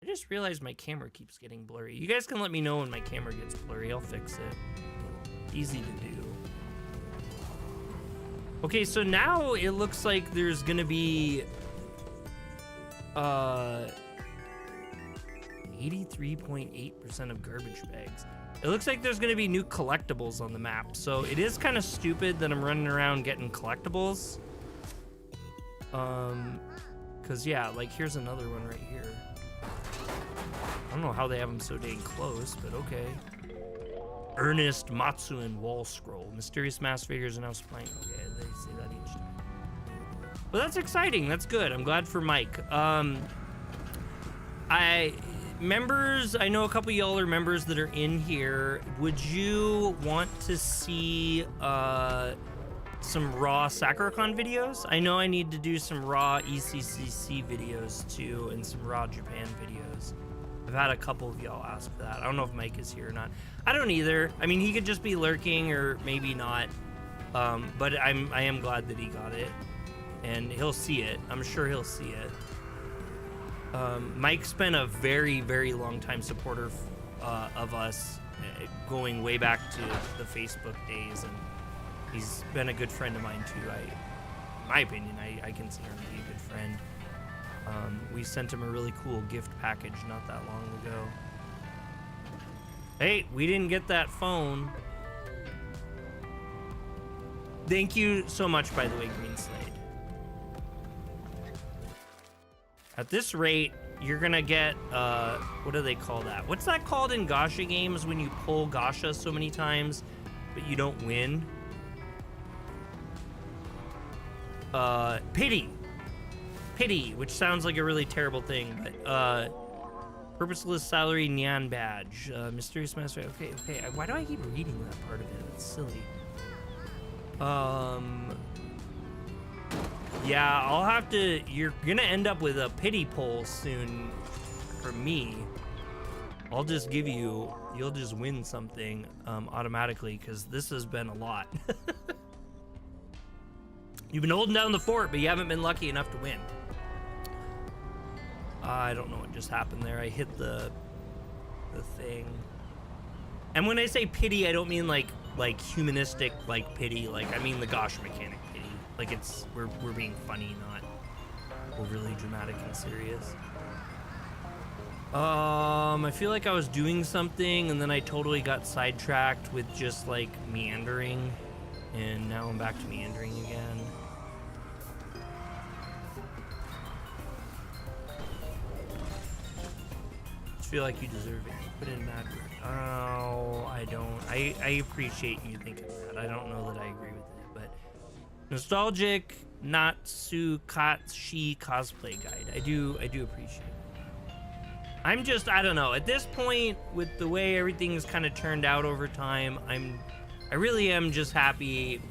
Speaker 1: I just realized my camera keeps getting blurry. You guys can let me know when my camera gets blurry. I'll fix it. Easy to do. Okay, so now it looks like there's gonna be... 83.8% of garbage bags. It looks like there's gonna be new collectibles on the map, so it is kind of stupid that I'm running around getting collectibles. Cause yeah, like here's another one right here. I don't know how they have them so dang close, but okay. Ernest Matsuin Wall Scroll. Mysterious mass figures are now supplying. Okay, they say that each time. Well, that's exciting. That's good. I'm glad for Mike. Members, I know a couple of y'all are members that are in here. Would you want to see some raw Sakuracon videos? I know I need to do some raw ECCC videos too, and some raw Japan videos. I've had a couple of y'all ask for that. I don't know if Mike is here or not. I don't either. I mean, he could just be lurking or maybe not. But I am glad that he got it, and he'll see it. I'm sure he'll see it. Mike's been a very, very long time supporter of us, going way back to the Facebook days, and he's been a good friend of mine too. In my opinion, I consider him to be a good friend. We sent him a really cool gift package not that long ago. Hey, we didn't get that phone. Thank you so much, by the way, Green Slade. At this rate, you're gonna get, what do they call that? What's that called in gacha games when you pull gacha so many times, but you don't win? Pity. Pity, which sounds like a really terrible thing, but, purposeless salary Nyan badge. Mysterious master, okay. Why do I keep reading that part of it? It's silly. Yeah, I'll have to... You're gonna end up with a pity poll soon from me. I'll just give you... You'll just win something automatically, because this has been a lot. You've been holding down the fort, but you haven't been lucky enough to win. I don't know what just happened there. I hit the thing. And when I say pity, I don't mean like humanistic like pity. Like, I mean the gacha mechanic pity. Like, it's we're being funny, not overly dramatic and serious. I feel like I was doing something and then I totally got sidetracked with just like meandering, and now I'm back to meandering again. I feel like you deserve it. Put in mad work. Oh, I don't. I appreciate you thinking that. I don't know that I agree with it, but nostalgic Natsukatshi cosplay guide. I do appreciate it. I'm just, I don't know. At this point, with the way everything's kind of turned out over time, I really am just happy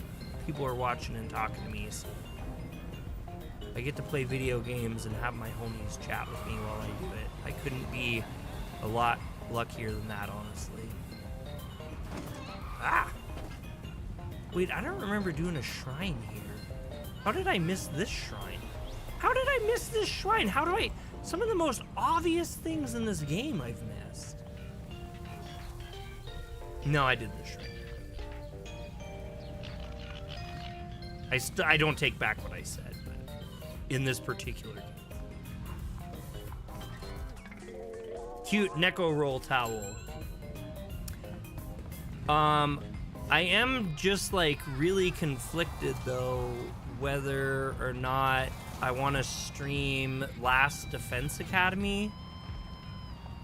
Speaker 1: people are watching and talking to me. So I get to play video games and have my homies chat with me while I do it. I couldn't be a lot luckier than that, honestly. Ah! Wait, I don't remember doing a shrine here. How did I miss this shrine? How did I miss this shrine? How do I... Some of the most obvious things in this game I've missed. No, I did this shrine. I don't take back what I said, but in this particular game. Cute Neko roll towel. I am just like really conflicted though whether or not I want to stream Last Defense Academy.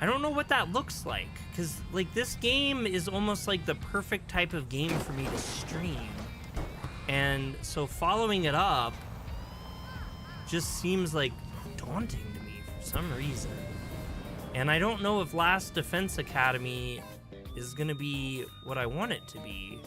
Speaker 1: I don't know what that looks like, because like this game is almost like the perfect type of game for me to stream, and so following it up just seems like daunting to me for some reason. And I don't know if Last Defense Academy is gonna be what I want it to be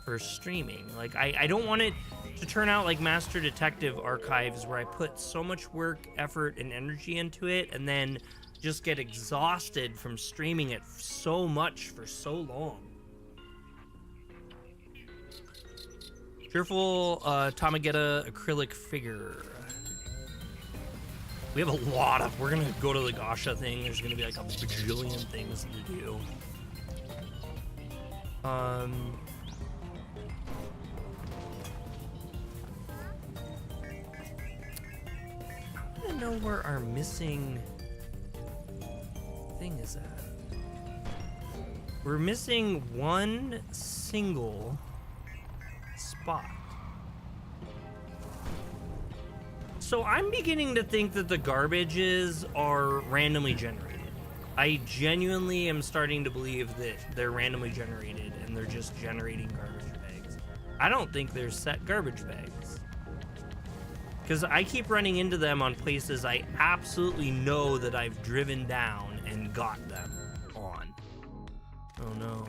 Speaker 1: for streaming. Like, I don't want it to turn out like Master Detective Archives, where I put so much work, effort, and energy into it, and then just get exhausted from streaming it so much for so long. Cheerful Tamagetta acrylic figure. We have a lot of... We're going to go to the Gasha thing. There's going to be like a bajillion things to do. I don't know where our missing thing is at. We're missing one single spot. So I'm beginning to think that the garbages are randomly generated. I genuinely am starting to believe that they're randomly generated and they're just generating garbage bags. I don't think they're set garbage bags. Because I keep running into them on places I absolutely know that I've driven down and got them on. Oh no.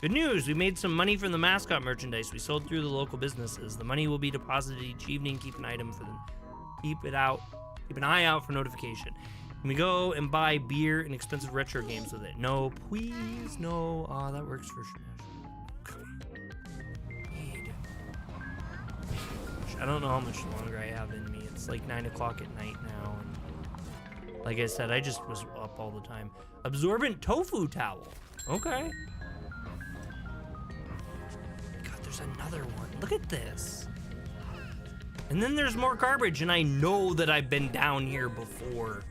Speaker 1: Good news, we made some money from the mascot merchandise we sold through the local businesses. The money will be deposited each evening. Keep an item for them. Keep an eye out for notification. Can we go and buy beer and expensive retro games with it? No, please, no. That works for sure. I don't know how much longer I have in me. It's like 9 o'clock at night now. And like I said, I just was up all the time. Absorbent tofu towel. Okay. God, there's another one. Look at this. And then there's more garbage, and I know that I've been down here before.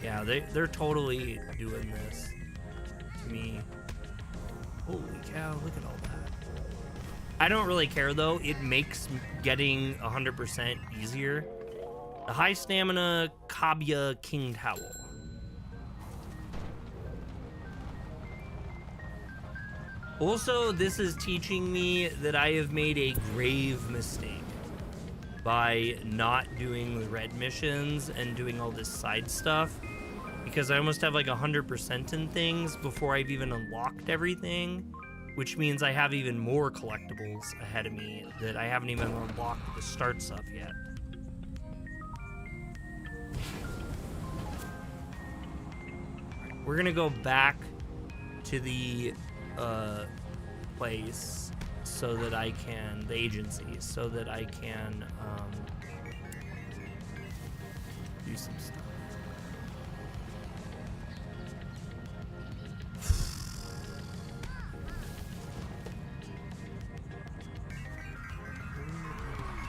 Speaker 1: Yeah, they're totally doing this to me. Holy cow, look at all that. I don't really care, though. It makes getting 100% easier. The high stamina Kabya King Towel. Also, this is teaching me that I have made a grave mistake by not doing the red missions and doing all this side stuff, because I almost have like 100% in things before I've even unlocked everything, which means I have even more collectibles ahead of me that I haven't even unlocked the start stuff yet. We're gonna go back to the place so that I can, the agency, so that I can do some stuff.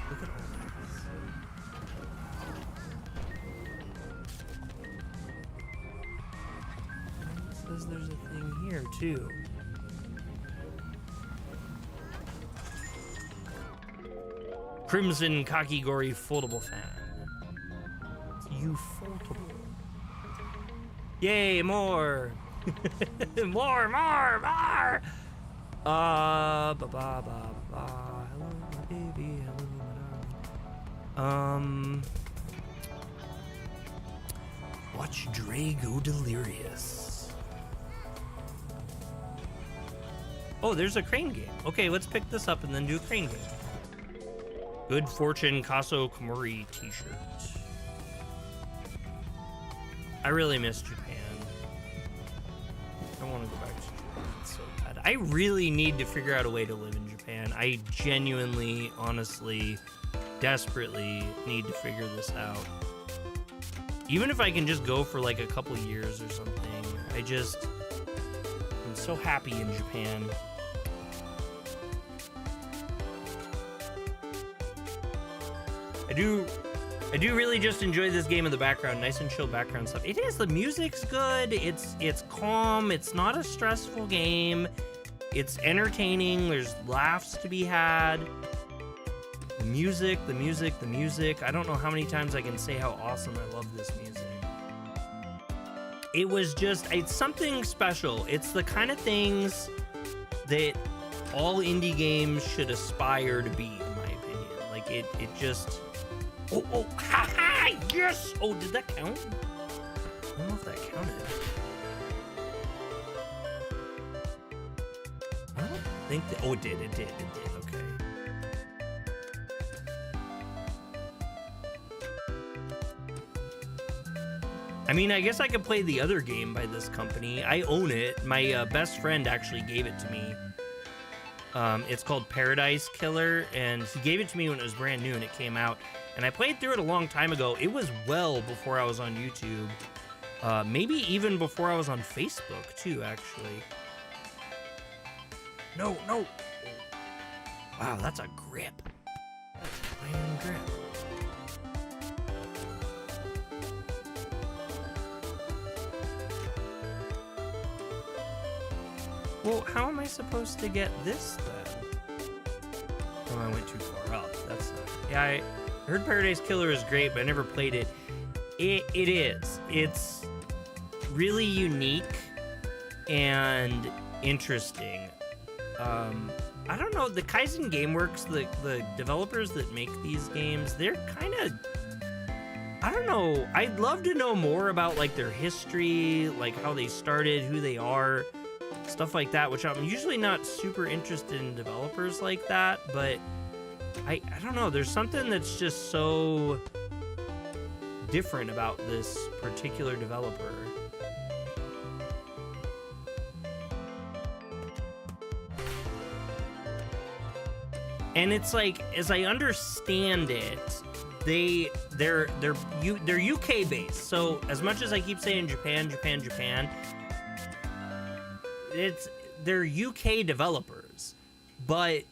Speaker 1: Look at all this. It says there's a thing here too. Crimson Kakigori foldable fan. You foldable. Yay, more! more! Ba ba ba ba ba. Hello, my baby. Hello, my darling. Watch Dre go delirious. Oh, there's a crane game. Okay, let's pick this up and then do a crane game. Good Fortune Kaso Komori t-shirt. I really miss Japan. I want to go back to Japan. It's so bad. I really need to figure out a way to live in Japan. I genuinely, honestly, desperately need to figure this out. Even if I can just go for like a couple years or something. I'm so happy in Japan. I do really just enjoy this game in the background. Nice and chill background stuff. It is. The music's good. It's calm. It's not a stressful game. It's entertaining. There's laughs to be had. The music. I don't know how many times I can say how awesome I love this music. It's something special. It's the kind of things that all indie games should aspire to be, in my opinion. Like it just... Oh, ha ha, yes! Oh, did that count? I don't know if that counted. I don't think that, oh, it did, okay. I mean, I guess I could play the other game by this company. I own it. My best friend actually gave it to me. It's called Paradise Killer, and he gave it to me when it was brand new and it came out. And I played through it a long time ago. It was well before I was on YouTube. Maybe even before I was on Facebook, too, actually. No, no. Wow, that's a grip. That's an iron grip. Well, how am I supposed to get this then? Oh, I went too far up. That's not... Yeah, I heard Paradise Killer is great, but I never played it. It is. It's really unique and interesting. I don't know, the Kaizen Gameworks, the developers that make these games, they're kind of... I don't know. I'd love to know more about, like, their history, like, how they started, who they are, stuff like that, which I'm usually not super interested in developers like that, but I don't know. There's something that's just so different about this particular developer. And it's like, as I understand it, they're UK based. So as much as I keep saying Japan, they're UK developers. But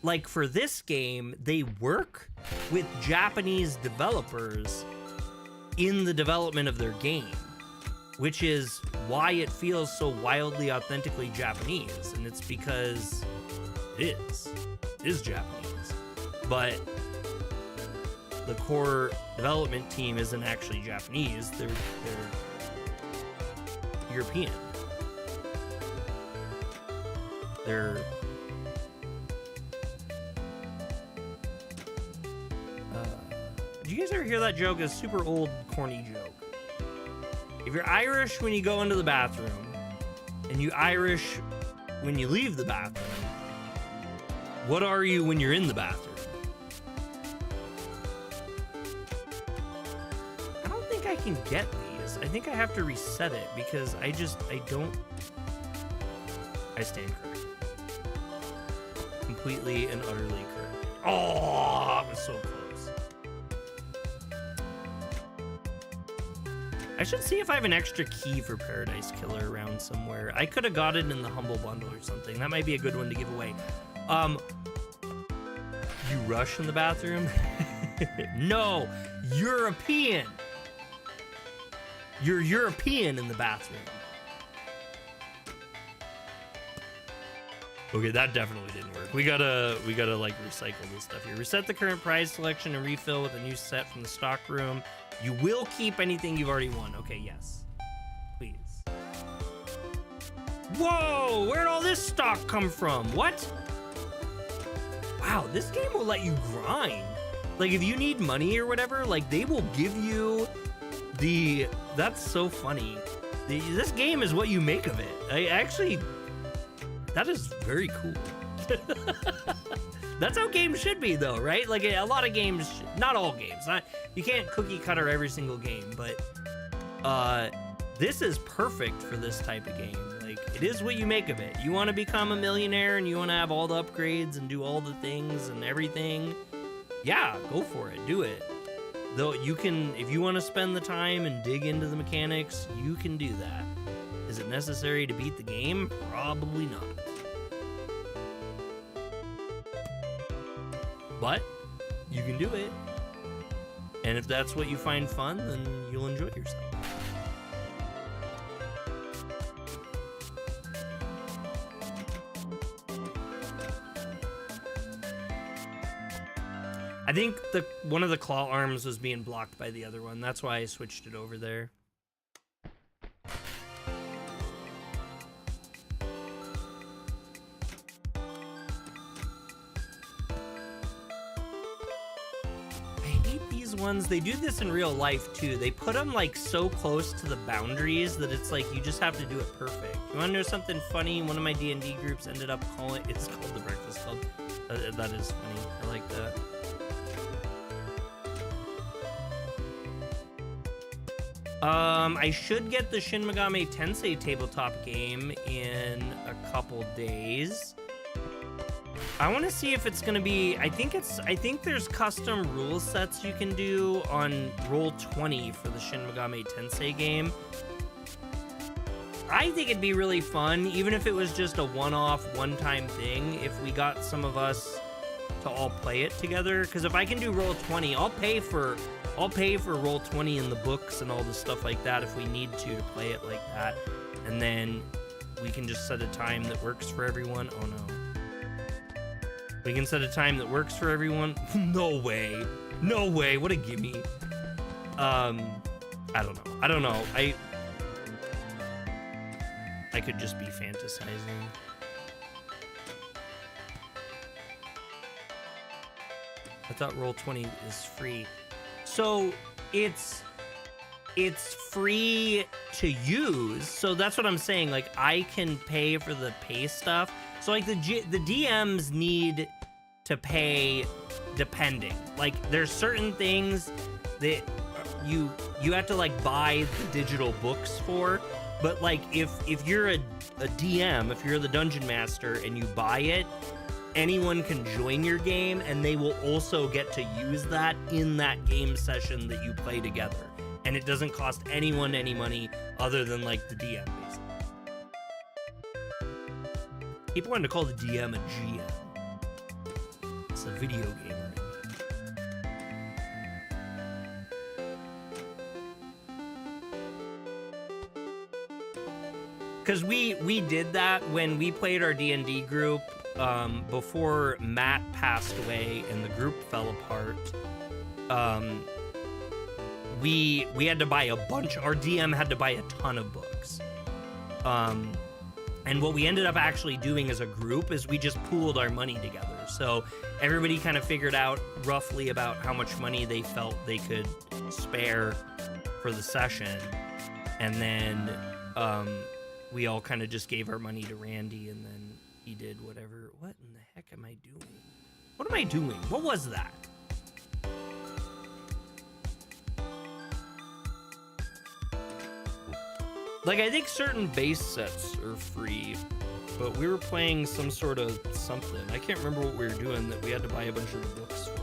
Speaker 1: like for this game, they work with Japanese developers in the development of their game, which is why it feels so wildly authentically Japanese. And it's because it is Japanese, but the core development team isn't actually Japanese. They're European. Did you guys ever hear that joke? It's a super old, corny joke. If you're Irish when you go into the bathroom, and you Irish when you leave the bathroom, what are you when you're in the bathroom? I don't think I can get these. I think I have to reset it because I stand corrected. Completely and utterly correct. Oh, I was so close. I should see if I have an extra key for Paradise Killer around somewhere. I could have got it in the Humble Bundle or something. That might be a good one to give away. You rush in the bathroom? No, European. You're European in the bathroom. Okay, that definitely didn't work. We gotta like recycle this stuff here. Reset the current prize selection and refill with a new set from the stock room. You will keep anything you've already won. Okay, yes. Please. Whoa, where'd all this stock come from? What? Wow, this game will let you grind. Like, if you need money or whatever, like, they will give you the... That's so funny. This game is what you make of it. That is very cool. That's how games should be, though, right? Like, a lot of games... Not all games. You can't cookie cutter every single game, but... this is perfect for this type of game. Like, it is what you make of it. You want to become a millionaire and you want to have all the upgrades and do all the things and everything. Yeah, go for it. Do it. Though you can, if you want to spend the time and dig into the mechanics, you can do that. Is it necessary to beat the game? Probably not. But you can do it. And if that's what you find fun, then you'll enjoy yourself. I think one of the claw arms was being blocked by the other one. That's why I switched it over there. I hate these ones. They do this in real life too. They put them like so close to the boundaries that it's like you just have to do it perfect. You want to know something funny? One of my D&D groups ended up calling it's called the Breakfast Club. That is funny. I like that. I should get the Shin Megami Tensei tabletop game in a couple days. I want to see if it's going to be, I think there's custom rule sets you can do on Roll20 for the Shin Megami Tensei game. I think it'd be really fun, even if it was just a one-off, one-time thing, if we got some of us to all play it together. Because if I can do Roll20, I'll pay for Roll20 in the books and all the stuff like that if we need to play it like that. And then we can just set a time that works for everyone. Oh no. We can set a time that works for everyone. No way. No way. What a gimme. I don't know. I could just be fantasizing. I thought Roll20 is free. So it's free to use. So that's what I'm saying. Like, I can pay for the pay stuff. So like the DMs need to pay depending. Like, there's certain things that you have to like buy the digital books for. But like if you're a DM, if you're the dungeon master and you buy it, anyone can join your game and they will also get to use that in that game session that you play together. And it doesn't cost anyone any money other than like the DM, basically. People wanted to call the DM a GM. It's a video gamer. Because we did that when we played our D&D group before Matt passed away and the group fell apart. We had to buy a bunch. Our DM had to buy a ton of books. And what we ended up actually doing as a group is we just pooled our money together. So everybody kind of figured out roughly about how much money they felt they could spare for the session. And then we all kind of just gave our money to Randy, and then he did whatever. What in the heck am I doing? What am I doing? What was that? Like, I think certain base sets are free, but we were playing some sort of something. I can't remember what we were doing that we had to buy a bunch of the books for.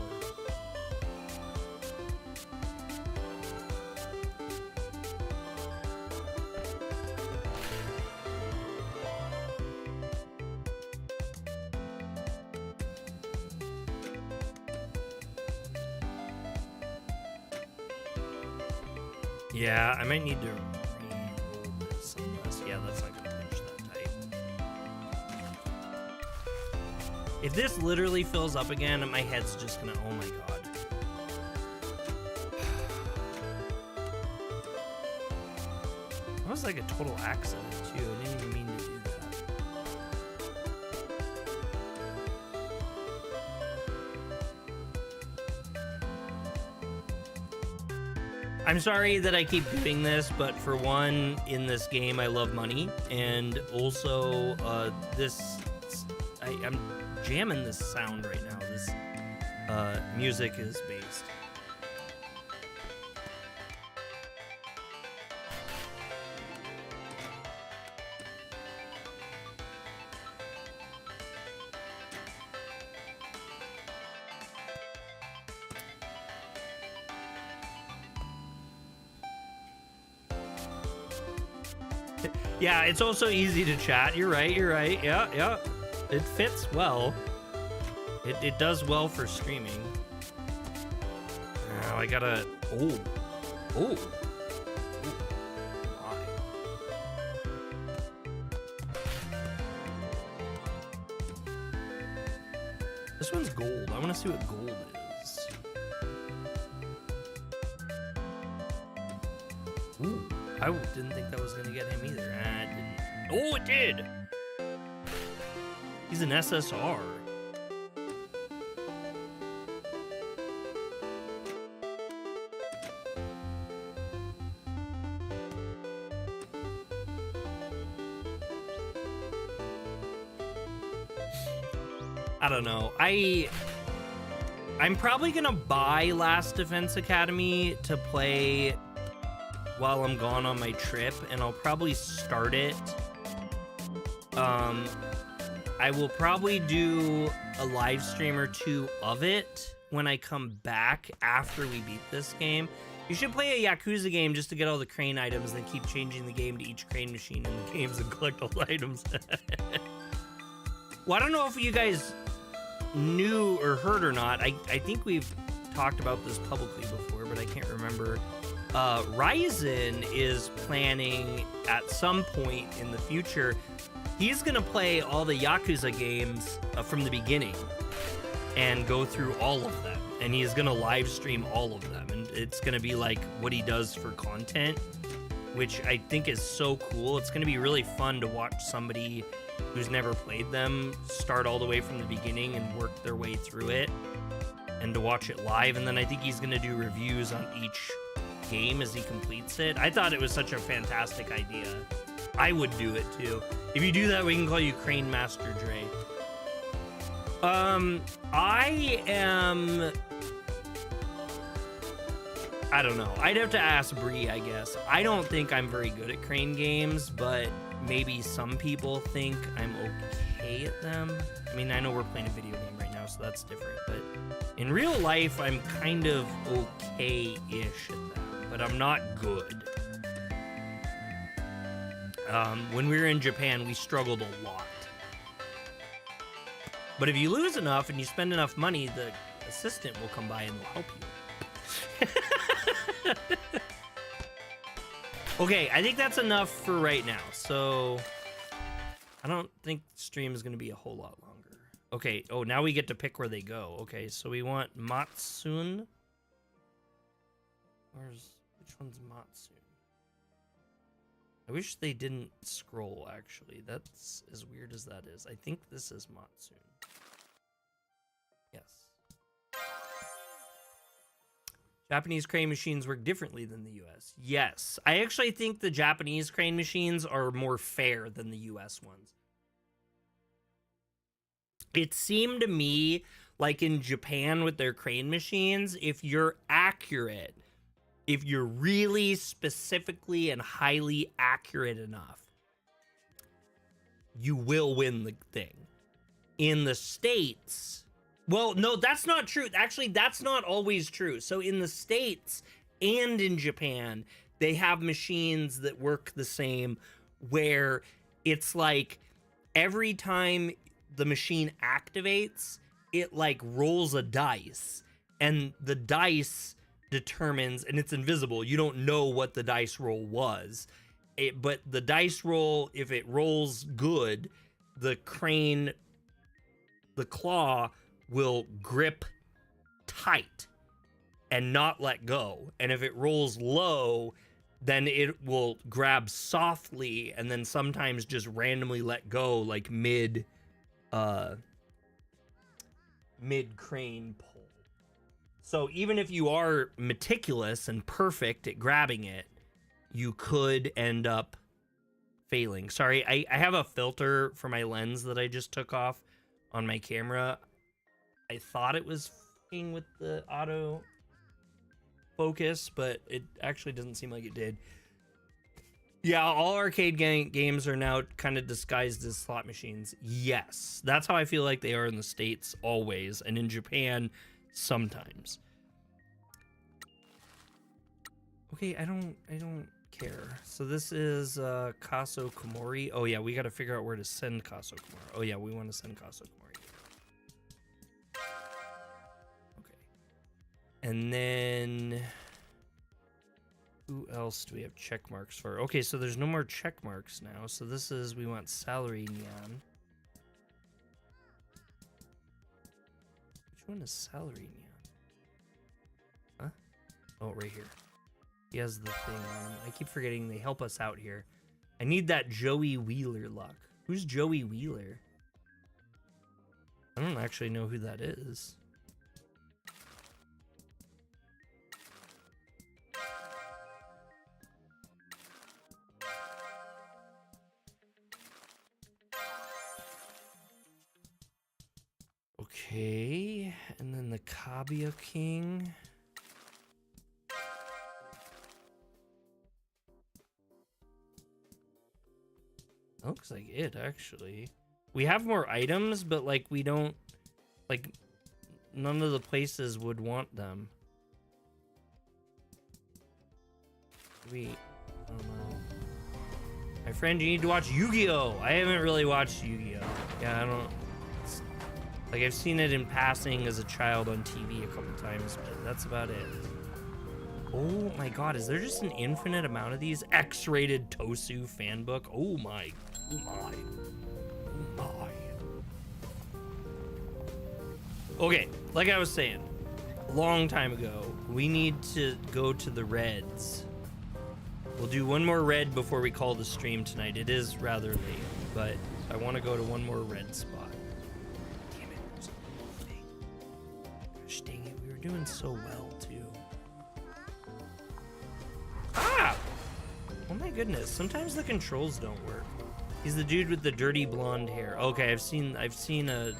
Speaker 1: Yeah, I might need to re-roll this unless, yeah, that's not gonna finish that tight. If this literally fills up again, my head's just gonna, oh my god. That was like a total accident too, I didn't even mean to do that. I'm sorry that I keep doing this, but for one, in this game, I love money, and also I'm jamming this sound right now. This music is based. Yeah, it's also easy to chat. You're right. Yeah. It fits well. It does well for streaming. Now I gotta... Oh. My. This one's gold. I want to see what gold is. Ooh. I didn't think that was going to get him either. I didn't. Oh, it did! He's an SSR. I don't know. I'm probably going to buy Last Defense Academy to play while I'm gone on my trip, and I'll probably start it I will probably do a live stream or two of it when I come back after we beat this game. You should play a Yakuza game just to get all the crane items, then keep changing the game to each crane machine in the games and collect all the items. Well, I don't know if you guys knew or heard or not. I think we've talked about this publicly before, but I can't remember. Ryzen is planning at some point in the future, he's going to play all the Yakuza games from the beginning and go through all of them. And he's going to live stream all of them. And it's going to be like what he does for content, which I think is so cool. It's going to be really fun to watch somebody who's never played them start all the way from the beginning and work their way through it, and to watch it live. And then I think he's going to do reviews on each game as he completes it. I thought it was such a fantastic idea. I would do it too. If you do that, we can call you Crane Master Dre. I don't know. I'd have to ask Bree, I guess. I don't think I'm very good at crane games, but maybe some people think I'm okay at them. I mean, I know we're playing a video game right now, so that's different. But in real life, I'm kind of okay-ish at them, but I'm not good. When we were in Japan, we struggled a lot. But if you lose enough and you spend enough money, the assistant will come by and will help you. Okay, I think that's enough for right now. So I don't think the stream is going to be a whole lot longer. Okay, oh, now we get to pick where they go. Okay, so we want Matsun. Which one's Matsun? I wish they didn't scroll, actually. That's as weird as that is. I think this is Matsun. Yes. Japanese crane machines work differently than the US. Yes. I actually think the Japanese crane machines are more fair than the US ones. It seemed to me like in Japan with their crane machines, if you're accurate, if you're really specifically and highly accurate enough, you will win the thing. In the States, well, no, that's not true. Actually, that's not always true. So in the States and in Japan, they have machines that work the same, where it's like every time the machine activates, it like rolls a dice, and the dice determines, and it's invisible. You don't know what the dice roll was. But the dice roll, if it rolls good, the crane, the claw will grip tight and not let go. And if it rolls low, then it will grab softly and then sometimes just randomly let go, like mid crane pull. So even if you are meticulous and perfect at grabbing it, you could end up failing. Sorry, I have a filter for my lens that I just took off on my camera. I thought it was f***ing with the auto focus, but it actually doesn't seem like it did. Yeah, all arcade games are now kind of disguised as slot machines. Yes, that's how I feel like they are in the States always, and in Japan sometimes. Okay, I don't care. So this is Kaso Komori. Oh yeah, we got to figure out where to send Kaso Komori. Oh yeah, we want to send Kaso Komori. And then who else do we have check marks for? Okay, so there's no more check marks now. So this is, we want salary neon. Which one is salary neon? Huh? Oh, right here. He has the thing on. I keep forgetting they help us out here. I need that Joey Wheeler luck. Who's Joey Wheeler? I don't actually know who that is. Okay, and then the Kaguya King. That looks like it, actually. We have more items, but like we don't, like none of the places would want them. I don't know. My friend, you need to watch Yu-Gi-Oh! I haven't really watched Yu-Gi-Oh! Yeah, I don't... Like, I've seen it in passing as a child on TV a couple times, but that's about it. Oh my god, is there just an infinite amount of these? X-rated Tosu fan book? Oh my. Oh my. Oh my. Okay, like I was saying, a long time ago, we need to go to the Reds. We'll do one more red before we call the stream tonight. It is rather late, but I want to go to one more red spot. Damn it. There's a thing. Gosh dang it. We were doing so well, too. Ah! Oh my goodness. Sometimes the controls don't work. He's the dude with the dirty blonde hair. Okay, I've seen a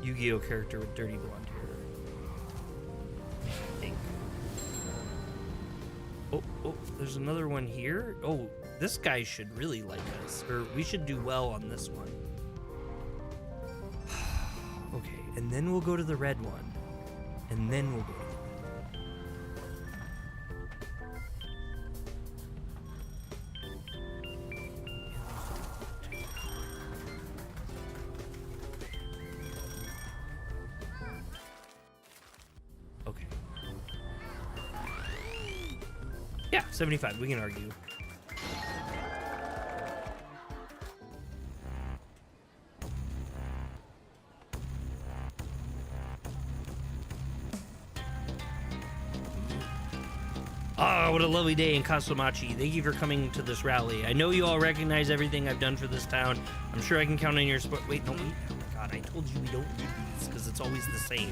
Speaker 1: Yu-Gi-Oh character with dirty blonde hair. I think. Oh, there's another one here. Oh, this guy should really like us, or we should do well on this one. Okay, and then we'll go to the red one, and then we'll go to the red. Okay. Yeah, 75. We can argue. Oh, what a lovely day in Kasumachi. Thank you for coming to this rally. I know you all recognize everything I've done for this town. I'm sure I can count on your support. Wait, no, wait. Oh my god, I told you we don't do these because it's always the same.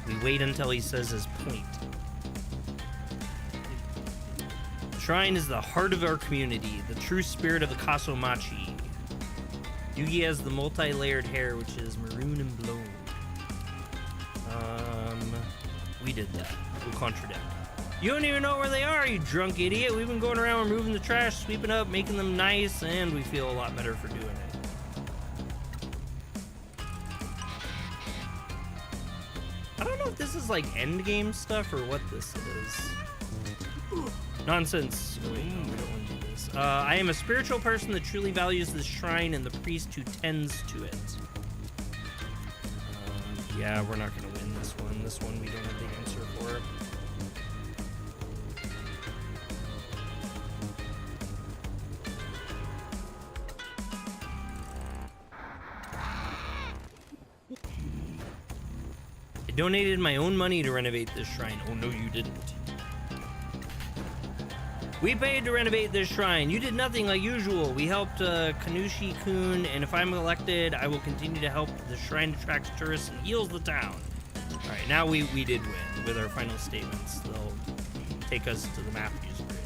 Speaker 1: We wait until he says his point. The shrine is the heart of our community, the true spirit of the Kasumachi. Yugi has the multi-layered hair, which is maroon and blown. We did that. We'll contradict. You don't even know where they are, you drunk idiot. We've been going around removing the trash, sweeping up, making them nice, and we feel a lot better for doing it. I don't know if this is like endgame stuff or what this is. Nonsense. Wait, no, we don't want to do this. I am a spiritual person that truly values this shrine and the priest who tends to it. Yeah, we're not going to win this one. This one we don't have the answer for. I donated my own money to renovate this shrine. Oh, no, you didn't. We paid to renovate this shrine. You did nothing like usual. We helped Kanushi-kun, and if I'm elected, I will continue to help. The shrine attracts tourists and heals the town. All right, now we did win with our final statements. They'll take us to the Matthews Bridge.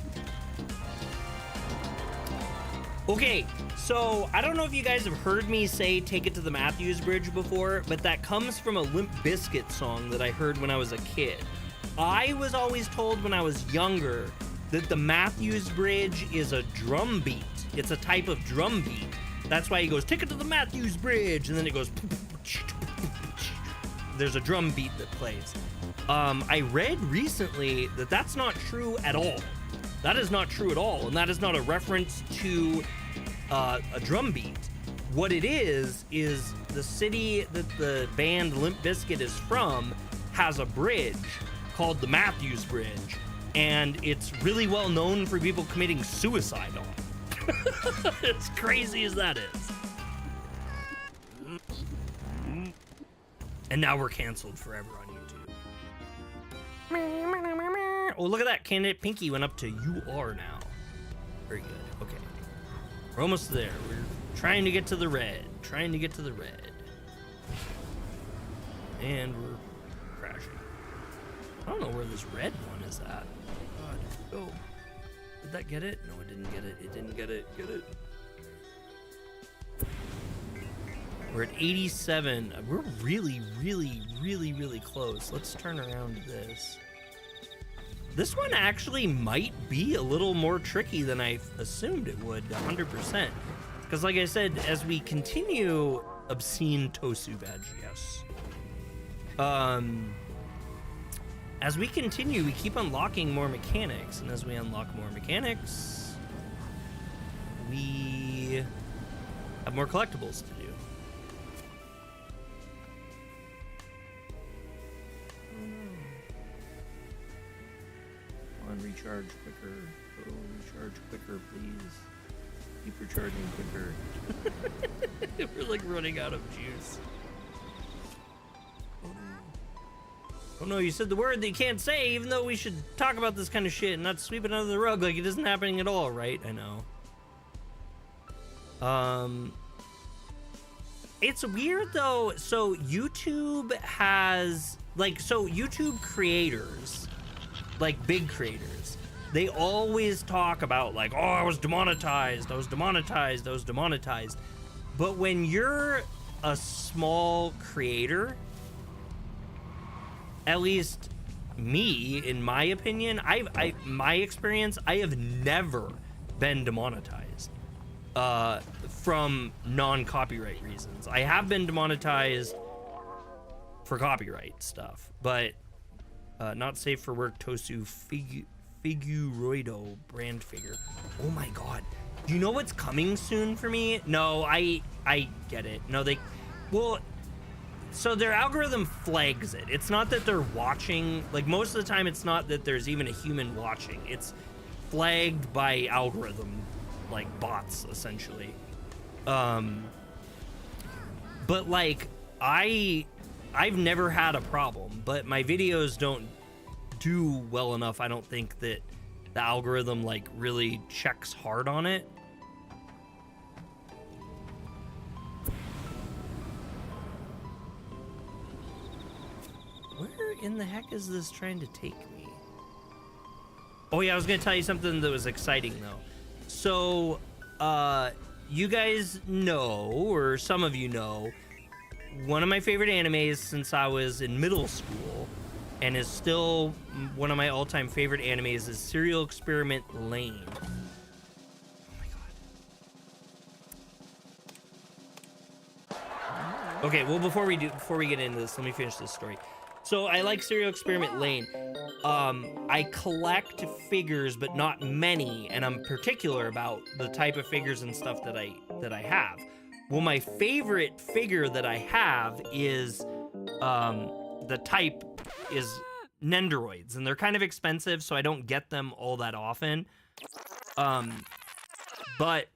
Speaker 1: Okay, so I don't know if you guys have heard me say take it to the Matthews Bridge before, but that comes from a Limp Bizkit song that I heard when I was a kid. I was always told when I was younger that the Matthews Bridge is a drum beat. It's a type of drum beat. That's why he goes, take it to the Matthews Bridge, and then it goes, there's a drum beat that plays. I read recently that that's not true at all. That is not true at all, and that is not a reference to a drum beat. What it is the city that the band Limp Bizkit is from has a bridge called the Matthews Bridge, and it's really well known for people committing suicide on. As crazy as that is. And now we're canceled forever on YouTube. Oh, look at that. Candidate Pinky went up to you are now. Very good. Okay. We're almost there. We're trying to get to the red. Trying to get to the red. And we're crashing. I don't know where this red one is at. God. Oh. Did that get it? No, it didn't get it. It didn't get it. Get it. We're at 87. We're really, really, really, really close. Let's turn around this. This one actually might be a little more tricky than I assumed it would, 100%. Because like I said, as we continue obscene Tosu badge, yes. As we continue, we keep unlocking more mechanics, and as we unlock more mechanics, we have more collectibles to do. Come on, recharge quicker. Oh, recharge quicker, please. Keep recharging quicker. We're like running out of juice. Oh no, you said the word that you can't say, even though we should talk about this kind of shit and not sweep it under the rug like it isn't happening at all, right? I know. It's weird though. So YouTube has, like, so YouTube creators, like big creators, they always talk about like, oh, I was demonetized. But when you're a small creator, at least me, in my opinion, my experience, I have never been demonetized from non-copyright reasons. I have been demonetized for copyright stuff, but not safe for work. Tosu Figuroido brand figure. Oh my god. Do you know what's coming soon for me? No, I get it. No, well, so their algorithm flags it. It's not that they're watching, like most of the time it's not that there's even a human watching. It's flagged by algorithm, like bots essentially. But like I've never had a problem, but my videos don't do well enough. I don't think that the algorithm like really checks hard on it. Where in the heck is this trying to take me? Oh yeah, I was gonna tell you something that was exciting though. So, you guys know, or some of you know, one of my favorite animes since I was in middle school, and is still one of my all-time favorite animes, is Serial Experiment Lane. Oh my god. Okay, well before we get into this, let me finish this story. So I like Serial Experiment Lane. I collect figures, but not many, and I'm particular about the type of figures and stuff that I have. Well, my favorite figure that I have is the type is Nendoroids, and they're kind of expensive, so I don't get them all that often. But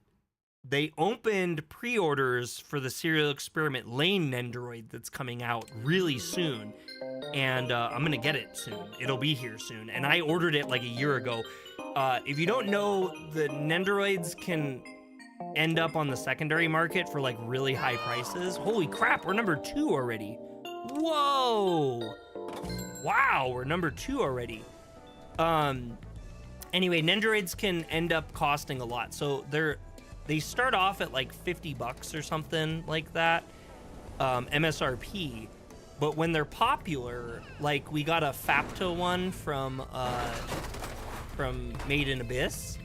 Speaker 1: they opened pre-orders for the Serial Experiment Lane Nendoroid that's coming out really soon. And I'm gonna get it soon. It'll be here soon. And I ordered it like a year ago. If you don't know, the Nendoroids can end up on the secondary market for like really high prices. Holy crap, we're number 2 already. Whoa! Wow, we're number 2 already. Anyway, Nendoroids can end up costing a lot. So they start off at like $50 or something like that, MSRP. But when they're popular, like we got a Fapto one from Made in Abyss,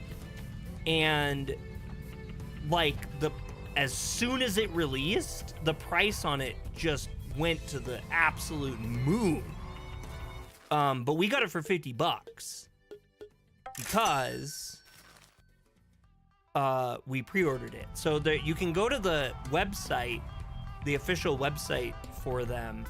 Speaker 1: and like as soon as it released, the price on it just went to the absolute moon. But we got it for $50 because we pre-ordered it. So you can go to the website, the official website for them,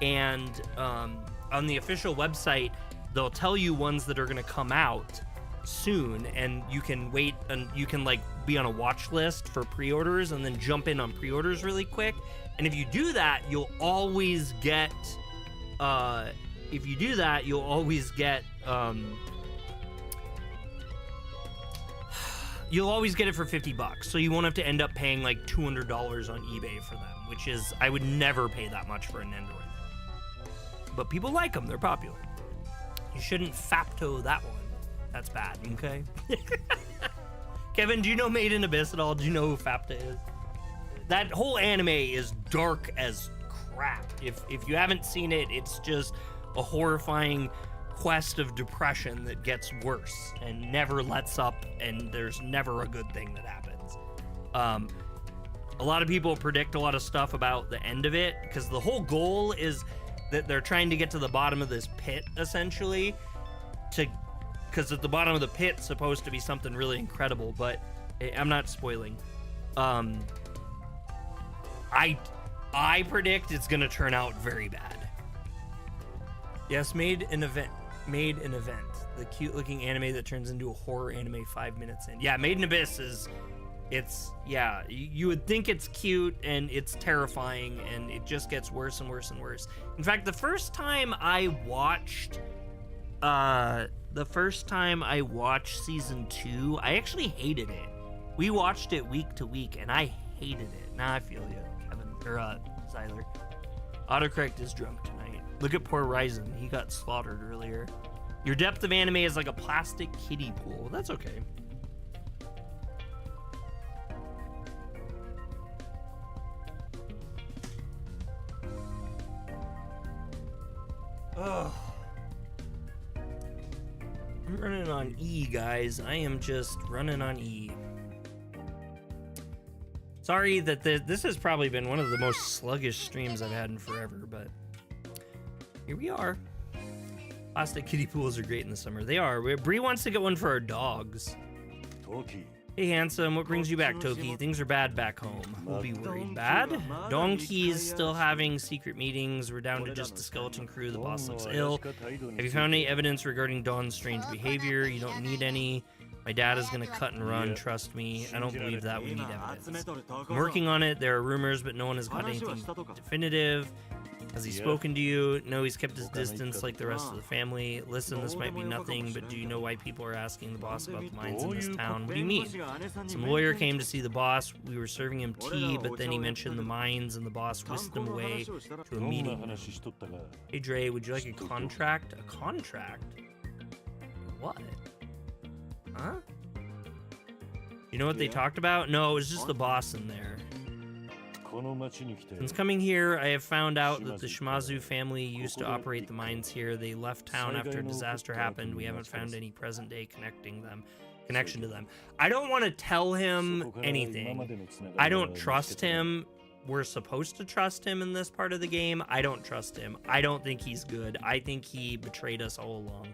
Speaker 1: and on the official website they'll tell you ones that are going to come out soon, and you can wait, and you can like be on a watch list for pre-orders and then jump in on pre-orders really quick. And if you do that, you'll always get you'll always get it for $50, so you won't have to end up paying like $200 on eBay for them, which is, I would never pay that much for an Android. But people like them, they're popular. You shouldn't Fapto that one. That's bad, okay? Kevin, do you know Made in Abyss at all? Do you know who Fapta is? That whole anime is dark as crap. If you haven't seen it, it's just a horrifying quest of depression that gets worse and never lets up, and there's never a good thing that happens. A lot of people predict a lot of stuff about the end of it because the whole goal is that they're trying to get to the bottom of this pit, essentially, because at the bottom of the pit's supposed to be something really incredible, but I'm not spoiling. I predict it's gonna turn out very bad. Yes, made an event. The cute looking anime that turns into a horror anime 5 minutes in. Yeah, Made in Abyss yeah, you would think it's cute and it's terrifying, and it just gets worse and worse and worse. In fact, the first time I watched season 2, I actually hated it. We watched it week to week and I hated it. Nah, I feel you, Kevin, or Zyler. Autocorrect is drunk tonight. Look at poor Ryzen, he got slaughtered earlier. Your depth of anime is like a plastic kiddie pool. That's okay. Ugh. I'm running on E, guys. I am just running on E. Sorry that this has probably been one of the most sluggish streams I've had in forever, but here we are. Plastic kiddie pools are great in the summer. They are. Bree wants to get one for our dogs. Hey, handsome. What brings you back, Toki? Things are bad back home. We'll be worried. Bad? Donkey's still having secret meetings. We're down to just the skeleton crew. The boss looks ill. Have you found any evidence regarding Dawn's strange behavior? You don't need any. My dad is going to cut and run. Trust me. I don't believe that. We need evidence. I'm working on it. There are rumors, but no one has got anything definitive. Has he spoken to you? No, he's kept his distance like the rest of the family. Listen, this might be nothing, but do you know why people are asking the boss about the mines in this town? What do you mean? Some lawyer came to see the boss. We were serving him tea, but then he mentioned the mines, and the boss whisked him away to a meeting. Hey, Dre, would you like a contract? A contract? What? Huh? You know what they talked about? No, it was just the boss in there. Since coming here, I have found out that the Shimazu family used to operate the mines here. They left town after a disaster happened. We haven't found any present-day connection to them. I don't want to tell him anything. I don't trust him. We're supposed to trust him in this part of the game. I don't trust him. I don't think he's good. I think he betrayed us all along.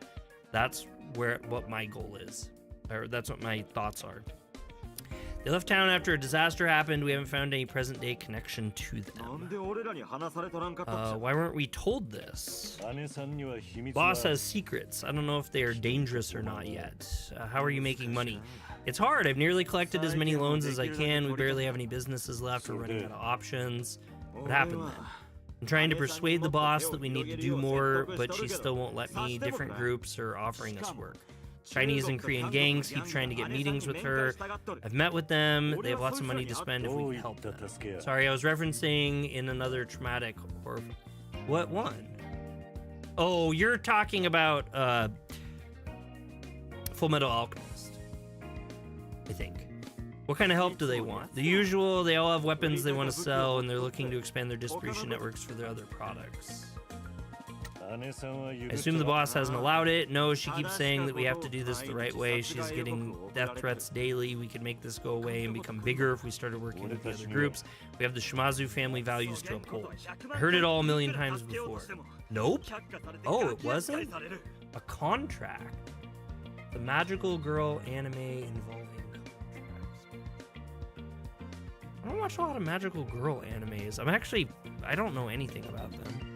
Speaker 1: That's what my goal is, or that's what my thoughts are. They left town after a disaster happened. We haven't found any present-day connection to them. Why weren't we told this? Boss has secrets. I don't know if they are dangerous or not yet. How are you making money? It's hard. I've nearly collected as many loans as I can. We barely have any businesses left. We're running out of options. What happened then? I'm trying to persuade the boss that we need to do more, but she still won't let me. Different groups are offering us work. Chinese and Korean gangs keep trying to get meetings with her. I've met with them. They have lots of money to spend if we can help them. Sorry, I was referencing in another traumatic or what one? Oh, you're talking about Full Metal Alchemist, I think. What kind of help do they want? The usual, they all have weapons they want to sell, and they're looking to expand their distribution networks for their other products. I assume the boss hasn't allowed it. No, she keeps saying that we have to do this the right way. She's getting death threats daily. We could make this go away and become bigger if we started working with the other groups. We have the Shimazu family values to uphold. I heard it all a million times before. Nope. Oh, it wasn't? A contract. The magical girl anime involving contracts. I don't watch a lot of magical girl animes. I don't know anything about them.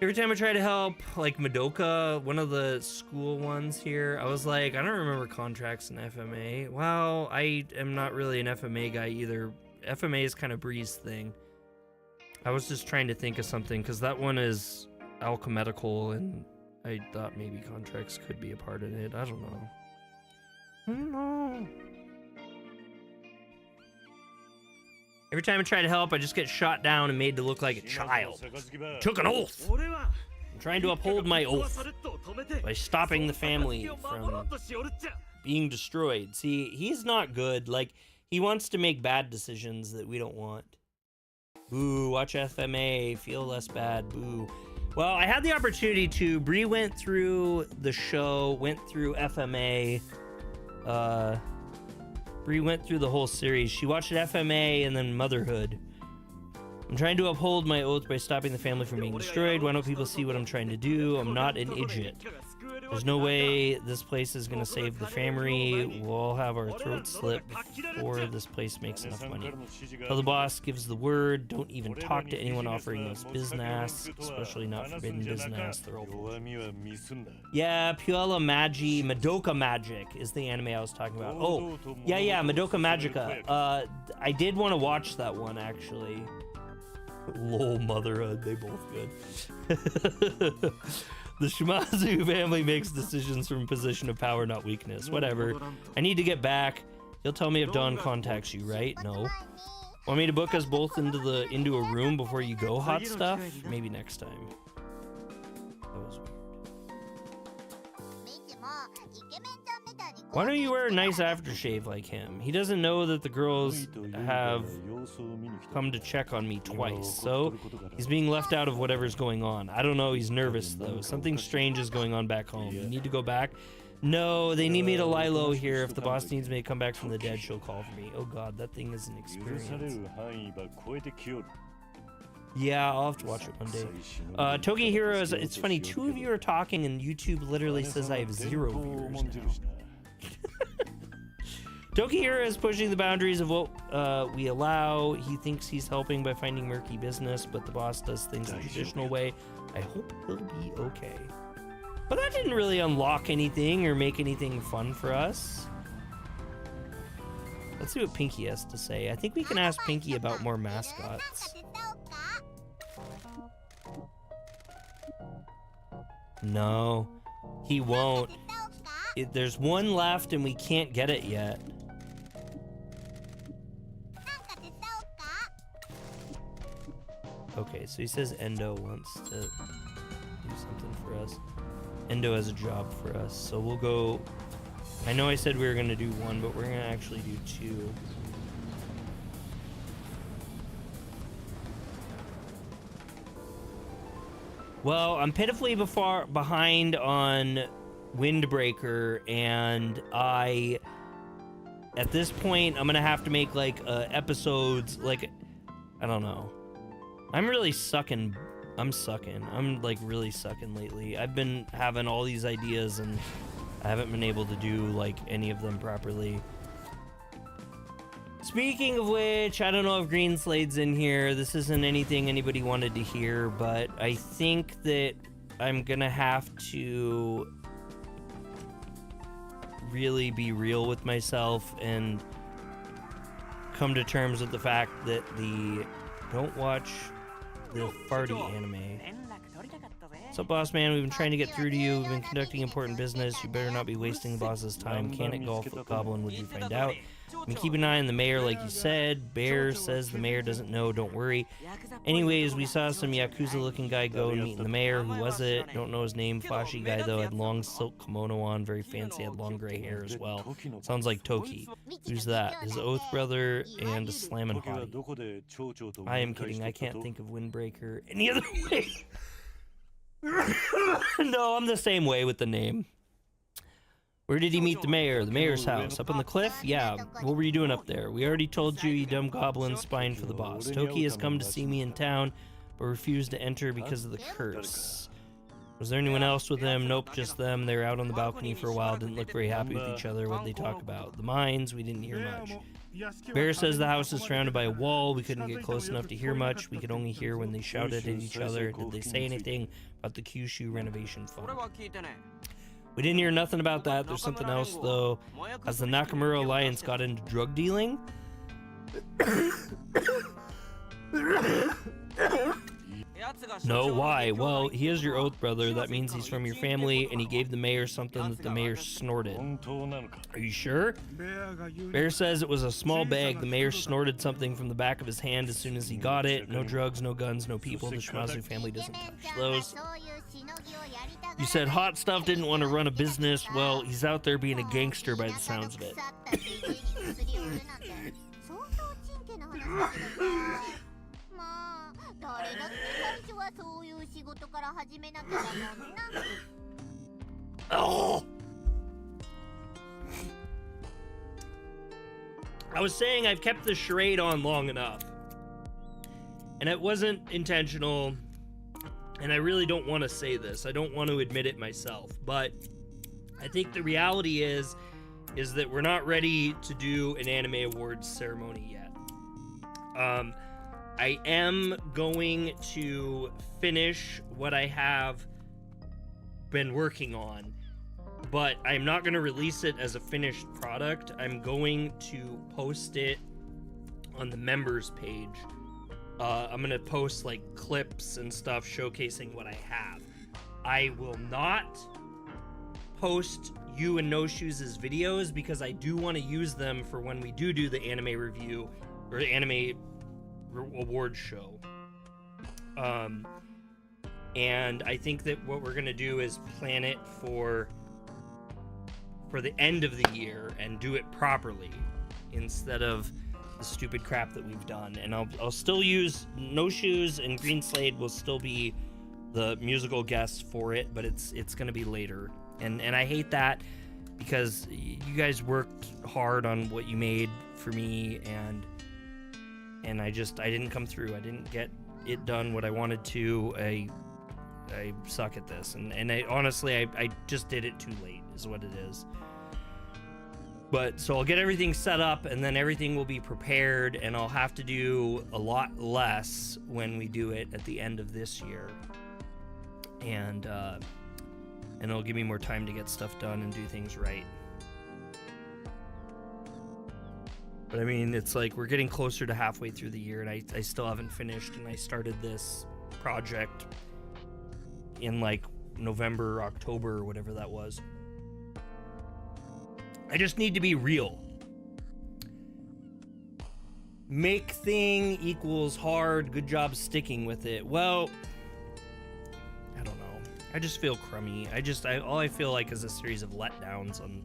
Speaker 1: Every time I try to help, like Madoka, one of the school ones here, I was like, I don't remember contracts in FMA. Well, I am not really an FMA guy either. FMA is kind of Bree's thing. I was just trying to think of something, because that one is alchemical, and I thought maybe contracts could be a part of it. I don't know. I don't know. Every time I try to help, I just get shot down and made to look like a child. Took an oath. I'm trying to uphold my oath by stopping the family from being destroyed. See, he's not good. Like, he wants to make bad decisions that we don't want. Boo, watch FMA, feel less bad, boo. Well, I had the opportunity to. Bree went through the show, went through FMA, Bree went through the whole series. She watched FMA and then Motherhood. I'm trying to uphold my oath by stopping the family from being destroyed. Why don't people see what I'm trying to do? I'm not an idiot. There's no way this place is gonna save the family. We'll all have our throats slit before this place makes enough money. Till the boss gives the word, don't even talk to anyone offering us business, especially not forbidden business. They're all yeah, Puella Magi, Madoka Magic is the anime I was talking about. Oh, yeah, Madoka Magica. I did want to watch that one actually. Lol, Motherhood, they both good. The Shimazu family makes decisions from a position of power, not weakness. Whatever. I need to get back. You'll tell me if Dawn contacts you, right? No. Want me to book us both into a room before you go, hot stuff? Maybe next time. That was weird. Why don't you wear a nice aftershave like him? He doesn't know that the girls have come to check on me twice, so he's being left out of whatever's going on. I don't know, he's nervous though. Something strange is going on back home. You need to go back? No, they need me to lie low here. If the boss needs me to come back from the dead, she'll call for me. Oh god, that thing is an experience. Yeah, I'll have to watch it one day. Tokihiro is, it's funny, 2 of you are talking and YouTube literally says I have 0 viewers now. Tokihiro is pushing the boundaries of what we allow. He thinks he's helping by finding murky business, but the boss does things the traditional way. I hope he'll be okay. But that didn't really unlock anything or make anything fun for us. Let's see what Pinky has to say. I think we can ask Pinky about more mascots. No, he won't. There's one left and we can't get it yet. Okay, so he says Endo wants to do something for us. Endo has a job for us, so we'll go. I know I said we were going to do 1, but we're going to actually do 2. Well, I'm pitifully behind on Windbreaker, and at this point, I'm going to have to make, like, episodes, like, I don't know. I'm really sucking. I'm like really sucking lately. I've been having all these ideas and I haven't been able to do like any of them properly. Speaking of which, I don't know if Green Slade's in here. This isn't anything anybody wanted to hear, but I think that I'm gonna have to really be real with myself and come to terms with the fact that don't watch the farty anime. What's up, boss man? We've been trying to get through to you. We've been conducting important business. You better not be wasting the boss's time. Can it golf with Goblin? Would you find out? I mean, keep an eye on the mayor like you said. Bear says the mayor doesn't know. Don't worry. Anyways, we saw some Yakuza looking guy go and meet the mayor. Who was it? Don't know his name. Flashy guy though. Had long silk kimono on. Very fancy. Had long gray hair as well. Sounds like Toki. Who's that? His oath brother and a slamming hottie. I am kidding. I can't think of Windbreaker any other way. No, I'm the same way with the name. Where did he meet the mayor? The mayor's house. Up on the cliff? Yeah. What were you doing up there? We already told you, you dumb goblin, spying for the boss. Toki has come to see me in town, but refused to enter because of the curse. Was there anyone else with them? Nope, just them. They were out on the balcony for a while, didn't look very happy with each other. What did they talk about? The mines? We didn't hear much. Bear says the house is surrounded by a wall. We couldn't get close enough to hear much. We could only hear when they shouted at each other. Did they say anything about the Kyushu renovation fund? We didn't hear nothing about that. There's something else, though. Has the Nakamura Alliance got into drug dealing? No, why? Well, he is your oath brother. That means he's from your family, and he gave the mayor something that the mayor snorted. Are you sure? Bear says it was a small bag. The mayor snorted something from the back of his hand as soon as he got it. No drugs, no guns, no people. The Shimazu family doesn't touch those. You said hot stuff didn't want to run a business. Well, he's out there being a gangster by the sounds of it. Oh! I was saying I've kept the charade on long enough. And it wasn't intentional. And I really don't want to say this. I don't want to admit it myself. But I think the reality is that we're not ready to do an anime awards ceremony yet. I am going to finish what I have been working on, but I'm not going to release it as a finished product. I'm going to post it on the members page. I'm going to post like clips and stuff showcasing what I have. I will not post you and No Shoes' videos because I do want to use them for when we do the anime review or the anime award show. And I think that what we're gonna do is plan it for the end of the year and do it properly instead of the stupid crap that we've done. And I'll still use No Shoes, and Green Slade will still be the musical guests for it, but it's gonna be later. And I hate that because you guys worked hard on what you made for me, and I didn't come through. I didn't get it done what I wanted to. I suck at this, and I honestly I just did it too late is what it is. But so I'll get everything set up, and then everything will be prepared, and I'll have to do a lot less when we do it at the end of this year, and it'll give me more time to get stuff done and do things right. But I mean, it's like we're getting closer to halfway through the year, and I still haven't finished, and I started this project in like November, October, or whatever that was. I just need to be real. Make thing equals hard, good job sticking with it. Well, I don't know. I just feel crummy. All I feel like is a series of letdowns on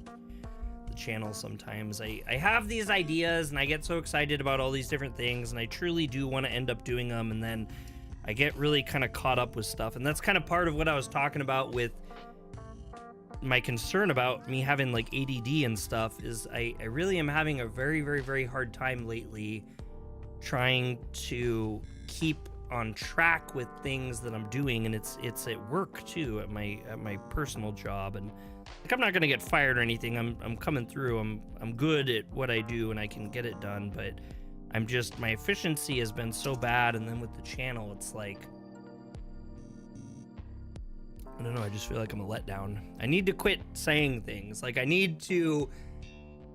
Speaker 1: the channel sometimes. I have these ideas, and I get so excited about all these different things, and I truly do want to end up doing them, and then I get really kind of caught up with stuff. And that's kind of part of what I was talking about with my concern about me having like ADD and stuff is I really am having a very, very, very hard time lately trying to keep on track with things that I'm doing, and it's at work too, at my personal job. And like, I'm not gonna get fired or anything. I'm coming through. I'm good at what I do, and I can get it done. But I'm just, my efficiency has been so bad, and then with the channel, it's like, I don't know, I just feel like I'm a letdown. I need to quit saying things. Like, I need to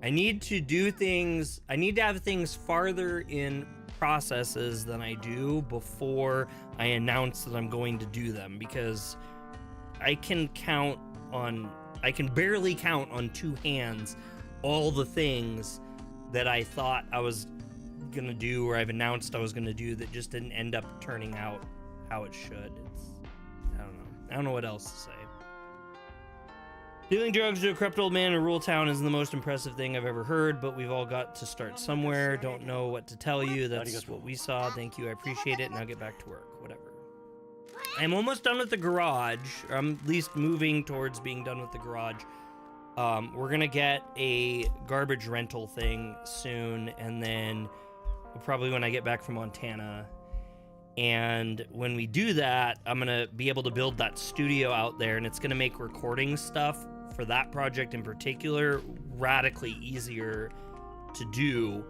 Speaker 1: do things. I need to have things farther in processes than I do before I announce that I'm going to do them, because I can barely count on two hands all the things that I thought I was gonna do, or I've announced I was gonna do, that just didn't end up turning out how it should. I don't know what else to say. Dealing drugs to a corrupt old man in a rural town isn't the most impressive thing I've ever heard, but we've all got to start somewhere. Don't know what to tell you. That's what we saw. Thank you. I appreciate it. Now get back to work. Whatever. I'm almost done with the garage. Or I'm at least moving towards being done with the garage. We're going to get a garbage rental thing soon, and then probably when I get back from Montana. And when we do that, I'm going to be able to build that studio out there, and it's going to make recording stuff for that project in particular radically easier to do.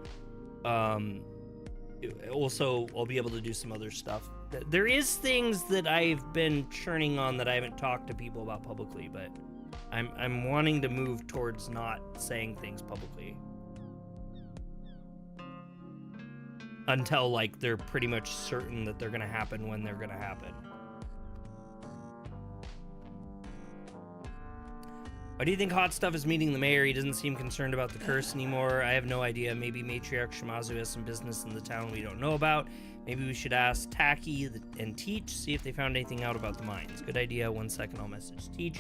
Speaker 1: Also, I'll be able to do some other stuff. There is things that I've been churning on that I haven't talked to people about publicly, but I'm wanting to move towards not saying things publicly until like they're pretty much certain that they're gonna happen when they're gonna happen. Why do you think Hot Stuff is meeting the mayor? He doesn't seem concerned about the curse anymore. I have no idea. Maybe Matriarch Shimazu has some business in the town we don't know about. Maybe we should ask Taki and Teach, see if they found anything out about the mines. Good idea. 1 second, I'll message Teach.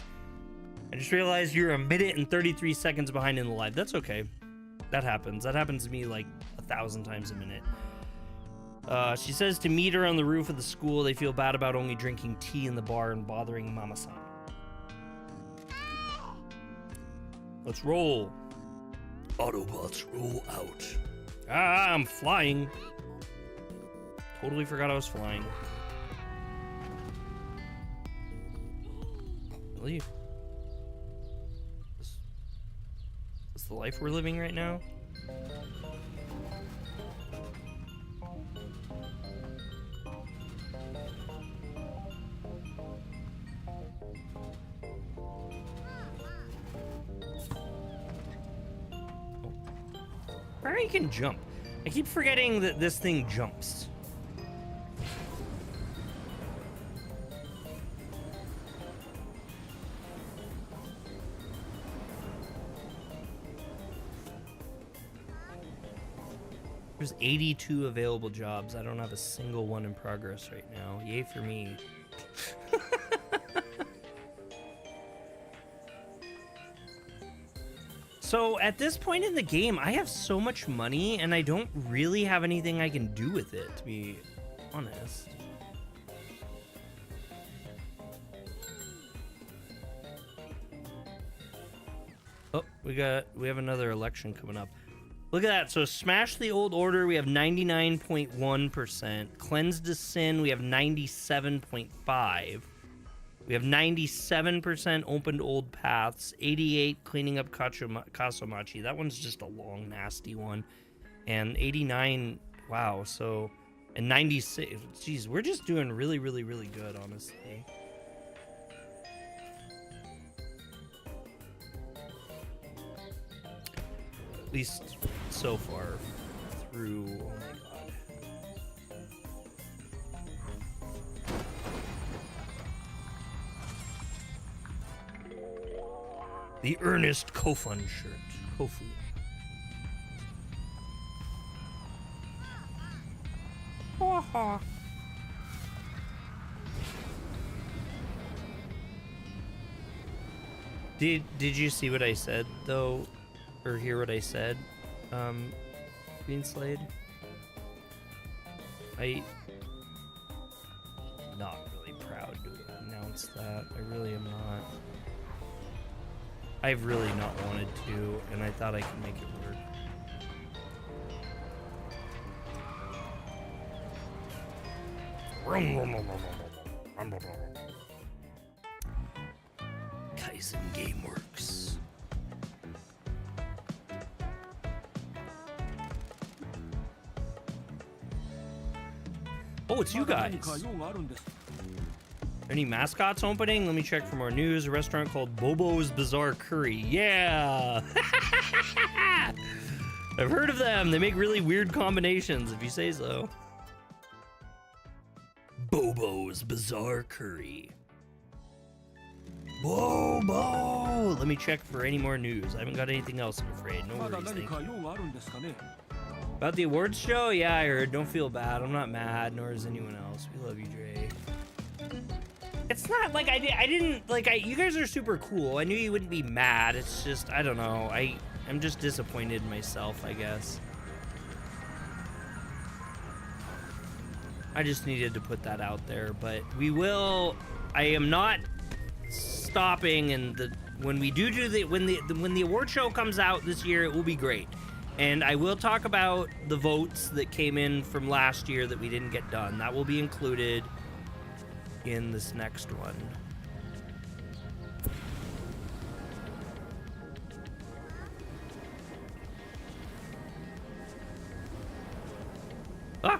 Speaker 1: I just realized you're 1 minute and 33 seconds behind in the live. That's okay. That happens. That happens to me like 1,000 times a minute. She says to meet her on the roof of the school. They feel bad about only drinking tea in the bar and bothering Mama-san. Let's roll.
Speaker 3: Autobots roll out.
Speaker 1: Ah, I'm flying. Totally forgot I was flying. Really? This is the life we're living right now? Apparently you can jump. I keep forgetting that this thing jumps. There's 82 available jobs. I don't have a single one in progress right now. Yay for me. So at this point in the game, I have so much money and I don't really have anything I can do with it, to be honest. Oh, we have another election coming up. Look at that. So Smash the Old Order, we have 99.1%. Cleanse to Sin, we have 97.5%. We have 97% opened old paths, 88 cleaning up Kasomachi. That one's just a long, nasty one. And 89, wow, so, and 96, geez, we're just doing really, really, really good, honestly. At least so far through, oh my god. The Ernest Kofun shirt. Kofu. Did you see what I said though, or hear what I said, Green Slade? I'm not really proud to announce that. I really am not. I've really not wanted to, and I thought I could make it work. Kaizen Gameworks. Oh, it's you guys. Any mascots opening? Let me check for more news. A restaurant called Bobo's Bizarre Curry. Yeah! I've heard of them. They make really weird combinations, if you say so. Bobo's Bizarre Curry. Bobo! Let me check for any more news. I haven't got anything else, I'm afraid. No worries, thank you. About the awards show? Yeah, I heard. Don't feel bad. I'm not mad, nor is anyone else. We love you, Dre. It's not like I didn't, you guys are super cool. I knew you wouldn't be mad. It's just, I don't know. I'm just disappointed in myself, I guess. I just needed to put that out there, but we will, I am not stopping, and when we do when the award show comes out this year, it will be great. And I will talk about the votes that came in from last year that we didn't get done. That will be included in this next one. Ah!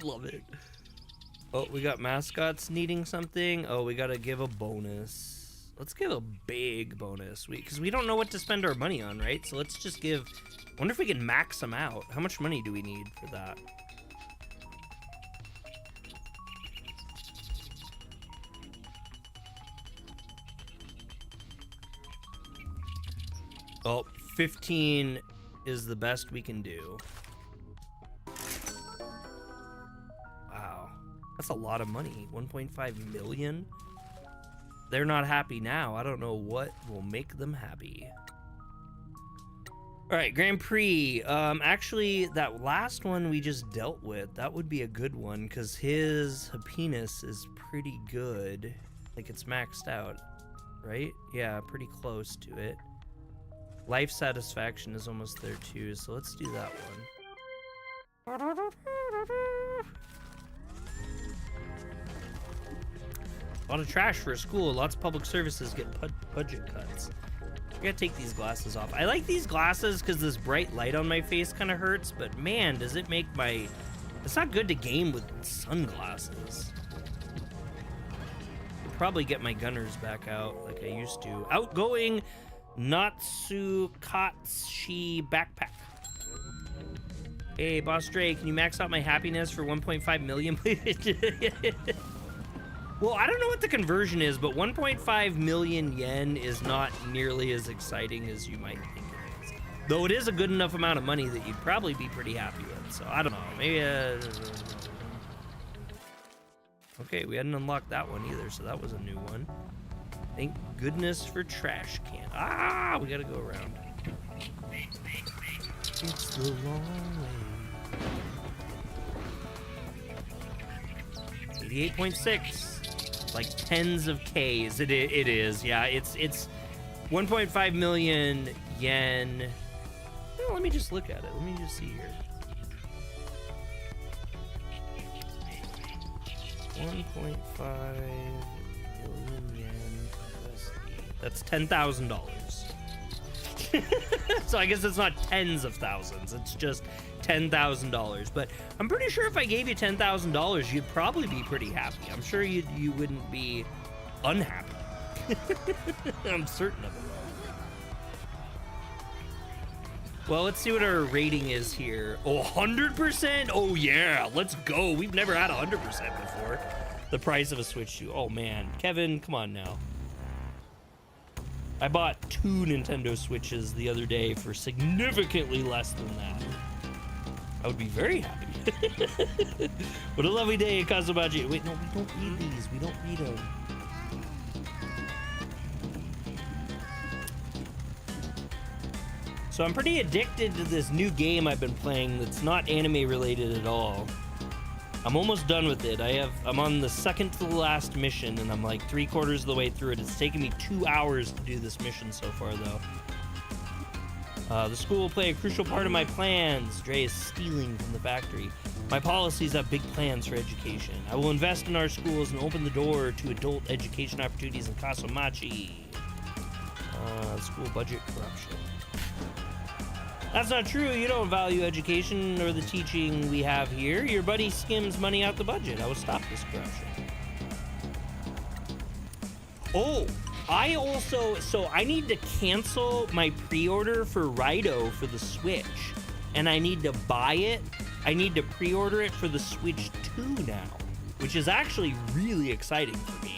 Speaker 1: Love it. Oh, we got mascots needing something. Oh, we gotta give a bonus. Let's give a big bonus, because we don't know what to spend our money on, right? So let's just give, I wonder if we can max them out. How much money do we need for that? Oh, 15 is the best we can do. Wow, that's a lot of money. 1.5 million. They're not happy now. I don't know what will make them happy. All right, Grand Prix. Actually, that last one we just dealt with, that would be a good one, because his penis is pretty good. Like it's maxed out, right? Yeah, pretty close to it. Life satisfaction is almost there too, so let's do that one. A lot of trash for a school. Lots of public services get budget cuts. I gotta take these glasses off. I like these glasses because this bright light on my face kind of hurts, but man, does it make my... It's not good to game with sunglasses. I'll probably get my gunners back out like I used to. Outgoing Natsukatsushi backpack. Hey, Boss Dre, can you max out my happiness for 1.5 million, please? Well, I don't know what the conversion is, but 1.5 million yen is not nearly as exciting as you might think it is. Though it is a good enough amount of money that you'd probably be pretty happy with. So I don't know. Maybe. Okay, we hadn't unlocked that one either, so that was a new one. Thank goodness for trash can. Ah, we gotta go around. It's the long way. 88.6. Like tens of Ks. It is. Yeah, it's 1.5 million yen. Well, let me just look at it. Let me just see here. 1.5 million yen. That's $10,000. So I guess it's not tens of thousands. It's just $10,000. But I'm pretty sure if I gave you $10,000, you'd probably be pretty happy. I'm sure you wouldn't be unhappy. I'm certain of it. Well, let's see what our rating is here. Oh, 100%? Oh yeah, let's go. We've never had 100% before. The price of a Switch 2. Oh man, Kevin, come on now. I bought 2 Nintendo Switches the other day for significantly less than that. I would be very happy. What a lovely day, Kazubaji. Wait, no, we don't need these. We don't need them. So I'm pretty addicted to this new game I've been playing that's not anime related at all. I'm almost done with it. I'm on the second to the last mission, and I'm like 3/4 of the way through it. It's taken me 2 hours to do this mission so far, though. The school will play a crucial part of my plans. Dre is stealing from the factory. My policies have big plans for education. I will invest in our schools and open the door to adult education opportunities in Kasumachi. School budget corruption. That's not true. You don't value education or the teaching we have here. Your buddy skims money out the budget. I will stop this corruption. Oh, I need to cancel my pre-order for Raito for the Switch. And I need to buy it. I need to pre-order it for the Switch 2 now, which is actually really exciting for me.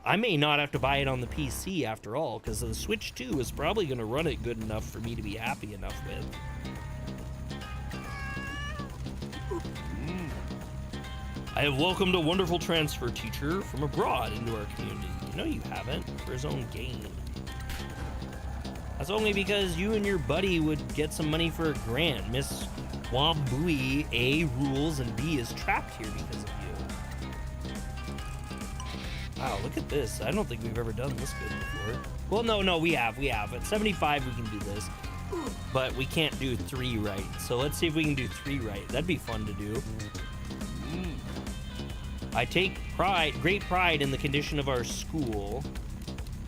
Speaker 1: I may not have to buy it on the PC after all, because the Switch 2 is probably going to run it good enough for me to be happy enough with. I have welcomed a wonderful transfer teacher from abroad into our community. No, you haven't, for his own gain. That's only because you and your buddy would get some money for a grant. Miss Wambui A rules and B is trapped here because of you. Wow, look at this. I don't think we've ever done this good before. Well, no, we have. At 75, we can do this. But we can't do 3 right. So let's see if we can do 3 right. That'd be fun to do. I take great pride in the condition of our school.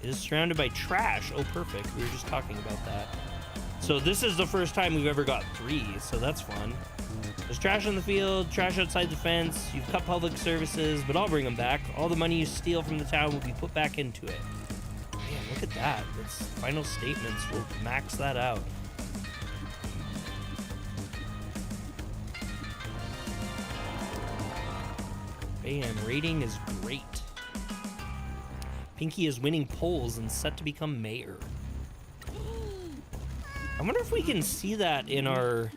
Speaker 1: It is surrounded by trash. Oh, perfect. We were just talking about that. So this is the first time we've ever got 3, so that's fun. There's trash on the field, trash outside the fence. You've cut public services, but I'll bring them back. All the money you steal from the town will be put back into it. Man, look at that. That's final statements. We'll max that out. Bam, rating is great. Pinky is winning polls and set to become mayor. I wonder if we can see that in our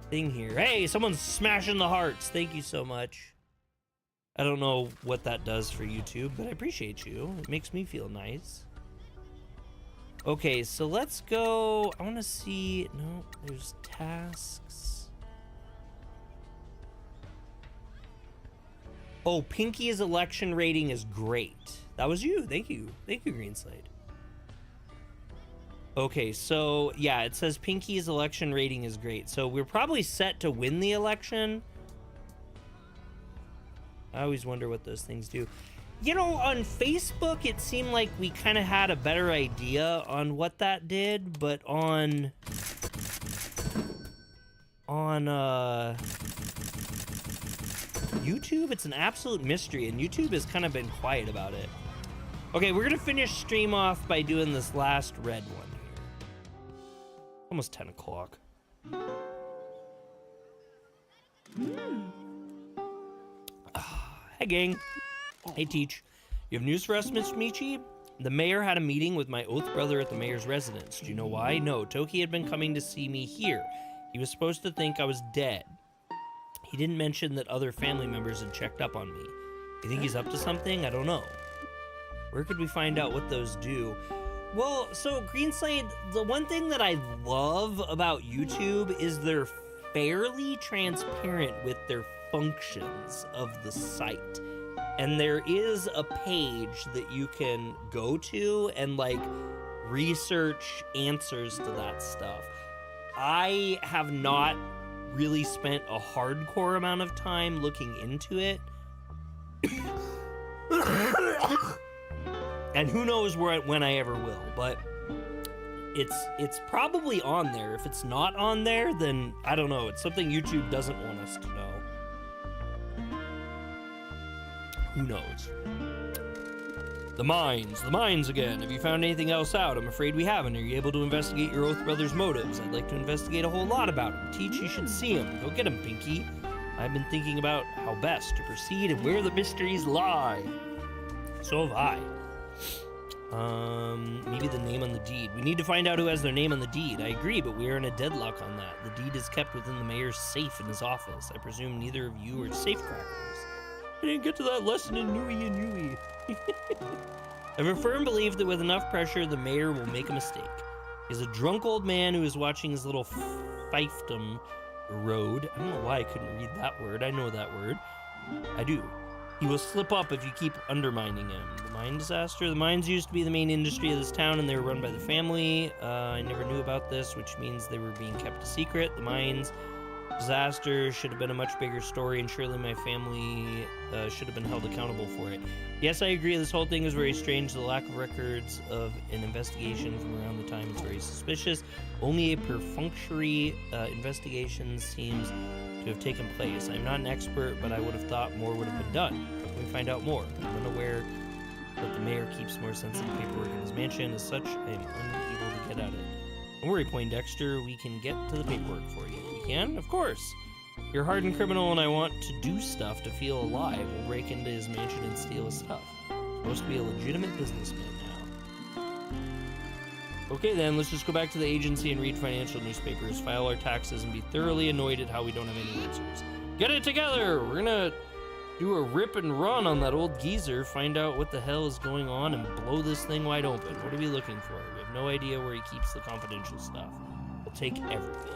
Speaker 1: thing here. Hey, someone's smashing the hearts. Thank you so much. I don't know what that does for YouTube, but I appreciate you. It makes me feel nice. Okay, so let's go. I want to see. No, there's tasks. Oh, Pinky's election rating is great. That was you. Thank you. Thank you, Greenslade. Okay, so yeah, it says Pinky's election rating is great. So we're probably set to win the election. I always wonder what those things do. You know, on Facebook, it seemed like we kind of had a better idea on what that did, but on YouTube, it's an absolute mystery, and YouTube has kind of been quiet about it. Okay, we're gonna finish stream off by doing this last red one here. Almost 10 o'clock. Hey, gang. Hey, Teach. You have news for us, Miss Michi? The mayor had a meeting with my oath brother at the mayor's residence. Do you know why? No, Toki had been coming to see me here. He was supposed to think I was dead. He didn't mention that other family members had checked up on me. You think he's up to something? I don't know. Where could we find out what those do? Well, so Greenslade, the one thing that I love about YouTube is they're fairly transparent with their functions of the site. And there is a page that you can go to and like research answers to that stuff. I have not really spent a hardcore amount of time looking into it. And who knows when I ever will, but it's probably on there. If it's not on there, then I don't know. It's something YouTube doesn't want us to know. Who knows? The mines again. Have you found anything else out? I'm afraid we haven't. Are you able to investigate your Oath Brother's motives? I'd like to investigate a whole lot about him. Teach, you should see him. Go get him, Pinky. I've been thinking about how best to proceed and where the mysteries lie. So have I. Maybe the name on the deed. We need to find out who has their name on the deed. I agree, but we are in a deadlock on that. The deed is kept within the mayor's safe in his office. I presume neither of you are safecrackers. I didn't get to that lesson in Nui and Yui. I have a firm belief that with enough pressure, the mayor will make a mistake. He's a drunk old man who is watching his little fiefdom erode. I don't know why I couldn't read that word. I know that word. I do. He will slip up if you keep undermining him. The mine disaster. The mines used to be the main industry of this town, and they were run by the family. I never knew about this, which means they were being kept a secret. The mines disaster should have been a much bigger story, and surely my family should have been held accountable for it. Yes, I agree. This whole thing is very strange. The lack of records of an investigation from around the time is very suspicious. Only a perfunctory investigation seems to have taken place. I'm not an expert, but I would have thought more would have been done. How can we find out more? I'm unaware that the mayor keeps more sensitive paperwork in his mansion. As such, I am unable to get at it. Don't worry, Poindexter. We can get to the paperwork for you. We can? Of course. You're a hardened criminal and I want to do stuff to feel alive. We'll break into his mansion and steal his stuff. Supposed to be a legitimate businessman now. Okay then, let's just go back to the agency and read financial newspapers, file our taxes, and be thoroughly annoyed at how we don't have any answers. Get it together! We're gonna do a rip and run on that old geezer, find out what the hell is going on, and blow this thing wide open. What are we looking for? We have no idea where he keeps the confidential stuff. We'll take everything.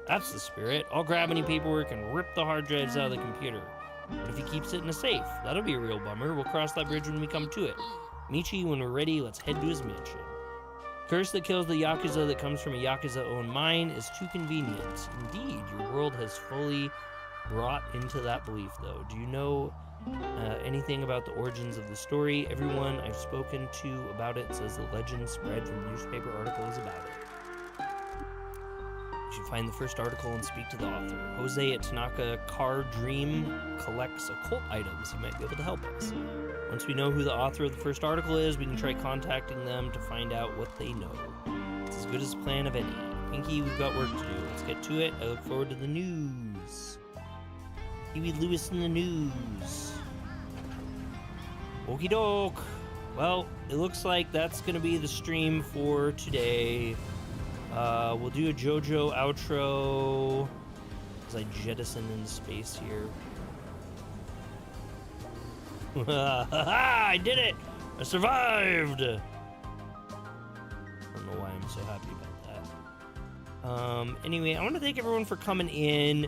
Speaker 1: That's the spirit. I'll grab any paperwork and rip the hard drives out of the computer. What if he keeps it in a safe? That'll be a real bummer. We'll cross that bridge when we come to it. Michi, when we're ready, let's head to his mansion. Curse that kills the Yakuza that comes from a Yakuza-owned mine is too convenient. Indeed, your world has fully brought into that belief, though. Do you know anything about the origins of the story? Everyone I've spoken to about it says the legend spread from newspaper articles about it. You should find the first article and speak to the author. Jose at Tanaka Car Dream collects occult items. He might be able to help us. Once we know who the author of the first article is, we can try contacting them to find out what they know. It's as good as a plan of any. Pinky, we've got work to do. Let's get to it. I look forward to the news. Huey Lewis in the news. Okie doke. Well, it looks like that's going to be the stream for today. We'll do a JoJo outro as I jettison into space here. I did it! I survived! I don't know why I'm so happy about that. Anyway, I want to thank everyone for coming in.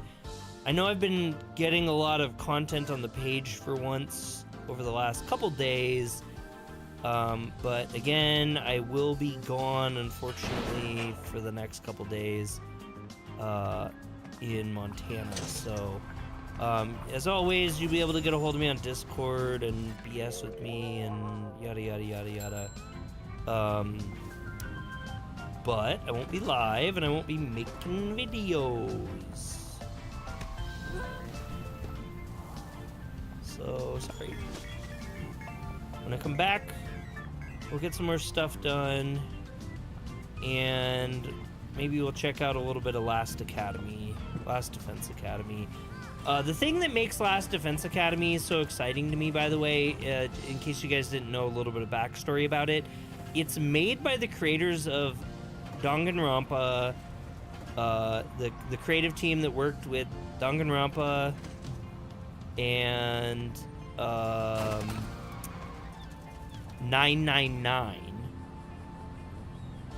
Speaker 1: I know I've been getting a lot of content on the page for once over the last couple days. But again, I will be gone, unfortunately, for the next couple days in Montana. So, as always, you'll be able to get a hold of me on Discord and BS with me and yada, yada, yada, yada. But I won't be live and I won't be making videos. So, sorry. When I come back, we'll get some more stuff done, and maybe we'll check out a little bit of Last Defense Academy. The thing that makes Last Defense Academy so exciting to me, by the way, in case you guys didn't know a little bit of backstory about it, it's made by the creators of Danganronpa, the creative team that worked with Danganronpa and 999,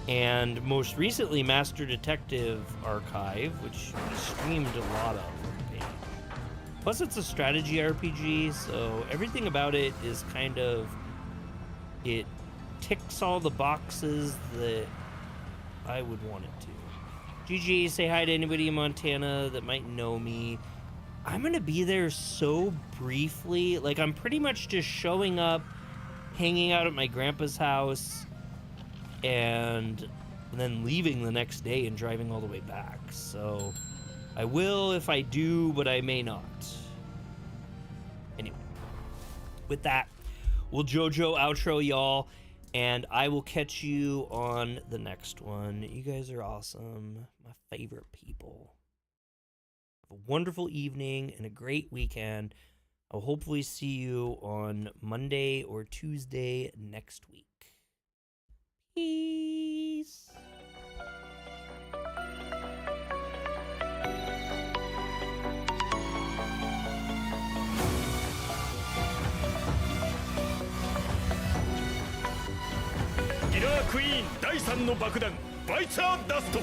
Speaker 1: and most recently Master Detective Archive, which we streamed a lot of on the page. Plus it's a strategy RPG, so everything about it is kind of, it ticks all the boxes that I would want it to. GG, say hi to anybody in Montana that might know me. I'm gonna be there so briefly. Like, I'm pretty much just showing up, hanging out at my grandpa's house, and then leaving the next day and driving all the way back. So I will if I do, but I may not. Anyway, with that, we'll JoJo outro y'all, and I will catch you on the next one. You guys are awesome. My favorite people. Have a wonderful evening and a great weekend. I'll hopefully see you on Monday or Tuesday next week. Peace.
Speaker 2: キラークイーン第3の爆弾バイチャーダスト。